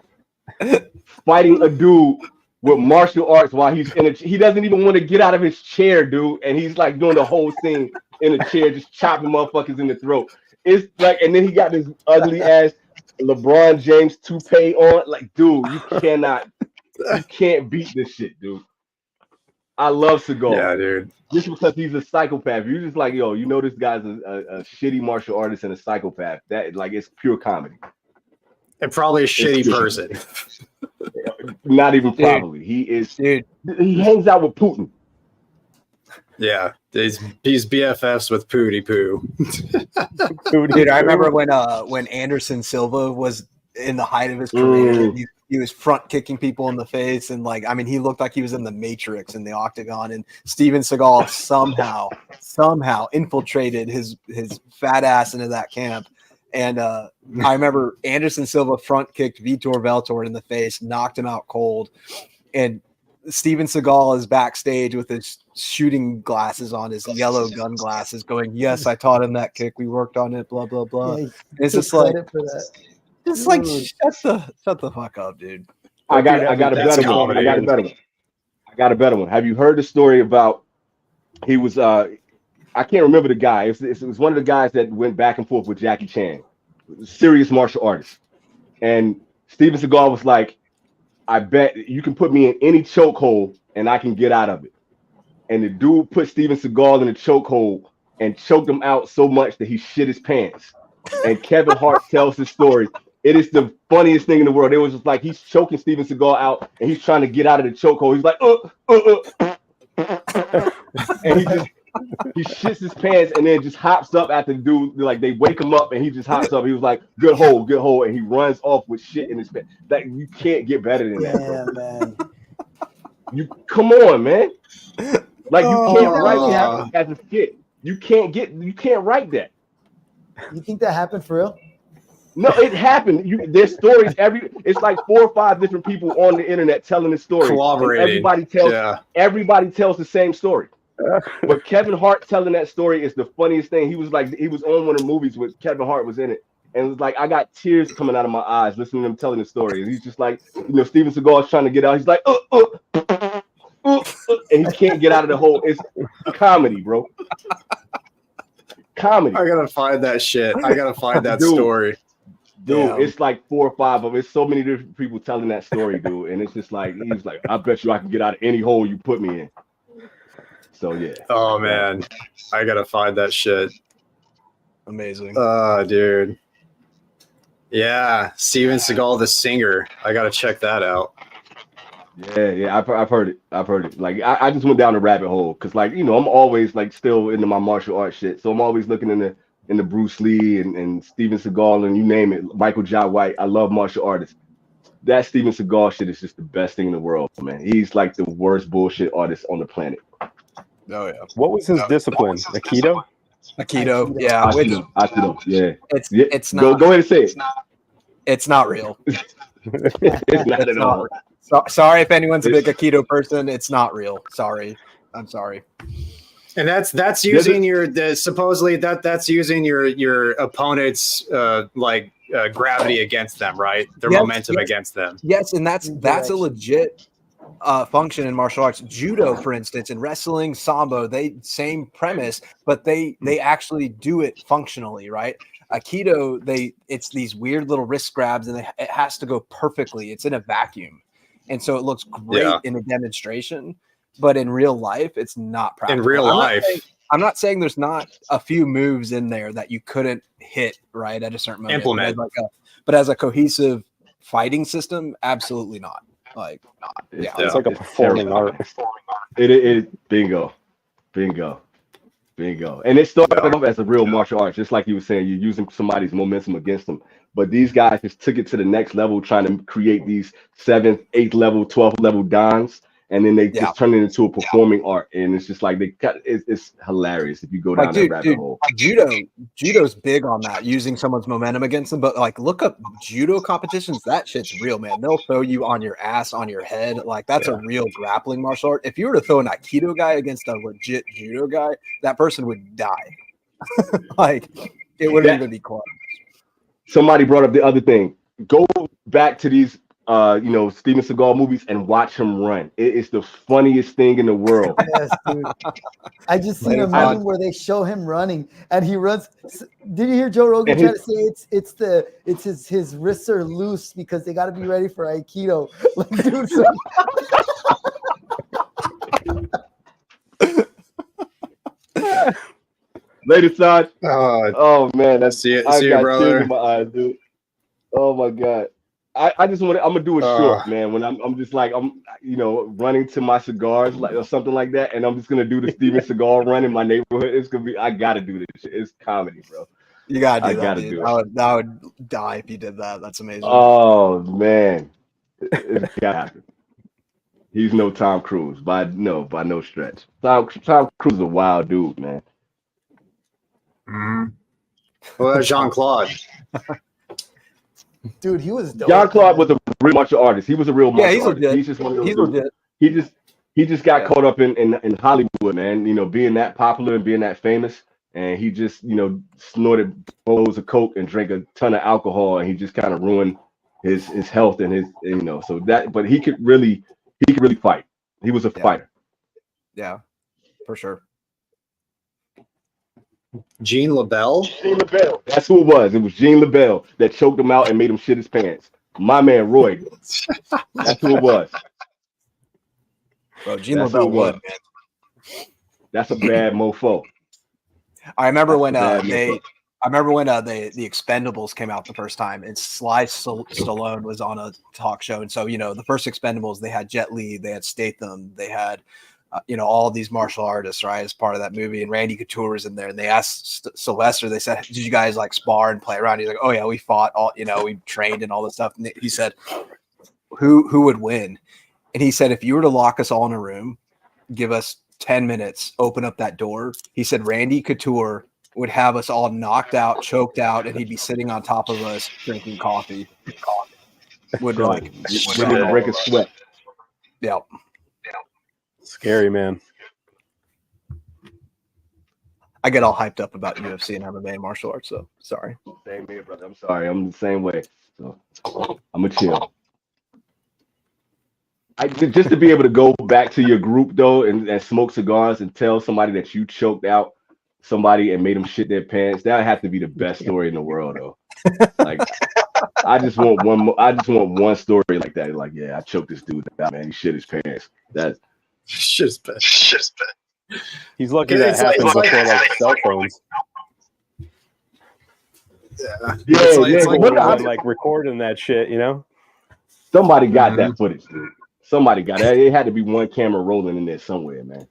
fighting a dude with martial arts while he's he doesn't even want to get out of his chair, dude, and he's like doing the whole thing in a chair, just chopping motherfuckers in the throat. It's like, and then he got this ugly ass LeBron James toupee on. Like, dude, you can't beat this shit, dude. I love Seagal. Yeah, dude. Just because he's a psychopath, you're just like, yo, you know this guy's a shitty martial artist and a psychopath. That like it's pure comedy. And probably a shitty person. Not even probably. He is. Dude. He hangs out with Putin. Yeah, he's BFFs with Pootie Poo. Dude, I remember when Anderson Silva was in the height of his career. He was front kicking people in the face, and like, I mean, he looked like he was in the Matrix in the octagon. And Steven Seagal somehow infiltrated his fat ass into that camp. And I remember Anderson Silva front kicked Vitor Belfort in the face, knocked him out cold. And Steven Seagal is backstage with his shooting glasses on, his yellow gun glasses, going, "Yes, I taught him that kick. We worked on it. Blah blah blah." Yeah, it's just like, it's like shut the fuck up, dude. I got a better one. I got a better one. Have you heard the story about? He was I can't remember the guy. It was one of the guys that went back and forth with Jackie Chan, serious martial artist. And Steven Seagal was like, "I bet you can put me in any chokehold and I can get out of it." And the dude put Steven Seagal in a chokehold and choked him out so much that he shit his pants. And Kevin Hart tells the story. It is the funniest thing in the world. It was just like he's choking Steven Seagal out and he's trying to get out of the chokehold. He's like, and he shits his pants and then just hops up after the dude. Like they wake him up and he just hops up. He was like, good hole, and he runs off with shit in his pants. Like you can't get better than that, bro. Man. You come on, man. Like you can't write that as a skit. You can't write that. You think that happened for real? No, it happened. There's stories it's like 4 or 5 different people on the internet telling the story. Corroborating. Everybody tells the same story. But Kevin Hart telling that story is the funniest thing. He was on one of the movies with Kevin Hart was in it. And it was like, I got tears coming out of my eyes listening to him telling the story. And he's just like, Steven Seagal is trying to get out. He's like, and he can't get out of the hole. It's comedy, bro. Comedy. I gotta find that shit. I gotta find that story. Dude, it's like 4 or 5 of it. It's so many different people telling that story, dude. And it's just like, he's like, I bet you I can get out of any hole you put me in. So yeah. Oh man, I gotta find that shit. Amazing. Dude. Yeah, Steven Seagal, the singer. I gotta check that out. Yeah, I've heard it. Like I just went down the rabbit hole because, like, I'm always like still into my martial arts shit. So I'm always looking in and the Bruce Lee and Steven Seagal and you name it, Michael Jai White. I love martial artists. That Steven Seagal shit is just the best thing in the world, man. He's like the worst bullshit artist on the planet. Oh yeah. What was his discipline? Aikido? Aikido, yeah. Aikido, yeah. It's not. Go ahead and say it. It's not real. It's not at all. Sorry if anyone's a big Aikido person. It's not real. Sorry. I'm sorry. And that's using supposedly that's using your opponent's gravity against them, right? Their momentum against them. Yes, and that's a legit function in martial arts. Judo, for instance, in wrestling, sambo, same premise, but they actually do it functionally, right? Aikido, it's these weird little wrist grabs, and it has to go perfectly. It's in a vacuum, and so it looks great in a demonstration, but in real life, it's not practical. In real life. I'm not saying there's not a few moves in there that you couldn't hit right at a certain moment. Implement. But as a cohesive fighting system, absolutely not. It's like a performing art. It bingo. And it started off as a real martial arts, just like you were saying, you're using somebody's momentum against them. But these guys just took it to the next level, trying to create these 7th, 8th level, 12th level dans. And then they just turn it into a performing art, and it's just like it's hilarious if you go down that rabbit hole. Judo's big on that, using someone's momentum against them. But look up judo competitions. That shit's real, man. They'll throw you on your ass, on your head. That's a real grappling martial art. If you were to throw an Aikido guy against a legit judo guy, that person would die. It wouldn't even be close. Somebody brought up the other thing. Go back to these Steven Seagal movies and watch him run. It is the funniest thing in the world. Yes, dude. I just seen a meme where they show him running and he runs. Did you hear Joe Rogan try to say it's his wrists are loose because they got to be ready for Aikido? Dude, Later, son. Oh man, that's see you, brother. Tears in my eyes, dude. Oh my god. I just want to. I'm gonna do it short, man. When I'm just like I'm running to my cigars or something like that, and I'm just gonna do the Steven Seagal run in my neighborhood. It's gonna be. I gotta do this shit. It's comedy, bro. You gotta do that. Gotta do it. I would die if you did that. That's amazing. Oh man, it's gotta happen. He's no Tom Cruise by no stretch. Tom Cruise is a wild dude, man. Well, Jean-Claude. Dude, he was dope. Jean-Claude was a real martial artist. He was a real martial artist. Legit. He's just one of those He's dudes. legit. He just got caught up in Hollywood, man. Being that popular and being that famous, and he just snorted bowls of coke and drank a ton of alcohol, and he just kind of ruined his health and his so that. But he could really fight. He was a fighter. Yeah, for sure. Gene LaBelle? Gene LaBelle. That's who it was. It was Gene LaBelle that choked him out and made him shit his pants. My man, Roy. That's who it was. Bro, Gene LaBelle would, man. That's a bad mofo. I remember when the Expendables came out the first time, and Sly Stallone was on a talk show. And so, the first Expendables, they had Jet Li, they had Statham, they had all these martial artists, right, as part of that movie. And Randy Couture was in there, and they asked Sylvester, they said, did you guys spar and play around? He's like, oh yeah, we fought all, we trained and all this stuff. And he said, who would win? And he said, if you were to lock us all in a room, give us 10 minutes, open up that door. He said, Randy Couture would have us all knocked out, choked out, and he'd be sitting on top of us drinking coffee. Would break a sweat. Yep. Scary, man. I get all hyped up about UFC and MMA and martial arts, so sorry. Same here, brother. I'm sorry. I'm the same way. So I'm a chill. Just to be able to go back to your group though and smoke cigars and tell somebody that you choked out somebody and made them shit their pants, that would have to be the best story in the world though. I just want one story like that. Like, yeah, I choked this dude out, man. He shit his pants. That's shit's bad. He's lucky that happens before cell phones. Yeah. It's like recording that shit, Somebody got that footage, dude. Somebody got it. It had to be one camera rolling in there somewhere, man.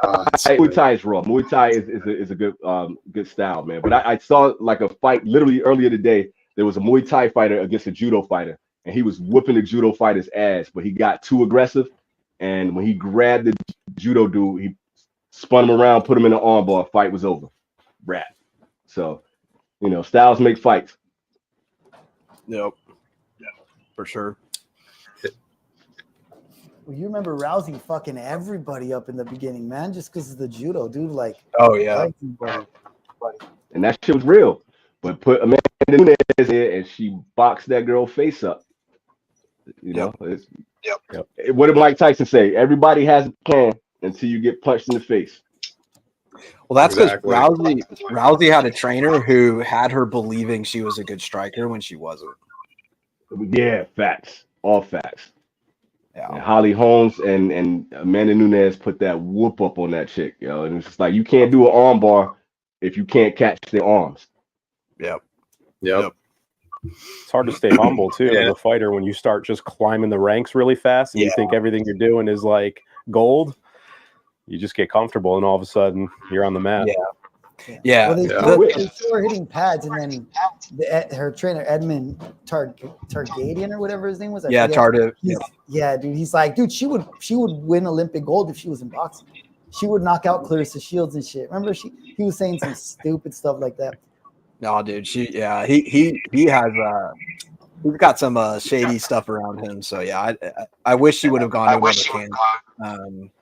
Muay Thai is raw. Muay Thai is a good style, man. But I saw like a fight literally earlier today. There was a Muay Thai fighter against a judo fighter, and he was whooping the judo fighter's ass, but he got too aggressive. And when he grabbed the judo dude, he spun him around, put him in the armbar. Fight was over. Wrap. So, styles make fights. Yep. Yeah, for sure. Well, you remember Rousey fucking everybody up in the beginning, man, just because of the judo, dude. Like, oh yeah, and that shit was real. But put Amanda Nunes in, and she boxed that girl face up. What did Mike Tyson say? Everybody has a plan until you get punched in the face. Well, that's because Rousey had a trainer who had her believing she was a good striker when she wasn't. Yeah, facts. All facts. Yeah. And Holly Holmes and Amanda Nunes put that whoop up on that chick, and it's just like you can't do an arm bar if you can't catch their arms. Yep. It's hard to stay humble too as a fighter when you start just climbing the ranks really fast and you think everything you're doing is like gold. You just get comfortable and all of a sudden you're on the mat. Well, they still were hitting pads, and then her trainer Edmund Targadian or whatever his name was. Tardive. Yeah, dude. He's like, dude, she would win Olympic gold if she was in boxing. She would knock out Clarissa Shields and shit. Remember, he was saying some stupid stuff like that. No, dude. He has he's got some shady stuff around him. So yeah, I wish he would have gone to another camp,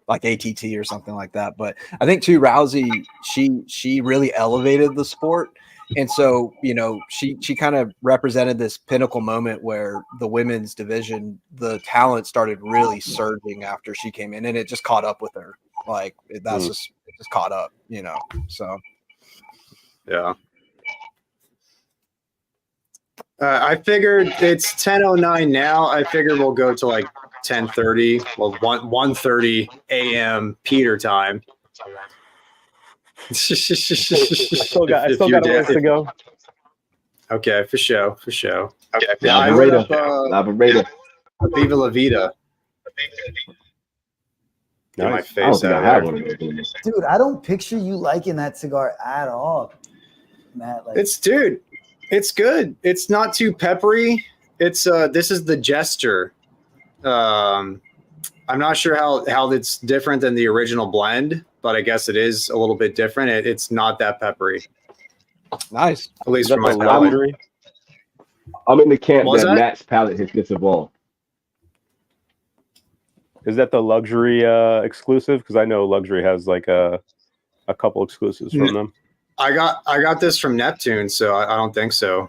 like ATT or something like that. But I think too, Rousey, she really elevated the sport, and so she kind of represented this pinnacle moment where the women's division, the talent started really surging after she came in, and it just caught up with her. Like it just caught up, So yeah. I figured it's 10:09 now. I figured we'll go to like 10:30, well, 1:30 a.m. Peter time. I still got a ways to go. Okay, for sure. Okay, Labrador. Viva la vida. Get my face out of there. Dude, I don't picture you liking that cigar at all, Matt. Like, it's good. It's not too peppery. It's this is the Jester. I'm not sure how it's different than the original blend, but I guess it is a little bit different. It's not that peppery. Nice. At least for my palate. I'm in the camp that Matt's palate has just evolved. Is that the luxury exclusive? Because I know luxury has like a couple exclusives from them. I got this from Neptune, so I don't think so.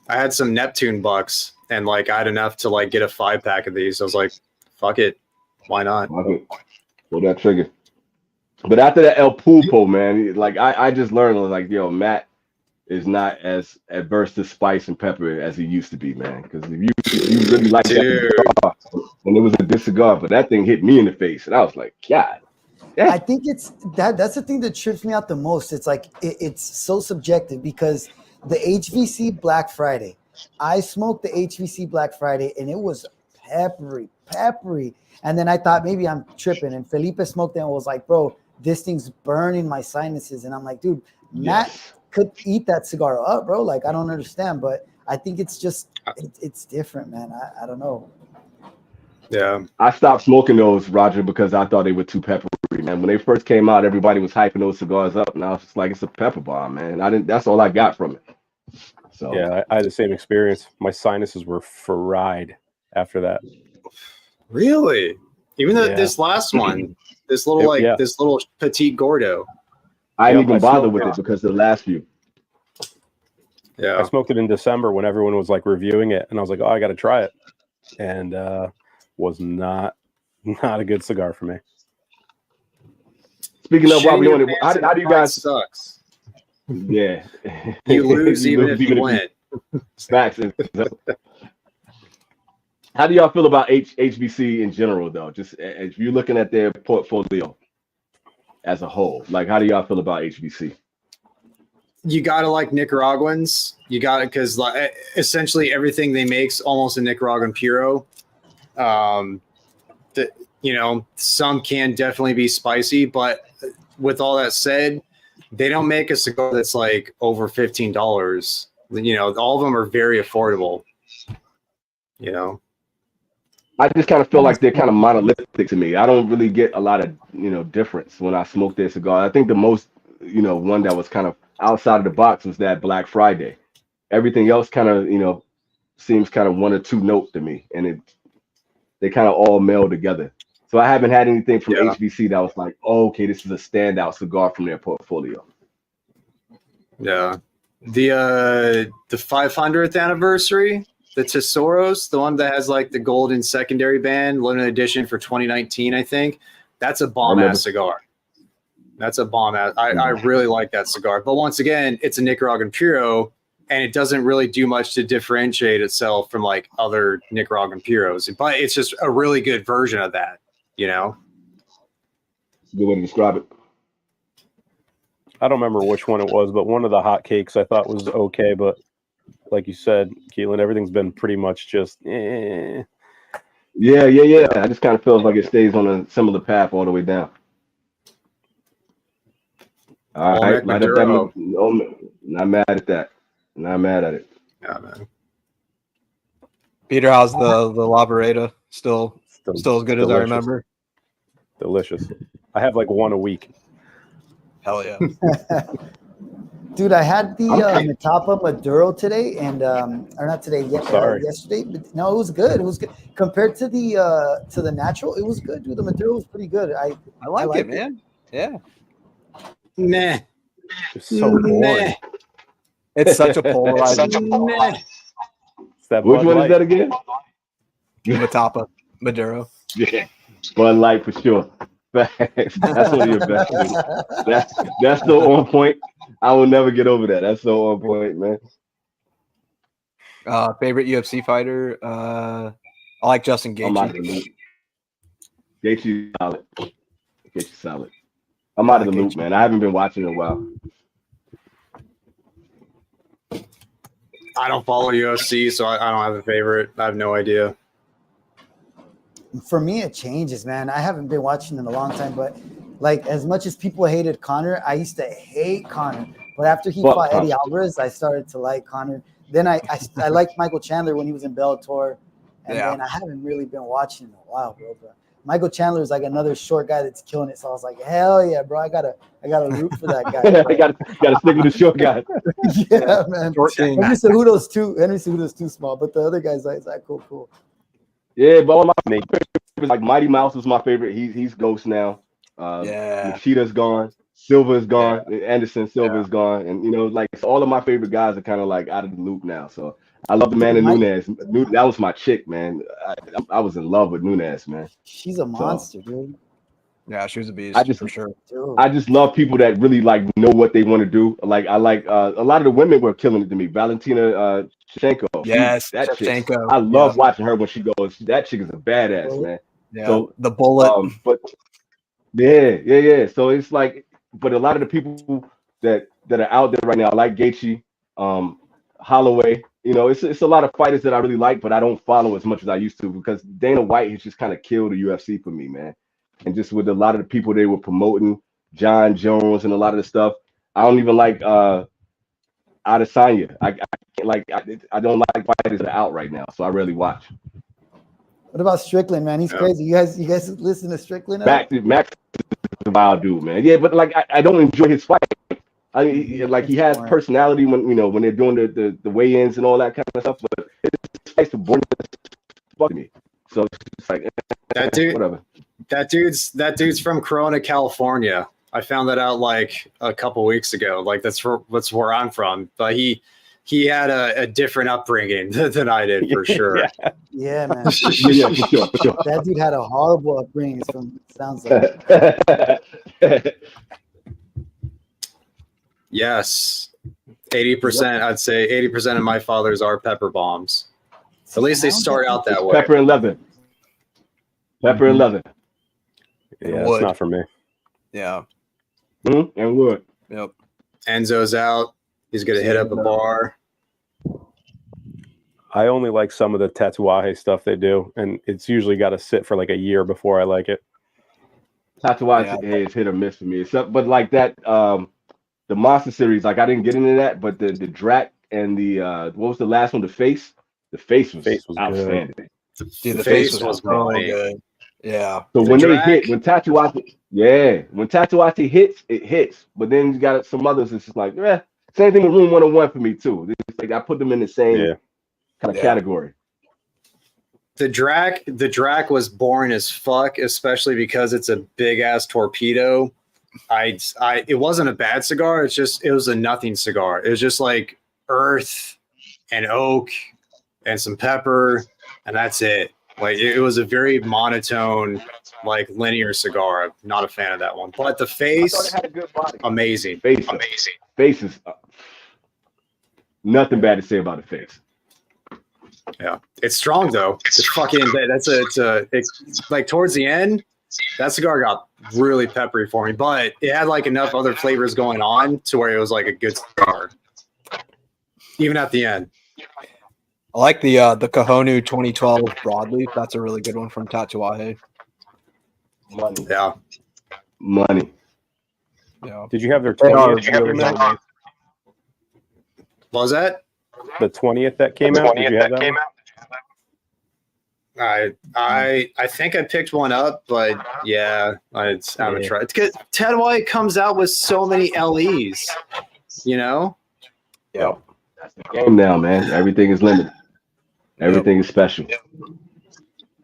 I had some Neptune bucks, and like I had enough to like get a 5-pack of these. I was like, "Fuck it, why not?" Pull that trigger. But after that El Pulpo, man, like I just learned, like, Matt is not as adverse to spice and pepper as he used to be, man. Because if you really like that cigar, and it was a good cigar, but that thing hit me in the face, and I was like, God. Yeah. I think that's the thing that trips me out the most. It's like it's so subjective because the HVC Black Friday, I smoked the HVC Black Friday and it was peppery. And then I thought maybe I'm tripping. And Felipe smoked it and was like, bro, this thing's burning my sinuses. And I'm like, dude, Matt could eat that cigar up, bro. Like, I don't understand. But I think it's just, it's different, man. I don't know. Yeah. I stopped smoking those, Roger, because I thought they were too peppery, man. When they first came out, everybody was hyping those cigars up, and I was just like, it's a pepper bomb, man. That's all I got from it. So yeah, I had the same experience. My sinuses were fried after that. Really? Even though this last one, this little this little petite Gordo. I didn't even bother with it because of the last few. Yeah. I smoked it in December when everyone was like reviewing it, and I was like, oh, I got to try it. And was not a good cigar for me. Speaking of, while we on it, how do you guys sucks? Yeah, you lose even if you win. Facts. How do y'all feel about HBC in general, though? Just if you're looking at their portfolio as a whole, like, how do y'all feel about HBC? You gotta like Nicaraguans. You got it because essentially everything they make's almost a Nicaraguan puro. you know, some can definitely be spicy, but with all that said, they don't make a cigar that's like over $15. You know, all of them are very affordable. You know, I just kind of feel like they're kind of monolithic to me. I don't really get a lot of, you know, difference when I smoke their cigar. I think the most, you know, one that was kind of outside of the box was that Black Friday. Everything else kind of, you know, seems kind of one or two note to me, and they kind of all meld together. So I haven't had anything from HBC that was like, oh, okay, this is a standout cigar from their portfolio. Yeah, the 500th anniversary, the Tesoros, the one that has like the golden secondary band, limited edition for 2019, I think. That's a bomb ass cigar. That's a bomb ass. I really like that cigar. But once again, it's a Nicaraguan Puro, and it doesn't really do much to differentiate itself from like other Nicaraguan Puros. But it's just a really good version of that, you know? Good way to describe it. I don't remember which one it was, but one of the hot cakes I thought was okay. But like you said, Kilan, everything's been pretty much just Yeah. I just kind of feels like it stays on a similar path all the way down. All right, light up that. No, not mad at that. Not mad at it. Yeah, man. Peter, how's the Laboreta? Still as good as I remember. Delicious. I have like one a week. Hell yeah. Dude, I had the Atabey Maduro today, and or not today, yesterday. But no, it was good. It was good compared to the natural. It was good, dude. The Maduro was pretty good. I like it, man. Yeah. Nah. It's so boring. It's such a polarizing. It's that Which Bud one Light. is that again? Atabey Maduro. Yeah, Bud Light for sure. That's one of your best things. That's so on point. I will never get over that. That's so on point, man. Favorite UFC fighter? I like Justin Gaethje. Gaethje solid. Gaethje solid. I'm out of the loop, man. I haven't been watching in a while. I don't follow UFC, so I don't have a favorite. I have no idea. For me, it changes, man. I haven't been watching in a long time, but like as much as people hated Conor, I used to hate Conor. But after he fought Eddie Alvarez, I started to like Conor. Then I liked Michael Chandler when he was in Bellator, and then I haven't really been watching in a while, bro. But Michael Chandler is like another short guy that's killing it. So I was like, hell yeah, bro. I gotta root for that guy. I gotta stick with the short guy. Yeah, man. Henry Cejudo's too small, but the other guy's like cool. Yeah, but all my favorites, like Mighty Mouse was my favorite. He's ghost now. Machita's gone. Silva is gone. Anderson Silva is gone. And you know, like all of my favorite guys are kind of like out of the loop now. So I love the man in Nunes. That was my chick, man. I was in love with Nunes, man. She's a monster, dude. Yeah, she was a beast for sure. Dude. I just love people that really like know what they want to do. Like I like a lot of the women were killing it to me. Valentina Shevchenko. Yes, that Shevchenko. chick. I love watching her when she goes. That chick is a badass, man. Yeah, so the bullet. But yeah. So it's like, but a lot of the people that are out there right now, like Gaethje, Holloway. You know, it's a lot of fighters that I really like, but I don't follow as much as I used to because Dana White has just kind of killed the UFC for me, man. And just with a lot of the people they were promoting, John Jones and a lot of the stuff, I don't even like Adesanya. I don't like fighters that are out right now, so I rarely watch. What about Strickland, man? He's crazy. You guys listen to Strickland? Max is a wild dude, man. Yeah, but like I don't enjoy his fight. He has personality when they're doing the weigh-ins and all that kind of stuff, but his fights are boring as fuck to me. So it's like that dude, whatever. That dude's from Corona, California. I found that out like a couple weeks ago. Like that's where I'm from. But he had a different upbringing than I did for sure. Yeah, man. Yeah, for sure. That dude had a horrible upbringing. Sounds like. Yes, 80%. I'd say 80% of my fathers are pepper bombs. At least they start out that way. Pepper and leather. Pepper and leather. Yeah, it's not for me. Yeah. And wood. Yep. Enzo's out. He's gonna hit up a bar. I only like some of the Tatuaje stuff they do, and it's usually got to sit for like a year before I like it. Tatuaje is hit or miss for me. But like that, the Monster series, like I didn't get into that, but the Drac and the what was the last one? The Face was outstanding. Good. Dude, the face was really good. Yeah. So when Tatuaje hits, it hits. But then you got some others. It's just like, same thing with Room 101 for me too. It's like I put them in the same kind of category. The Drac was boring as fuck, especially because it's a big ass torpedo. It wasn't a bad cigar. It was a nothing cigar. It was just like earth and oak and some pepper, and that's it. Like it was a very monotone, like linear cigar. I'm not a fan of that one. But the face, had a good body. Amazing. Face is nothing bad to say about the face. Yeah, it's strong though. It's fucking. It's like towards the end, that cigar got really peppery for me, but it had like enough other flavors going on to where it was like a good cigar, even at the end. I like the Kahonu 2012 broadleaf. That's a really good one from Tatuaje. Money. Yeah. Money. Yeah. Did you have their 20th? What was that? The 20th that came out? Did you have that one? I think I picked one up, but yeah, I haven't tried. Because Tatuaje comes out with so many LEs, you know? Yeah. That's the game now, man. Everything is limited. Everything is special.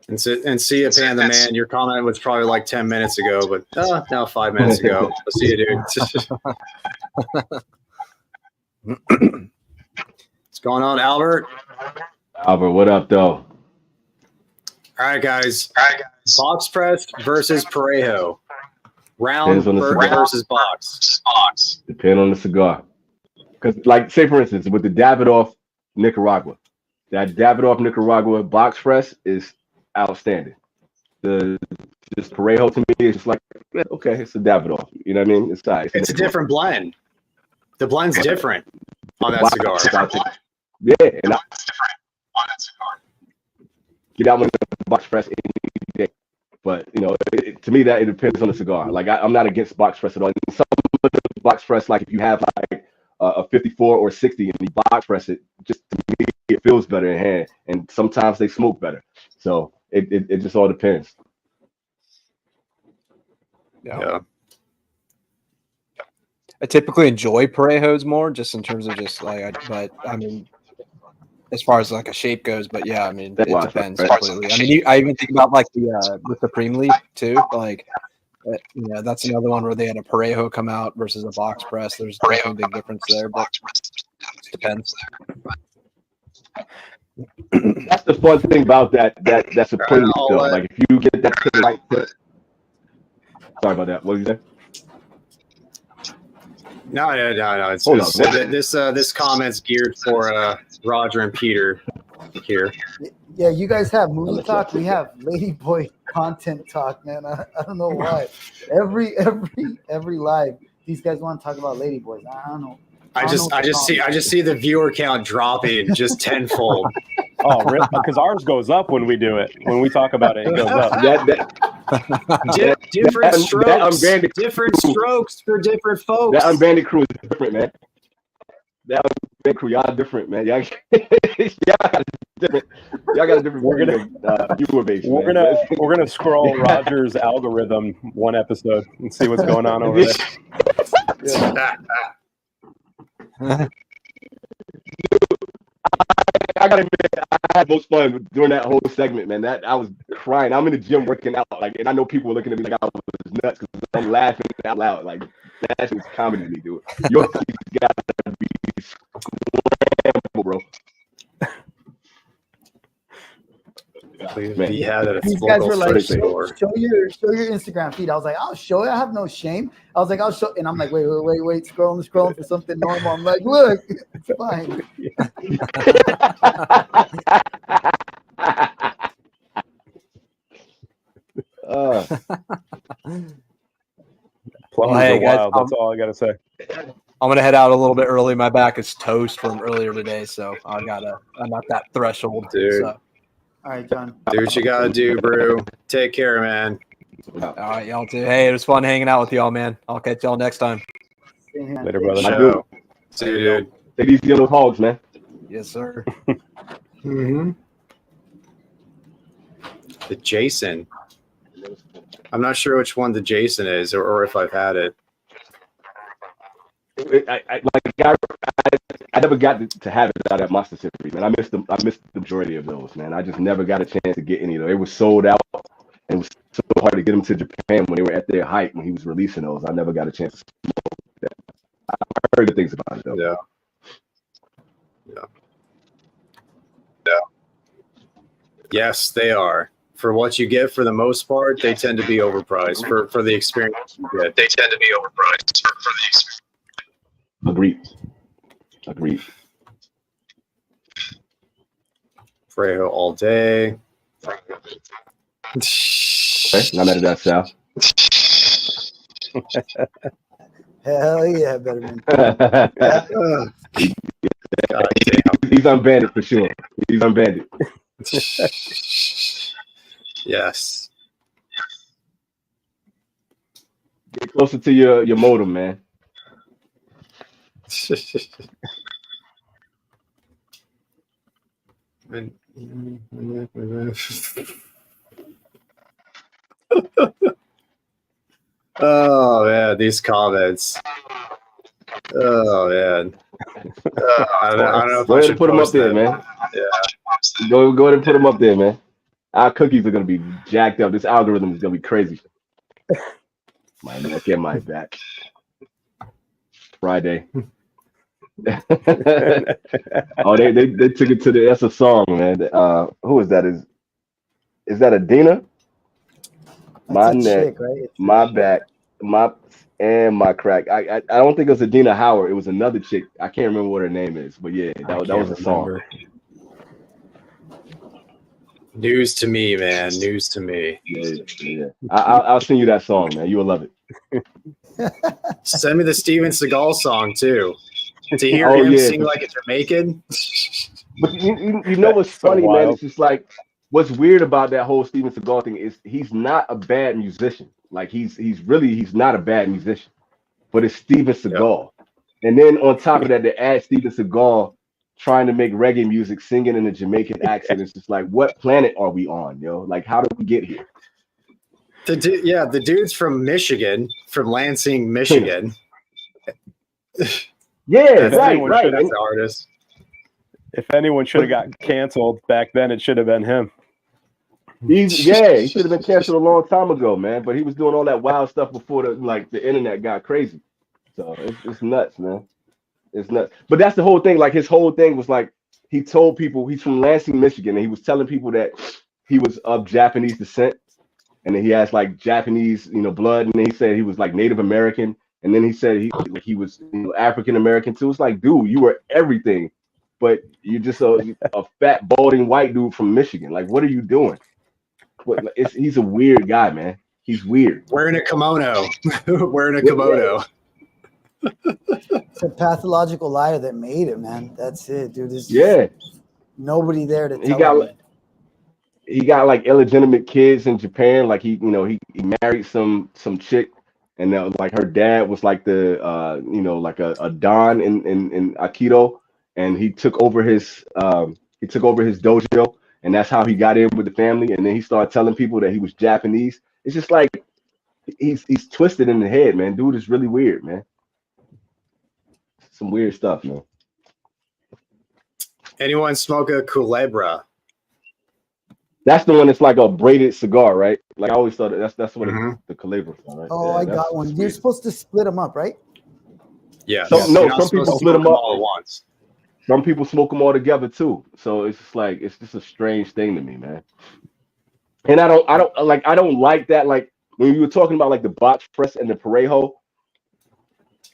And see you, Panda Man. Your comment was probably like 10 minutes ago, but now 5 minutes ago. I'll see you, dude. What's going on, Albert? Albert, what up, though? All right, guys. Box press versus Parejo. Round versus box. Depend on the cigar. Because, like, say for instance, with the Davidoff Nicaragua, that Davidoff Nicaragua box press is outstanding. Just Parejo to me is just like, okay, it's a Davidoff. You know what I mean? It's nice. It's a different blend. The blend's different on that cigar. Yeah, and get out with the box press any day. But you know, to me, that it depends on the cigar. Like I'm not against box press at all. Some of the box press, like if you have like a 54 or 60 and you box press it, just to me, it feels better in hand. And sometimes they smoke better. So it just all depends. Yeah. I typically enjoy Parejos more, just in terms of just like, but I mean, as far as like a shape goes, but yeah, I mean, it depends completely. I mean, I even think about like the with the Preem Leaf too, like, that's another one where they had a Parejo come out versus a box press. There's definitely a big difference there, but it depends. That's the fun thing about that's a Preem though. Like if you get that to the right foot. Sorry about that. What did you say? No. It's this comment's geared for Roger and Peter here. Yeah, you guys have movie talk. We have Ladyboy content talk, man. I don't know why. Every live, these guys want to talk about Ladyboys. I don't know. I just see the viewer count dropping just tenfold. Oh, really? Because ours goes up when we do it. When we talk about it, it goes up. Different strokes for different folks. That unbanded crew is different, man. That unbanded crew, y'all different, man. Y'all got a different viewer base. We're gonna scroll Roger's algorithm one episode and see what's going on over there. I gotta admit, I had most fun during that whole segment, man. That I was crying. I'm in the gym working out, like, and I know people were looking at me like I was nuts because I'm laughing out loud. Like that's just comedy to me, dude. Your gotta be scrambled, bro. Man. These guys were like, show your Instagram feed. I was like, I'll show it. I have no shame. I was like, I'll show, and I'm like, wait, scrolling for something normal. I'm like, look, it's fine. Plumbers are wild. That's all I gotta say. I'm gonna head out a little bit early. My back is toast from earlier today, so I'm at that threshold. Dude. So. All right, John. Do what you gotta do, Brew. Take care, man. All right, y'all too. Hey, it was fun hanging out with y'all, man. I'll catch y'all next time. Later, brother. Show. See you, dude. Take these yellow hogs, man. Yes, sir. Mm-hmm. The Jason. I'm not sure which one the Jason is, or if I've had it. I never got to have it out at Monster Series, man. I missed the majority of those, man. I just never got a chance to get any of those. They were sold out, and it was so hard to get them to Japan when they were at their height when he was releasing those. I never got a chance to smoke that. I heard good things about it, though. Yeah. Yes, they are. For what you get, for the most part, they tend to be overpriced. For the experience you get, they tend to be overpriced for the experience. Agreed. Frejo all day. Okay, not mad at that, Sal. Hell yeah, better man. God damn. He's unbanded for sure. He's unbanded. Yes. Get closer to your modem, man. Oh man, these comments. Oh man. I don't know if Go I ahead should and put them up there, man. Yeah. Go ahead and put them up there, man. Our cookies are gonna be jacked up. This algorithm is gonna be crazy. My neck and my back. Friday. Oh, they took it to the that's a song, man. Who is that? Is that Adina? My neck, chick, right? my back, my crack. I don't think it was Adina Howard. It was another chick. I can't remember what her name is, but yeah, that was a song. News to me, man. News to me. Yeah. I'll send you that song, man. You will love it. Send me the Steven Seagal song too. To hear him sing like a Jamaican. But you know what's funny, man? It's just like what's weird about that whole Steven Seagal thing is he's not a bad musician. Like he's not a bad musician, but it's Steven Seagal. Yep. And then on top of that, they add Steven Seagal trying to make reggae music, singing in a Jamaican accent. It's just like, what planet are we on, yo? Like, how did we get here? The dude's from Michigan, from Lansing, Michigan. Yeah, right. That's the artist. If anyone should have got canceled back then, it should have been him. He should have been canceled a long time ago, man. But he was doing all that wild stuff before the internet got crazy. So it's nuts, man. It's nuts. But that's the whole thing. Like his whole thing was like he told people he's from Lansing, Michigan, and he was telling people that he was of Japanese descent, and then he has like Japanese, blood, and then he said he was like Native American, and then he said he was African American too. It's like, dude, you were everything, but you're just a fat, balding white dude from Michigan. Like, what are you doing? He's a weird guy, man. He's weird. Wearing a kimono. Wearing a kimono. It's a pathological liar that made it, man. That's it, dude. There's nobody there to tell him. He got like illegitimate kids in Japan. Like he married some chick, and like her dad was like the like a don in Aikido, and he took over his dojo, and that's how he got in with the family. And then he started telling people that he was Japanese. It's just like he's twisted in the head, man. Dude is really weird, man. Some weird stuff, man. Anyone smoke a Culebra? That's the one that's like a braided cigar, right? Like I always thought that's what the Culebra is, right? Oh, I got one. You're supposed to split them up, right? Yeah. Some people split them up all at once. Some people smoke them all together too. So it's just like it's just a strange thing to me, man. And I don't like that. Like when you were talking about like the box press and the Parejo,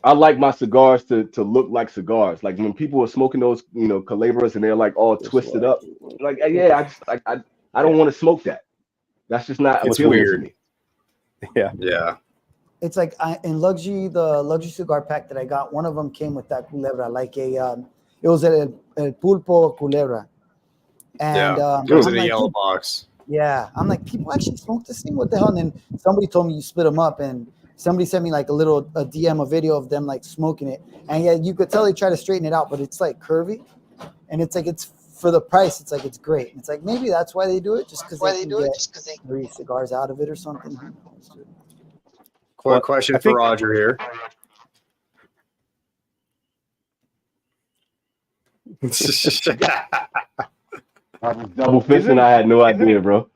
I like my cigars to look like cigars. Like when people are smoking those, Culebras and they're like all twisted up. Like, I don't want to smoke that. That's just not it's appealing weird to me. Yeah. Yeah. It's like in the luxury cigar pack that I got, one of them came with that culebra, like it was a pulpo culebra. And it was in a like, yellow box. Yeah, I'm like, people actually smoke this thing? What the hell? And then somebody told me you split them up, and somebody sent me like a DM, a video of them like smoking it, and yeah, you could tell they try to straighten it out, but it's like curvy, and it's like it's for the price, it's like it's great. And it's like maybe that's why they do it, just because they get 3 cigars out of it or something. Quick question for Roger here. Double fisting, I had no idea, bro.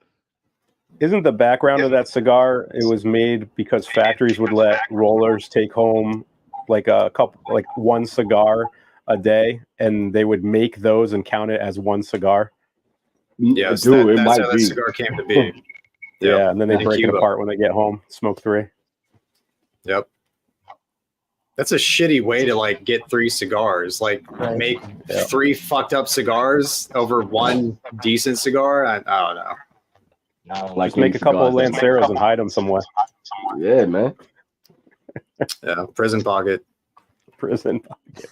Isn't the background of that cigar, it was made because factories would let rollers take home like one cigar a day, and they would make those and count it as one cigar? Yes, Dude, that's how that cigar came to be. Yeah, and then they break it apart when they get home, smoke 3. Yep. That's a shitty way to like get 3 cigars. Like make 3 fucked up cigars over one decent cigar. I don't know. Like make a couple of Lanceros and hide them somewhere. Yeah, man. Yeah, prison pocket. Prison pocket.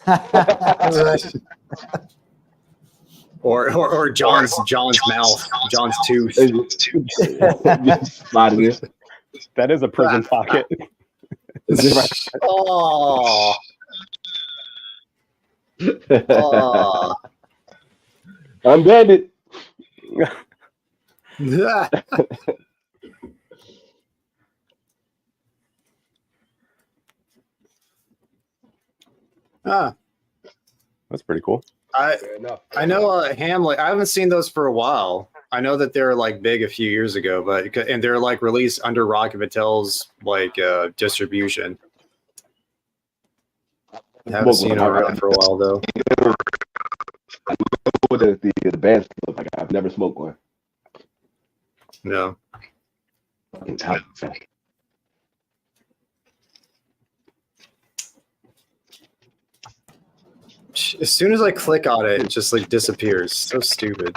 or John's mouth, John's tooth. That is a prison pocket. Oh. I'm bandit. That's pretty cool. I know Hamlet. I haven't seen those for a while. I know that they're like big a few years ago, and they're like released under Rocky Patel's like distribution. I haven't seen them around for a while though. I know what the bands look like. I've never smoked one. No. As soon as I click on it, it just like disappears. So stupid.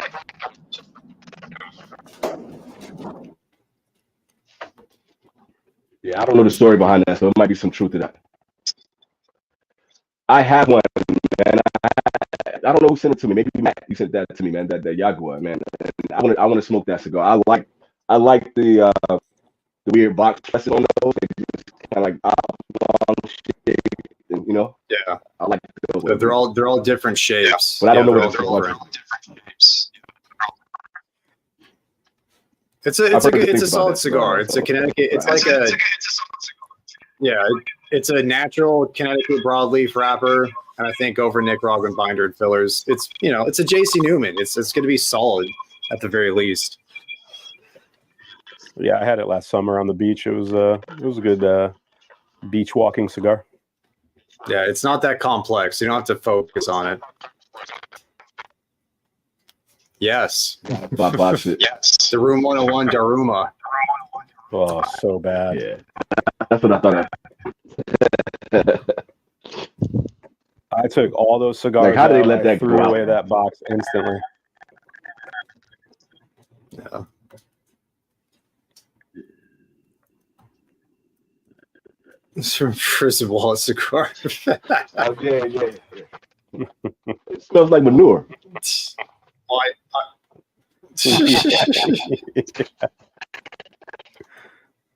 Yeah, I don't know the story behind that, so it might be some truth to that. I have one, man. I don't know who sent it to me. Maybe Matt, you sent that to me, man. That Jaguar, man. And I want to smoke that cigar. I like the weird box pressing on those. It's kind of like oblong shape, you know. Yeah, I like those. They're all different shapes. But I don't know what they're all different shapes. It's a solid cigar. It's a Connecticut. It's like a it's a natural Connecticut broadleaf wrapper, and I think over Nick Robin binder and fillers. It's it's a JC Newman. It's going to be solid at the very least. Yeah, I had it last summer on the beach. It was a good beach walking cigar. Yeah, it's not that complex. You don't have to focus on it. Yes. Yes. The Room 101 Daruma. Oh, so bad. Yeah. That's what I thought of. I took all those cigars. Like, how did they let that threw go away out? that box instantly. Yeah. It's from Prison Wallet Cigar. Oh, yeah. It smells like manure.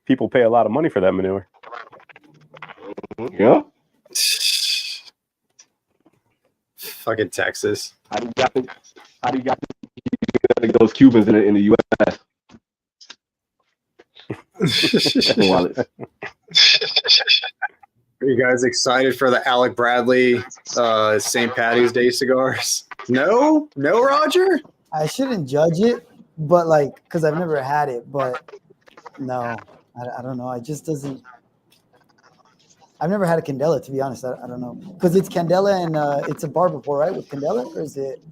People pay a lot of money for that manure. Yeah. Fucking Texas. How do you got like those Cubans in the U.S.? Are you guys excited for the Alec Bradley St. Patty's Day cigars? No, Roger. I shouldn't judge it, but like, because I've never had it, but no, I don't know. It just doesn't. I've never had a Candela, to be honest. I don't know, because it's Candela and it's a barber pole, right? With Candela, or is it?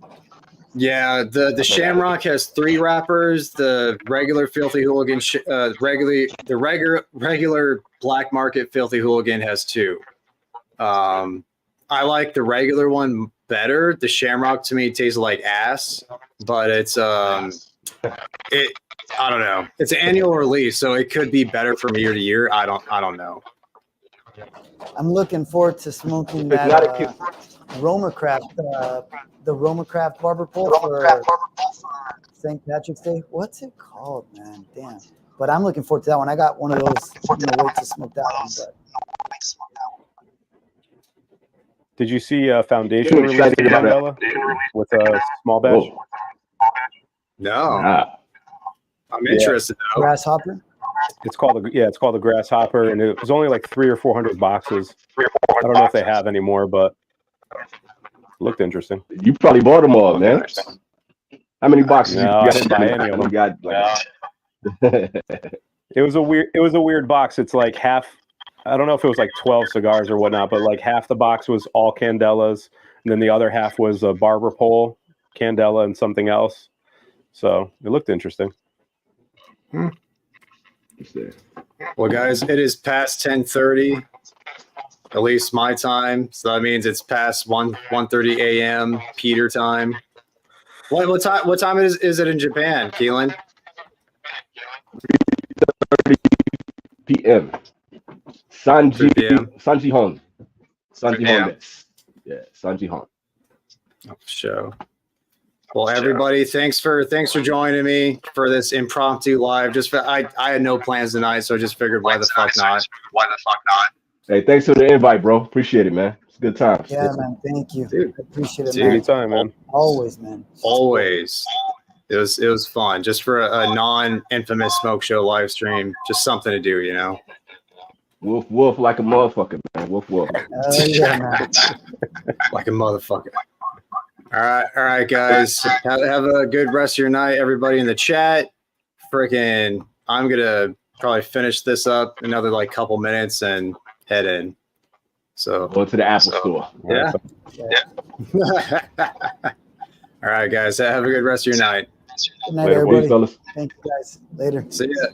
Yeah, the Shamrock has 3 wrappers. The regular Filthy Hooligan, regular Black Market Filthy Hooligan has 2. I like the regular one better. The Shamrock to me tastes like ass, but it's I don't know. It's an annual release, so it could be better from year to year. I don't know. I'm looking forward to smoking It's not a that kid. Roma Craft, the Roma Craft barber pole for St. Patrick's Day. What's it called, man? Damn. But I'm looking forward to that one. I got one of those. I'm gonna wait to smoke that one. But Did you see Foundation You're release excited about that. Candela with a small batch? Whoa. No, Nah. I'm interested though. Grasshopper. It's called the Grasshopper, and it was only like 300 or 400 boxes. I don't know if they have anymore, but it looked interesting. You probably bought them all, man. How many boxes No, I didn't buy any of them. You got, like, It was a weird box. It's like half. I don't know if it was like 12 cigars or whatnot, but like half the box was all Candelas, and then the other half was a barber pole, Candela, and something else. So it looked interesting. Well, guys, it is past 10:30, at least my time. So that means it's past 1:30 a.m. Peter time. What time is it in Japan, Kilan? 3:30 p.m. 3 p.m. Sanji Hon. Sanji Yeah. Hon. Yeah, Sanji Hon. Show. Well, everybody, thanks for joining me for this impromptu live. I had no plans tonight, so I just figured why the fuck not? Hey, thanks for the invite, bro. Appreciate it, man. It's a good time. Yeah, man. Thank you. Dude. I appreciate it, Dude. man. Anytime, man. Always, man. Always. It was fun. Just for a non-infamous smoke show live stream. Just something to do, you know? Wolf like a motherfucker, man. Wolf. Yeah, man. Like a motherfucker. All right, guys. Have a good rest of your night, everybody in the chat. Freaking, I'm gonna probably finish this up another like couple minutes and head in. So Go to the Apple store. yeah. All right, guys. Have a good rest of your night. Good night, Later, everybody. fellas. Thank you, guys. Later. See ya.